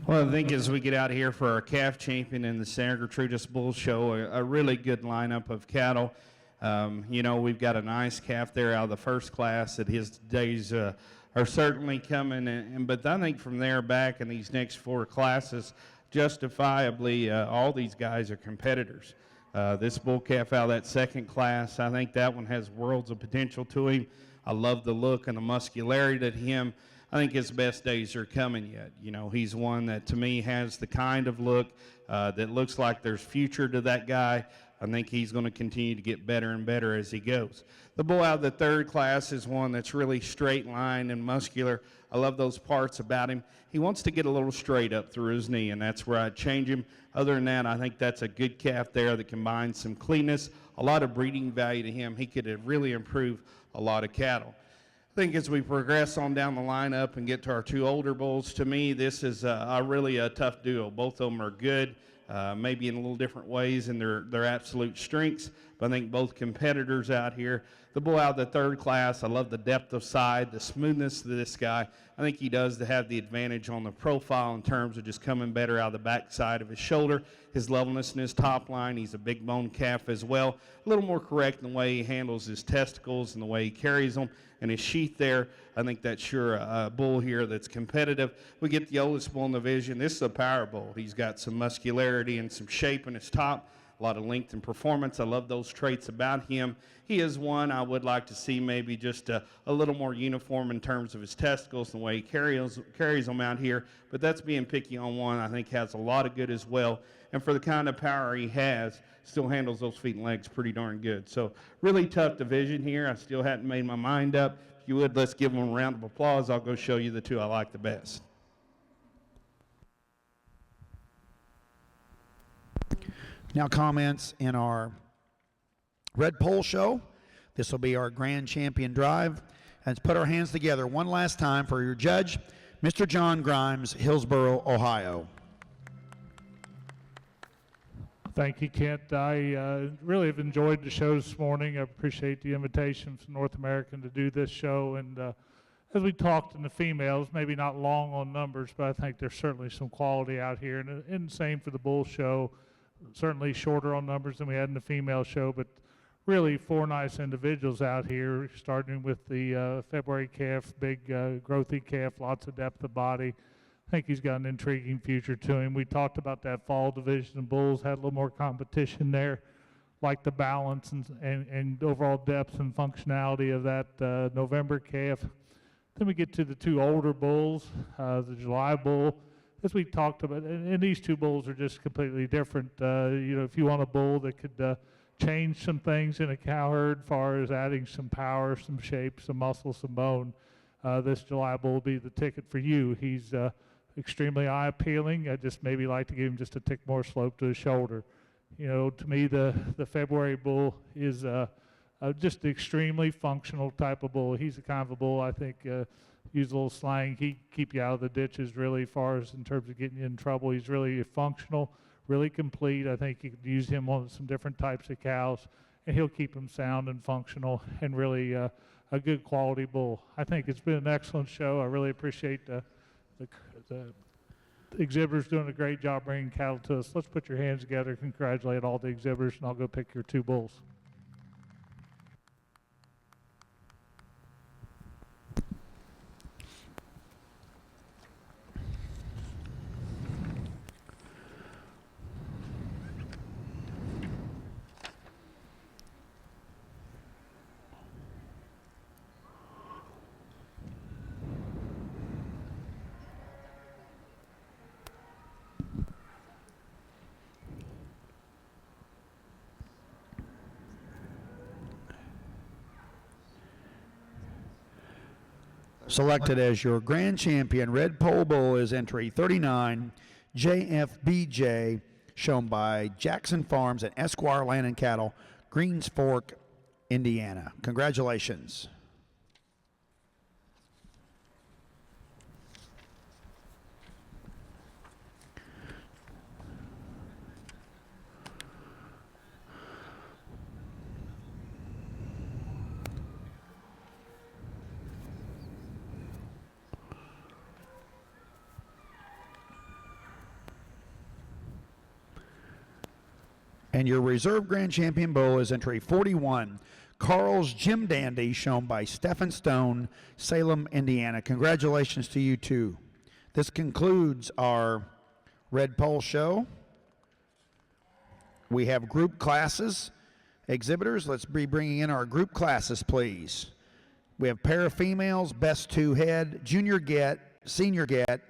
Well, I think as we get out here for our calf champion in the Santa Gertrudis Bull Show, a really good lineup of cattle. You know, we've got a nice calf there out of the first class that his days are certainly coming. But I think from there back in these next 4 classes, justifiably, all these guys are competitors. This bull calf out of that second class, I think that one has worlds of potential to him. I love the look and the muscularity that him. I think his best days are coming yet. You know, he's one that to me has the kind of look that looks like there's future to that guy. I think he's going to continue to get better and better as he goes. The bull out of the third class is one that's really straight line and muscular. I love those parts about him. He wants to get a little straight up through his knee, and that's where I'd change him. Other than that, I think that's a good calf there that combines some cleanness, a lot of breeding value to him. He could really improve a lot of cattle. I think as we progress on down the lineup and get to our 2 older bulls, to me, this is really a tough duo. Both of them are good, maybe in a little different ways in their absolute strengths, but I think both competitors out here. The bull out of the third class, I love the depth of side, the smoothness of this guy. I think he does have the advantage on the profile in terms of just coming better out of the back side of his shoulder, his levelness in his top line. He's a big bone calf as well. A little more correct in the way he handles his testicles and the way he carries them and his sheath there. I think that's sure a bull here that's competitive. We get the oldest bull in the division. This is a power bull. He's got some muscularity and some shape in his top, a lot of length and performance. I love those traits about him. He is one I would like to see maybe just a little more uniform in terms of his testicles and the way he carries them out here, but that's being picky on one I think has a lot of good as well. And for the kind of power he has, still handles those feet and legs pretty darn good. So really tough division here. I still hadn't made my mind up. If you would, let's give them a round of applause. I'll go show you the 2 I like the best. Now comments in our Red Pole Show. This will be our Grand Champion Drive. And let's put our hands together one last time for your judge, Mr. John Grimes, Hillsboro, Ohio. Thank you, Kent. I really have enjoyed the show this morning. I appreciate the invitation from North American to do this show. And as we talked in the females, maybe not long on numbers, but I think there's certainly some quality out here. And same for the bull show, certainly shorter on numbers than we had in the female show, but really 4 nice individuals out here, starting with the February calf, big growthy calf, lots of depth of body. I think he's got an intriguing future to him. We talked about that fall division, and bulls had a little more competition there, like the balance and overall depth and functionality of that November calf. Then we get to the 2 older bulls, the July bull, as we talked about, and these 2 bulls are just completely different. If you want a bull that could change some things in a cow herd, as far as adding some power, some shape, some muscle, some bone, this July bull will be the ticket for you. He's extremely eye appealing. I just maybe like to give him just a tick more slope to his shoulder. To me, the February bull is just an extremely functional type of bull. He's the kind of a bull, I think, use a little slang, he keep you out of the ditches really, as far as in terms of getting you in trouble. He's really functional, really complete. I think you could use him on some different types of cows, and he'll keep them sound and functional and really a good quality bull. I think it's been an excellent show. I really appreciate the exhibitors doing a great job bringing cattle to us. Let's put your hands together, congratulate all the exhibitors, and I'll go pick your 2 bulls. Selected as your grand champion, Red Pole Bull is entry 39, JFBJ, shown by Jackson Farms and Esquire Land and Cattle, Greens Fork, Indiana. Congratulations. And your reserve grand champion bull is entry 41, Carl's Jim Dandy, shown by Stephen Stone, Salem, Indiana. Congratulations to you too. This concludes our Red Pole show. We have group classes. Exhibitors, let's be bringing in our group classes, please. We have pair of females, best 2 head, junior get, senior get,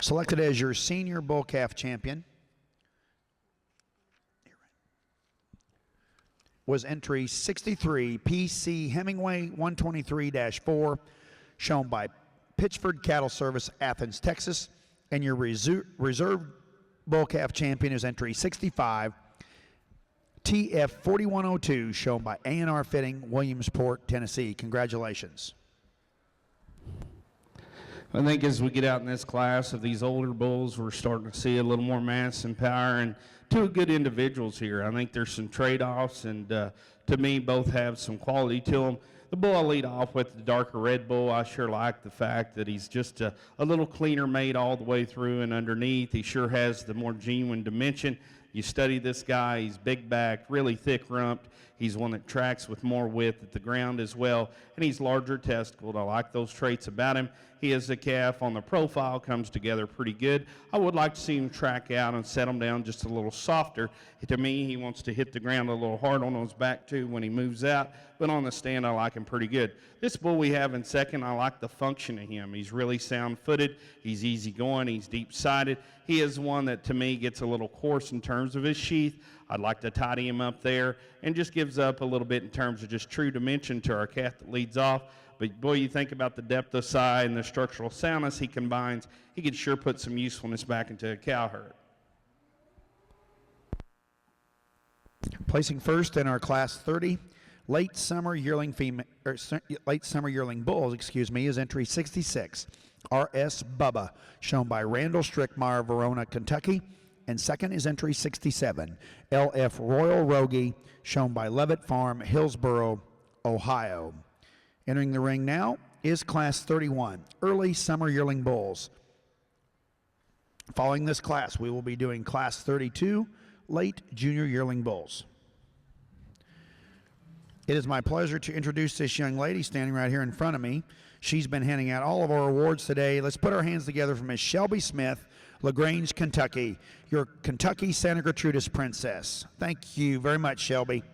selected as your senior bull calf champion was entry 63, PC Hemingway 123-4, shown by Pitchford Cattle Service, Athens, Texas. And your reserve bull calf champion is entry 65, TF 4102, shown by A&R Fitting, Williamsport, Tennessee. Congratulations. I think as we get out in this class of these older bulls, we're starting to see a little more mass and power, and 2 good individuals here. I think there's some trade-offs, and to me, both have some quality to them. The bull I lead off with, the darker red bull, I sure like the fact that he's just a little cleaner made all the way through and underneath. He sure has the more genuine dimension. You study this guy, he's big-backed, really thick-rumped. He's one that tracks with more width at the ground as well, and he's larger testicled. I like those traits about him. He is the calf on the profile, comes together pretty good. I would like to see him track out and set him down just a little softer. To me, he wants to hit the ground a little hard on his back too when he moves out, but on the stand, I like him pretty good. This bull we have in second, I like the function of him. He's really sound-footed, he's easy-going, he's deep-sided. He is one that, to me, gets a little coarse in terms of his sheath. I'd like to tidy him up there and just gives up a little bit in terms of just true dimension to our calf that leads off. But boy, you think about the depth of side and the structural soundness he combines, he could sure put some usefulness back into a cow herd. Placing first in our Class 30 late summer yearling bulls, is entry 66, R.S. Bubba, shown by Randall Strickmeyer, Verona, Kentucky. And second is entry 67, L.F. Royal Rogie, shown by Levitt Farm, Hillsboro, Ohio. Entering the ring now is Class 31, early summer yearling bulls. Following this class, we will be doing Class 32, late junior yearling bulls. It is my pleasure to introduce this young lady standing right here in front of me. She's been handing out all of our awards today. Let's put our hands together for Miss Shelby Smith, LaGrange, Kentucky, your Kentucky Santa Gertrudis Princess. Thank you very much, Shelby.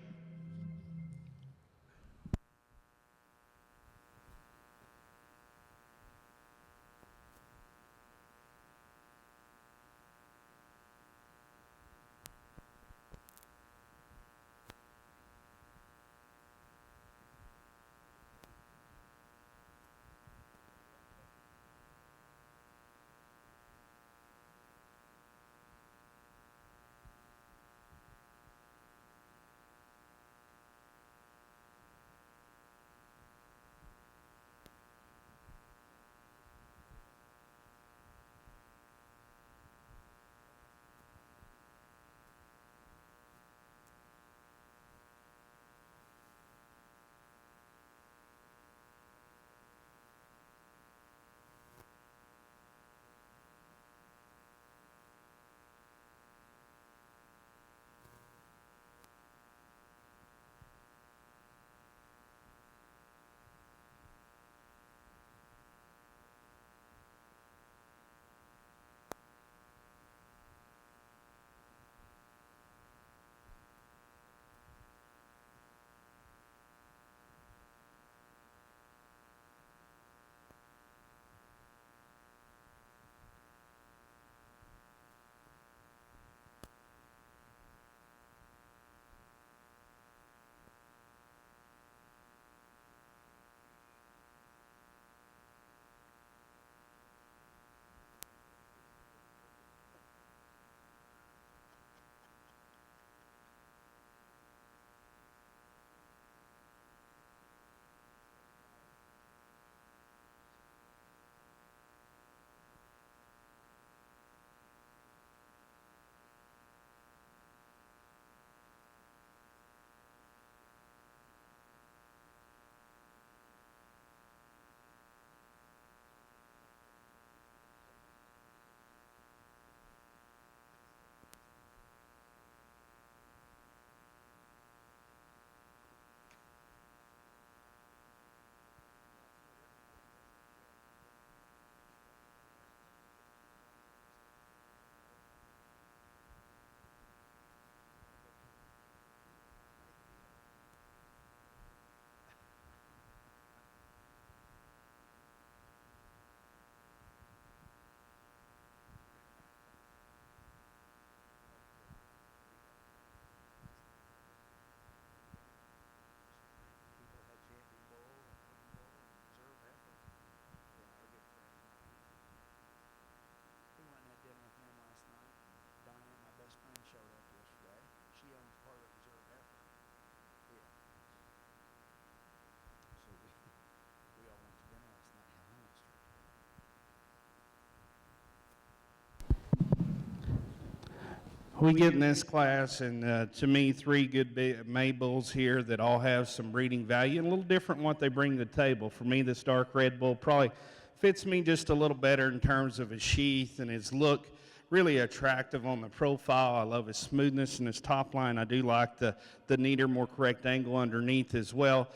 We get in this class, and to me, three good May bulls here that all have some breeding value and a little different what they bring to the table. For me, this dark red bull probably fits me just a little better in terms of his sheath and his look. really attractive on the profile. I love his smoothness and his top line. I do like the neater, more correct angle underneath as well.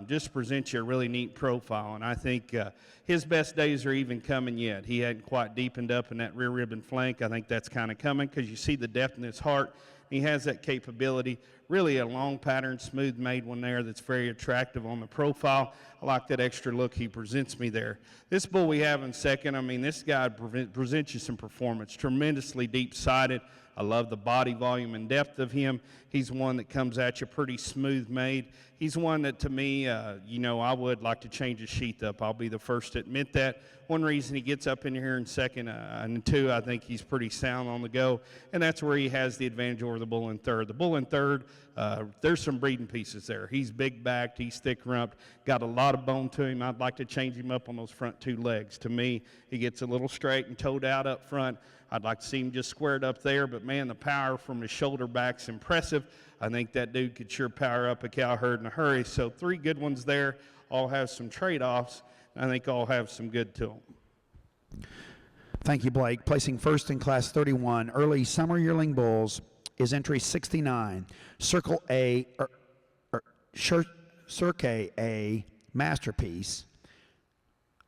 Just presents you a really neat profile, and I think his best days are even coming yet. He hadn't quite deepened up in that rear rib and flank. I think that's kind of coming because you see the depth in his heart. He has that capability. Really a long pattern, smooth made one there that's very attractive on the profile. I like that extra look he presents me there. This bull we have in second, I mean, this guy presents you some performance. Tremendously deep-sided. I love the body volume and depth of him. He's one that comes at you pretty smooth made. He's one that, to me, I would like to change his sheath up. I'll be the first to admit that. One reason he gets up in here in second and two, I think he's pretty sound on the go, and that's where he has the advantage over the bull in third. The bull in third, there's some breeding pieces there. He's big-backed, he's thick-rumped, got a lot of bone to him. I'd like to change him up on those front two legs. To me, he gets a little straight and toed out up front. I'd like to see him just squared up there, but man, the power from his shoulder back's impressive. I think that dude could sure power up a cow herd in a hurry. So 3 good ones there, all have some trade-offs. I think all have some good to them. Thank you, Blake. Placing first in Class 31, early summer yearling bulls is entry 69, Circle A, Cirque A Masterpiece,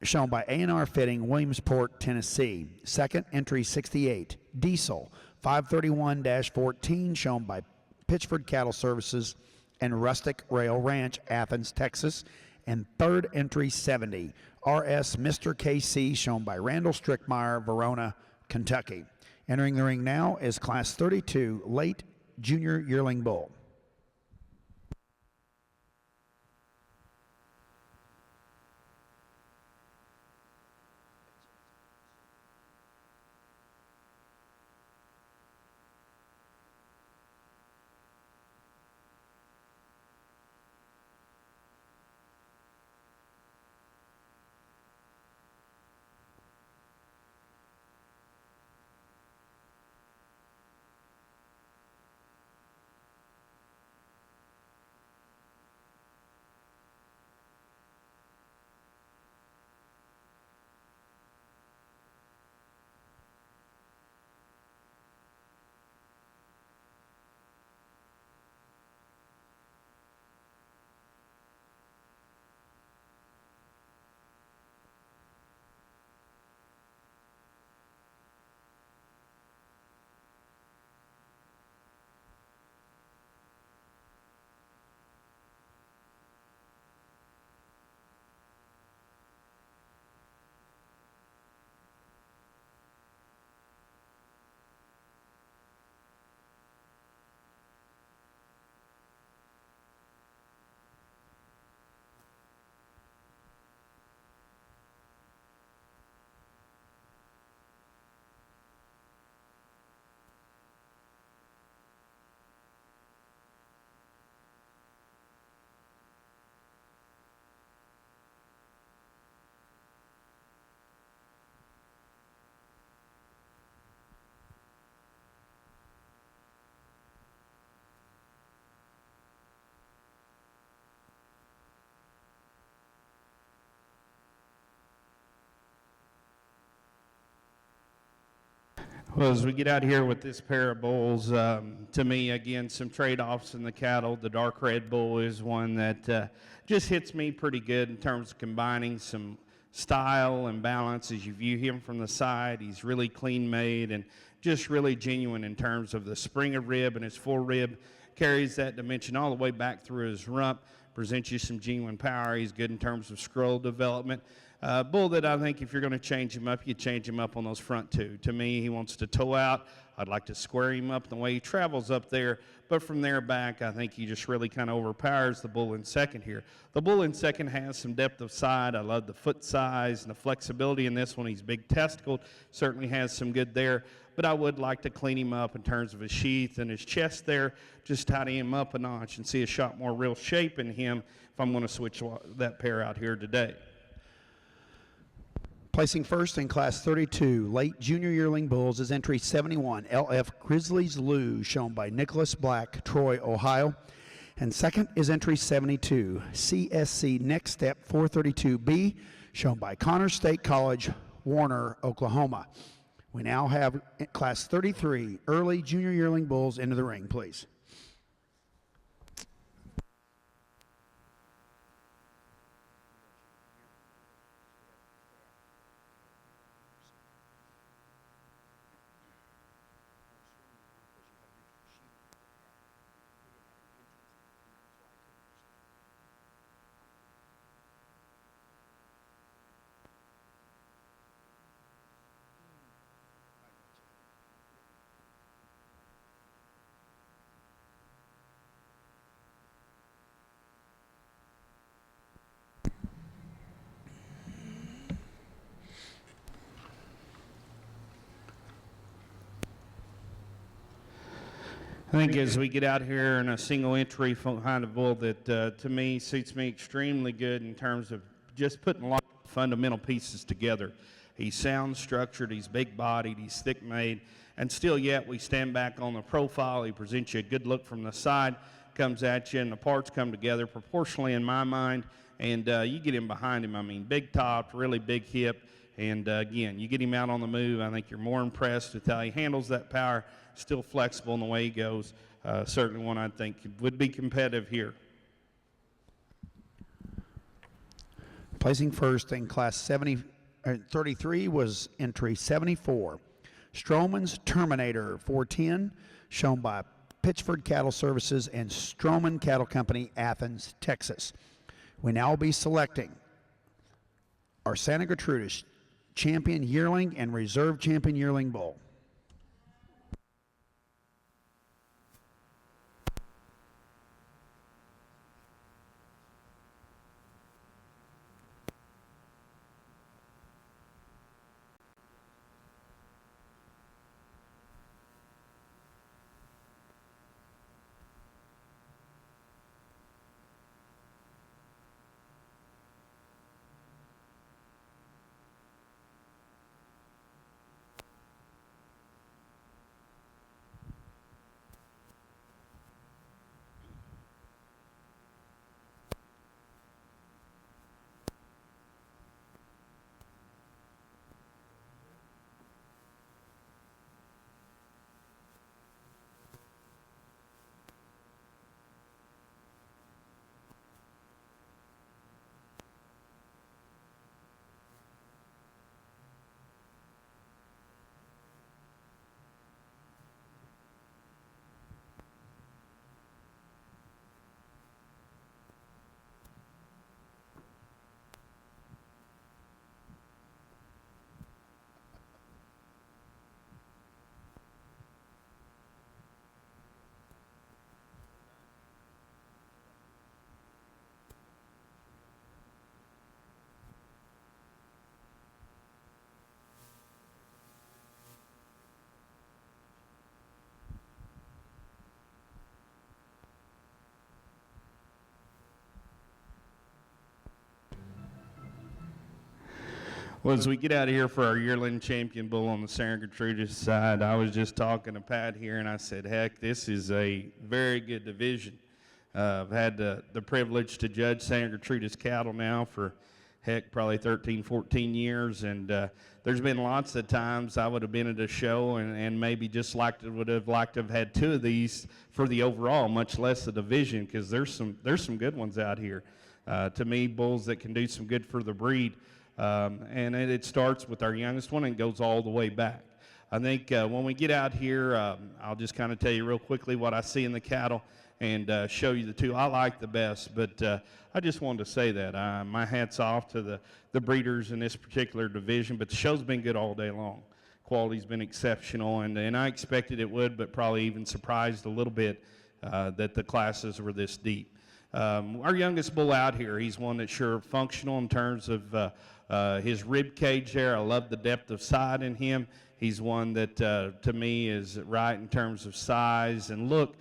shown by A&R Fitting, Williamsport, Tennessee. Second, entry 68, Diesel 531-14, shown by Pitchford Cattle Services and Rustic Rail Ranch, Athens, Texas. And third, entry 70, RS Mr. KC, shown by Randall Strickmeyer, Verona, Kentucky. Entering the ring now is Class 32, late junior yearling bull. Well, as we get out here with this pair of bulls, to me, again, some trade-offs in the cattle. The dark red bull is one that just hits me pretty good in terms of combining some style and balance as you view him from the side. He's really clean made and just really genuine in terms of the spring of rib, and his full rib carries that dimension all the way back through his rump, presents you some genuine power. He's good in terms of scroll development. Bull that I think if you're going to change him up, you change him up on those front two. To me, he wants to toe out. I'd like to square him up the way he travels up there. But from there back, I think he just really kind of overpowers the bull in second here. The bull in second has some depth of side. I love the foot size and the flexibility in this one. He's big testicled, certainly has some good there. But I would like to clean him up in terms of his sheath and his chest there, just tidy him up a notch and see a shot more real shape in him if I'm going to switch that pair out here today. Placing first in Class 32, late junior yearling bulls is entry 71, LF Grizzlies Lou, shown by Nicholas Black, Troy, Ohio. And second is entry 72, CSC Next Step 432B, shown by Connors State College, Warner, Oklahoma. We now have Class 33 early junior yearling bulls into the ring, please. I think as we get out here in a single entry behind a bull that to me suits me extremely good in terms of just putting a lot of fundamental pieces together. He's sound structured, he's big bodied, he's thick made, and still yet we stand back on the profile. He presents you a good look from the side, comes at you, and the parts come together proportionally in my mind, and you get him behind him. I mean, big top, really big hip, and again, you get him out on the move. I think you're more impressed with how he handles that power. Still flexible in the way he goes. Certainly one I think would be competitive here. Placing first in Class 33 was entry 74. Stroman's Terminator 410, shown by Pitchford Cattle Services and Stroman Cattle Company, Athens, Texas. We now will be selecting our Santa Gertrudis Champion Yearling and Reserve Champion Yearling Bull. Well, as we get out of here for our yearling champion bull on the Santa Gertrudis side, I was just talking to Pat here, and I said, heck, this is a very good division. I've had the privilege to judge Santa Gertrudis cattle now for, heck, probably 13, 14 years, and there's been lots of times I would have been at a show and maybe just would have liked to have had two of these for the overall, much less the division, because there's some good ones out here. To me, bulls that can do some good for the breed. And it starts with our youngest one and goes all the way back. I think when we get out here, I'll just kind of tell you real quickly what I see in the cattle and show you the two I like the best. But I just wanted to say that. My hat's off to the breeders in this particular division, but the show's been good all day long. Quality's been exceptional, and I expected it would, but probably even surprised a little bit that the classes were this deep. Our youngest bull out here, he's one that's sure functional in terms of his rib cage there. I love the depth of side in him. He's one that to me is right in terms of size and look.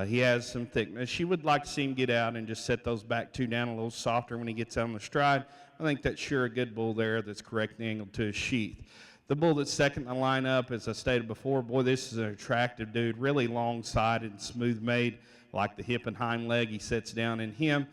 He has some thickness. She would like to see him get out and just set those back two down a little softer when he gets out on the stride. I think that's sure a good bull there that's correctly angled to his sheath. The bull that's second in the lineup, as I stated before, boy, this is an attractive dude, really long-sided and smooth-made. like the hip and hind leg he sets down in him.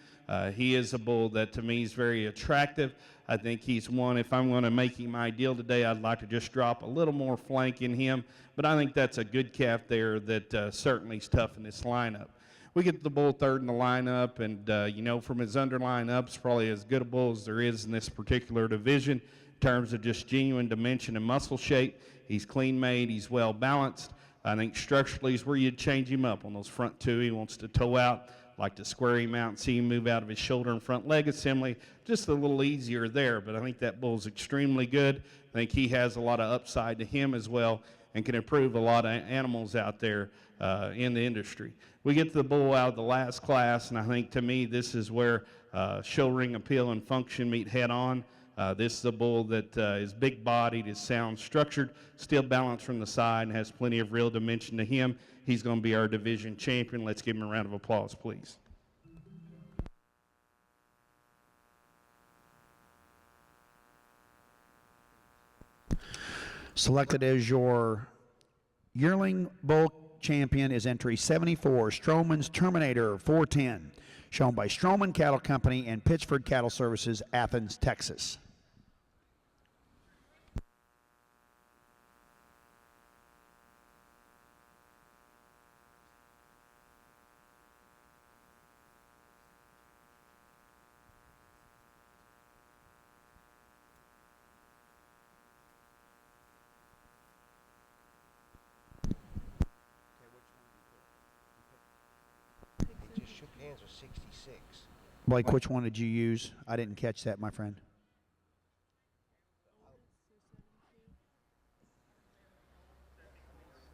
He is a bull that to me is very attractive. I think he's one, if I'm going to make him ideal today, I'd like to just drop a little more flank in him. But I think that's a good calf there that certainly is tough in this lineup. We get the bull third in the lineup, and you know, from his underlying ups, probably as good a bull as there is in this particular division in terms of just genuine dimension and muscle shape. He's clean made, he's well balanced. I think structurally is where you'd change him up on those front two. He wants to toe out, like to square him out and see him move out of his shoulder and front leg assembly. Just a little easier there, but I think that bull's extremely good. I think he has a lot of upside to him as well and can improve a lot of animals out there in the industry. We get the bull out of the last class, and I think to me this is where show ring appeal and function meet head on. This is a bull that is big-bodied, is sound structured, still balanced from the side, and has plenty of real dimension to him. He's going to be our division champion. Let's give him a round of applause, please. Selected as your yearling bull champion is entry 74, Stroman's Terminator 410, shown by Stroman Cattle Company and Pittsford Cattle Services, Athens, Texas. They just shook hands with 66. Blake, which one did you use? I didn't catch that, my friend.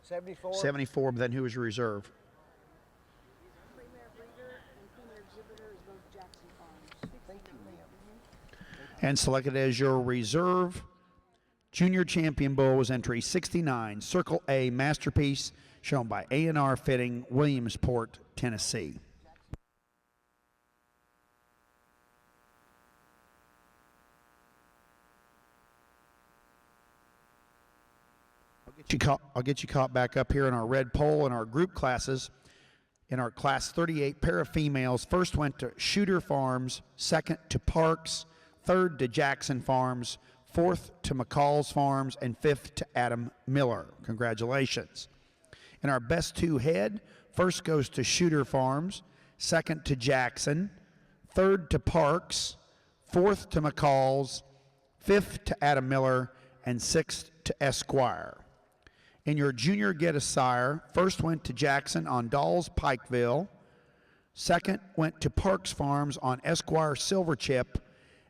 74? 74, but then who was your reserve? Premier breeder and premier exhibitor is both Jackson Farms. Thank you, ma'am. And selected as your reserve junior champion bull was entry 69, Circle A Masterpiece, shown by A&R Fitting, Williamsport, Tennessee. I'll get you caught back up here in our red pole in our group classes. In our class 38 pair of females, first went to Shooter Farms, second to Parks, third to Jackson Farms, fourth to McCall's Farms, and fifth to Adam Miller. Congratulations. In our best two head, first goes to Shooter Farms, second to Jackson, third to Parks, fourth to McCall's, fifth to Adam Miller, and sixth to Esquire. In your junior get a sire, first went to Jackson on Dolls Pikeville, second went to Parks Farms on Esquire Silverchip,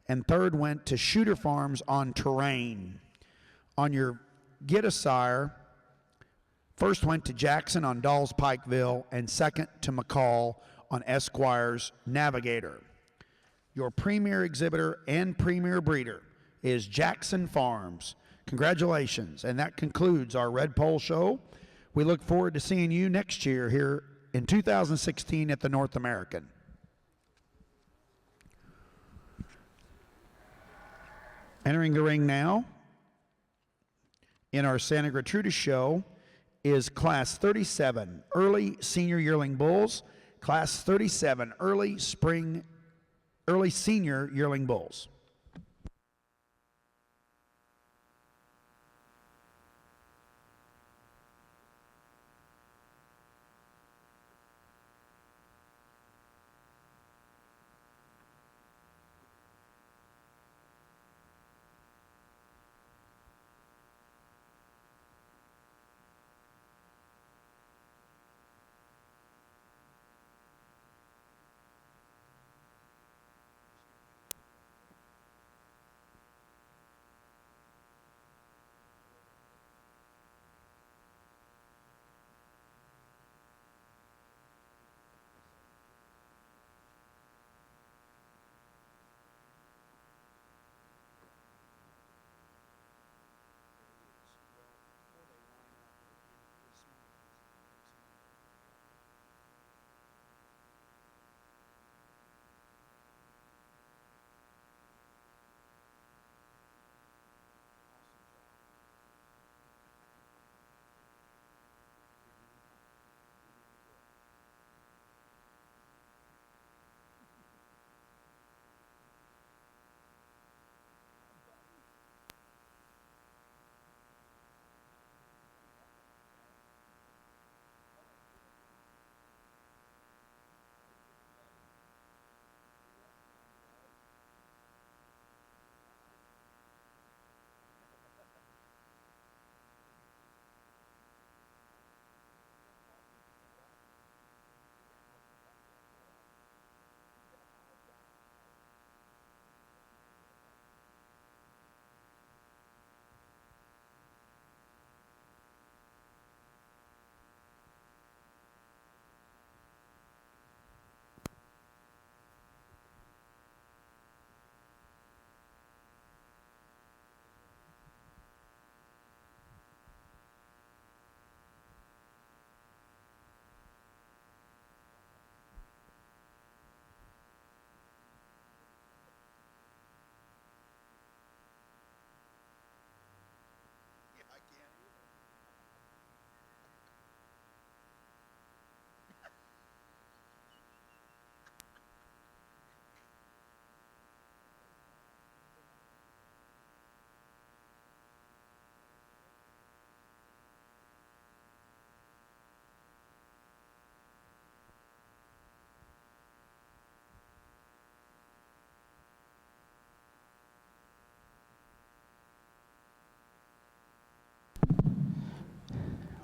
and third went to Shooter Farms on Terrain. On your get a sire, first went to Jackson on Dolls Pikeville, and second to McCall on Esquire's Navigator. Your premier exhibitor and premier breeder is Jackson Farms. Congratulations, and that concludes our Red Pole Show. We look forward to seeing you next year here in 2016 at the North American. Entering the ring now in our Santa Gertrudis show is Class 37 Early Senior Yearling Bulls, Class 37 Early Senior Yearling Bulls.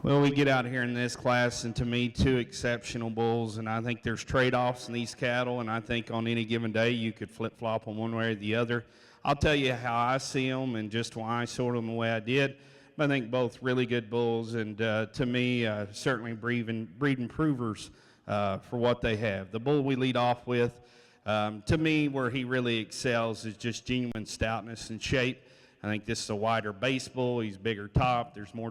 Well, we get out here in this class, and to me, two exceptional bulls, and I think there's trade-offs in these cattle, and I think on any given day you could flip-flop them one way or the other. I'll tell you how I see them and just why I sort them the way I did. But I think both really good bulls, and to me, certainly breeding provers for what they have. The bull we lead off with, to me, where he really excels is just genuine stoutness and shape. I think this is a wider base bull. He's bigger top. There's more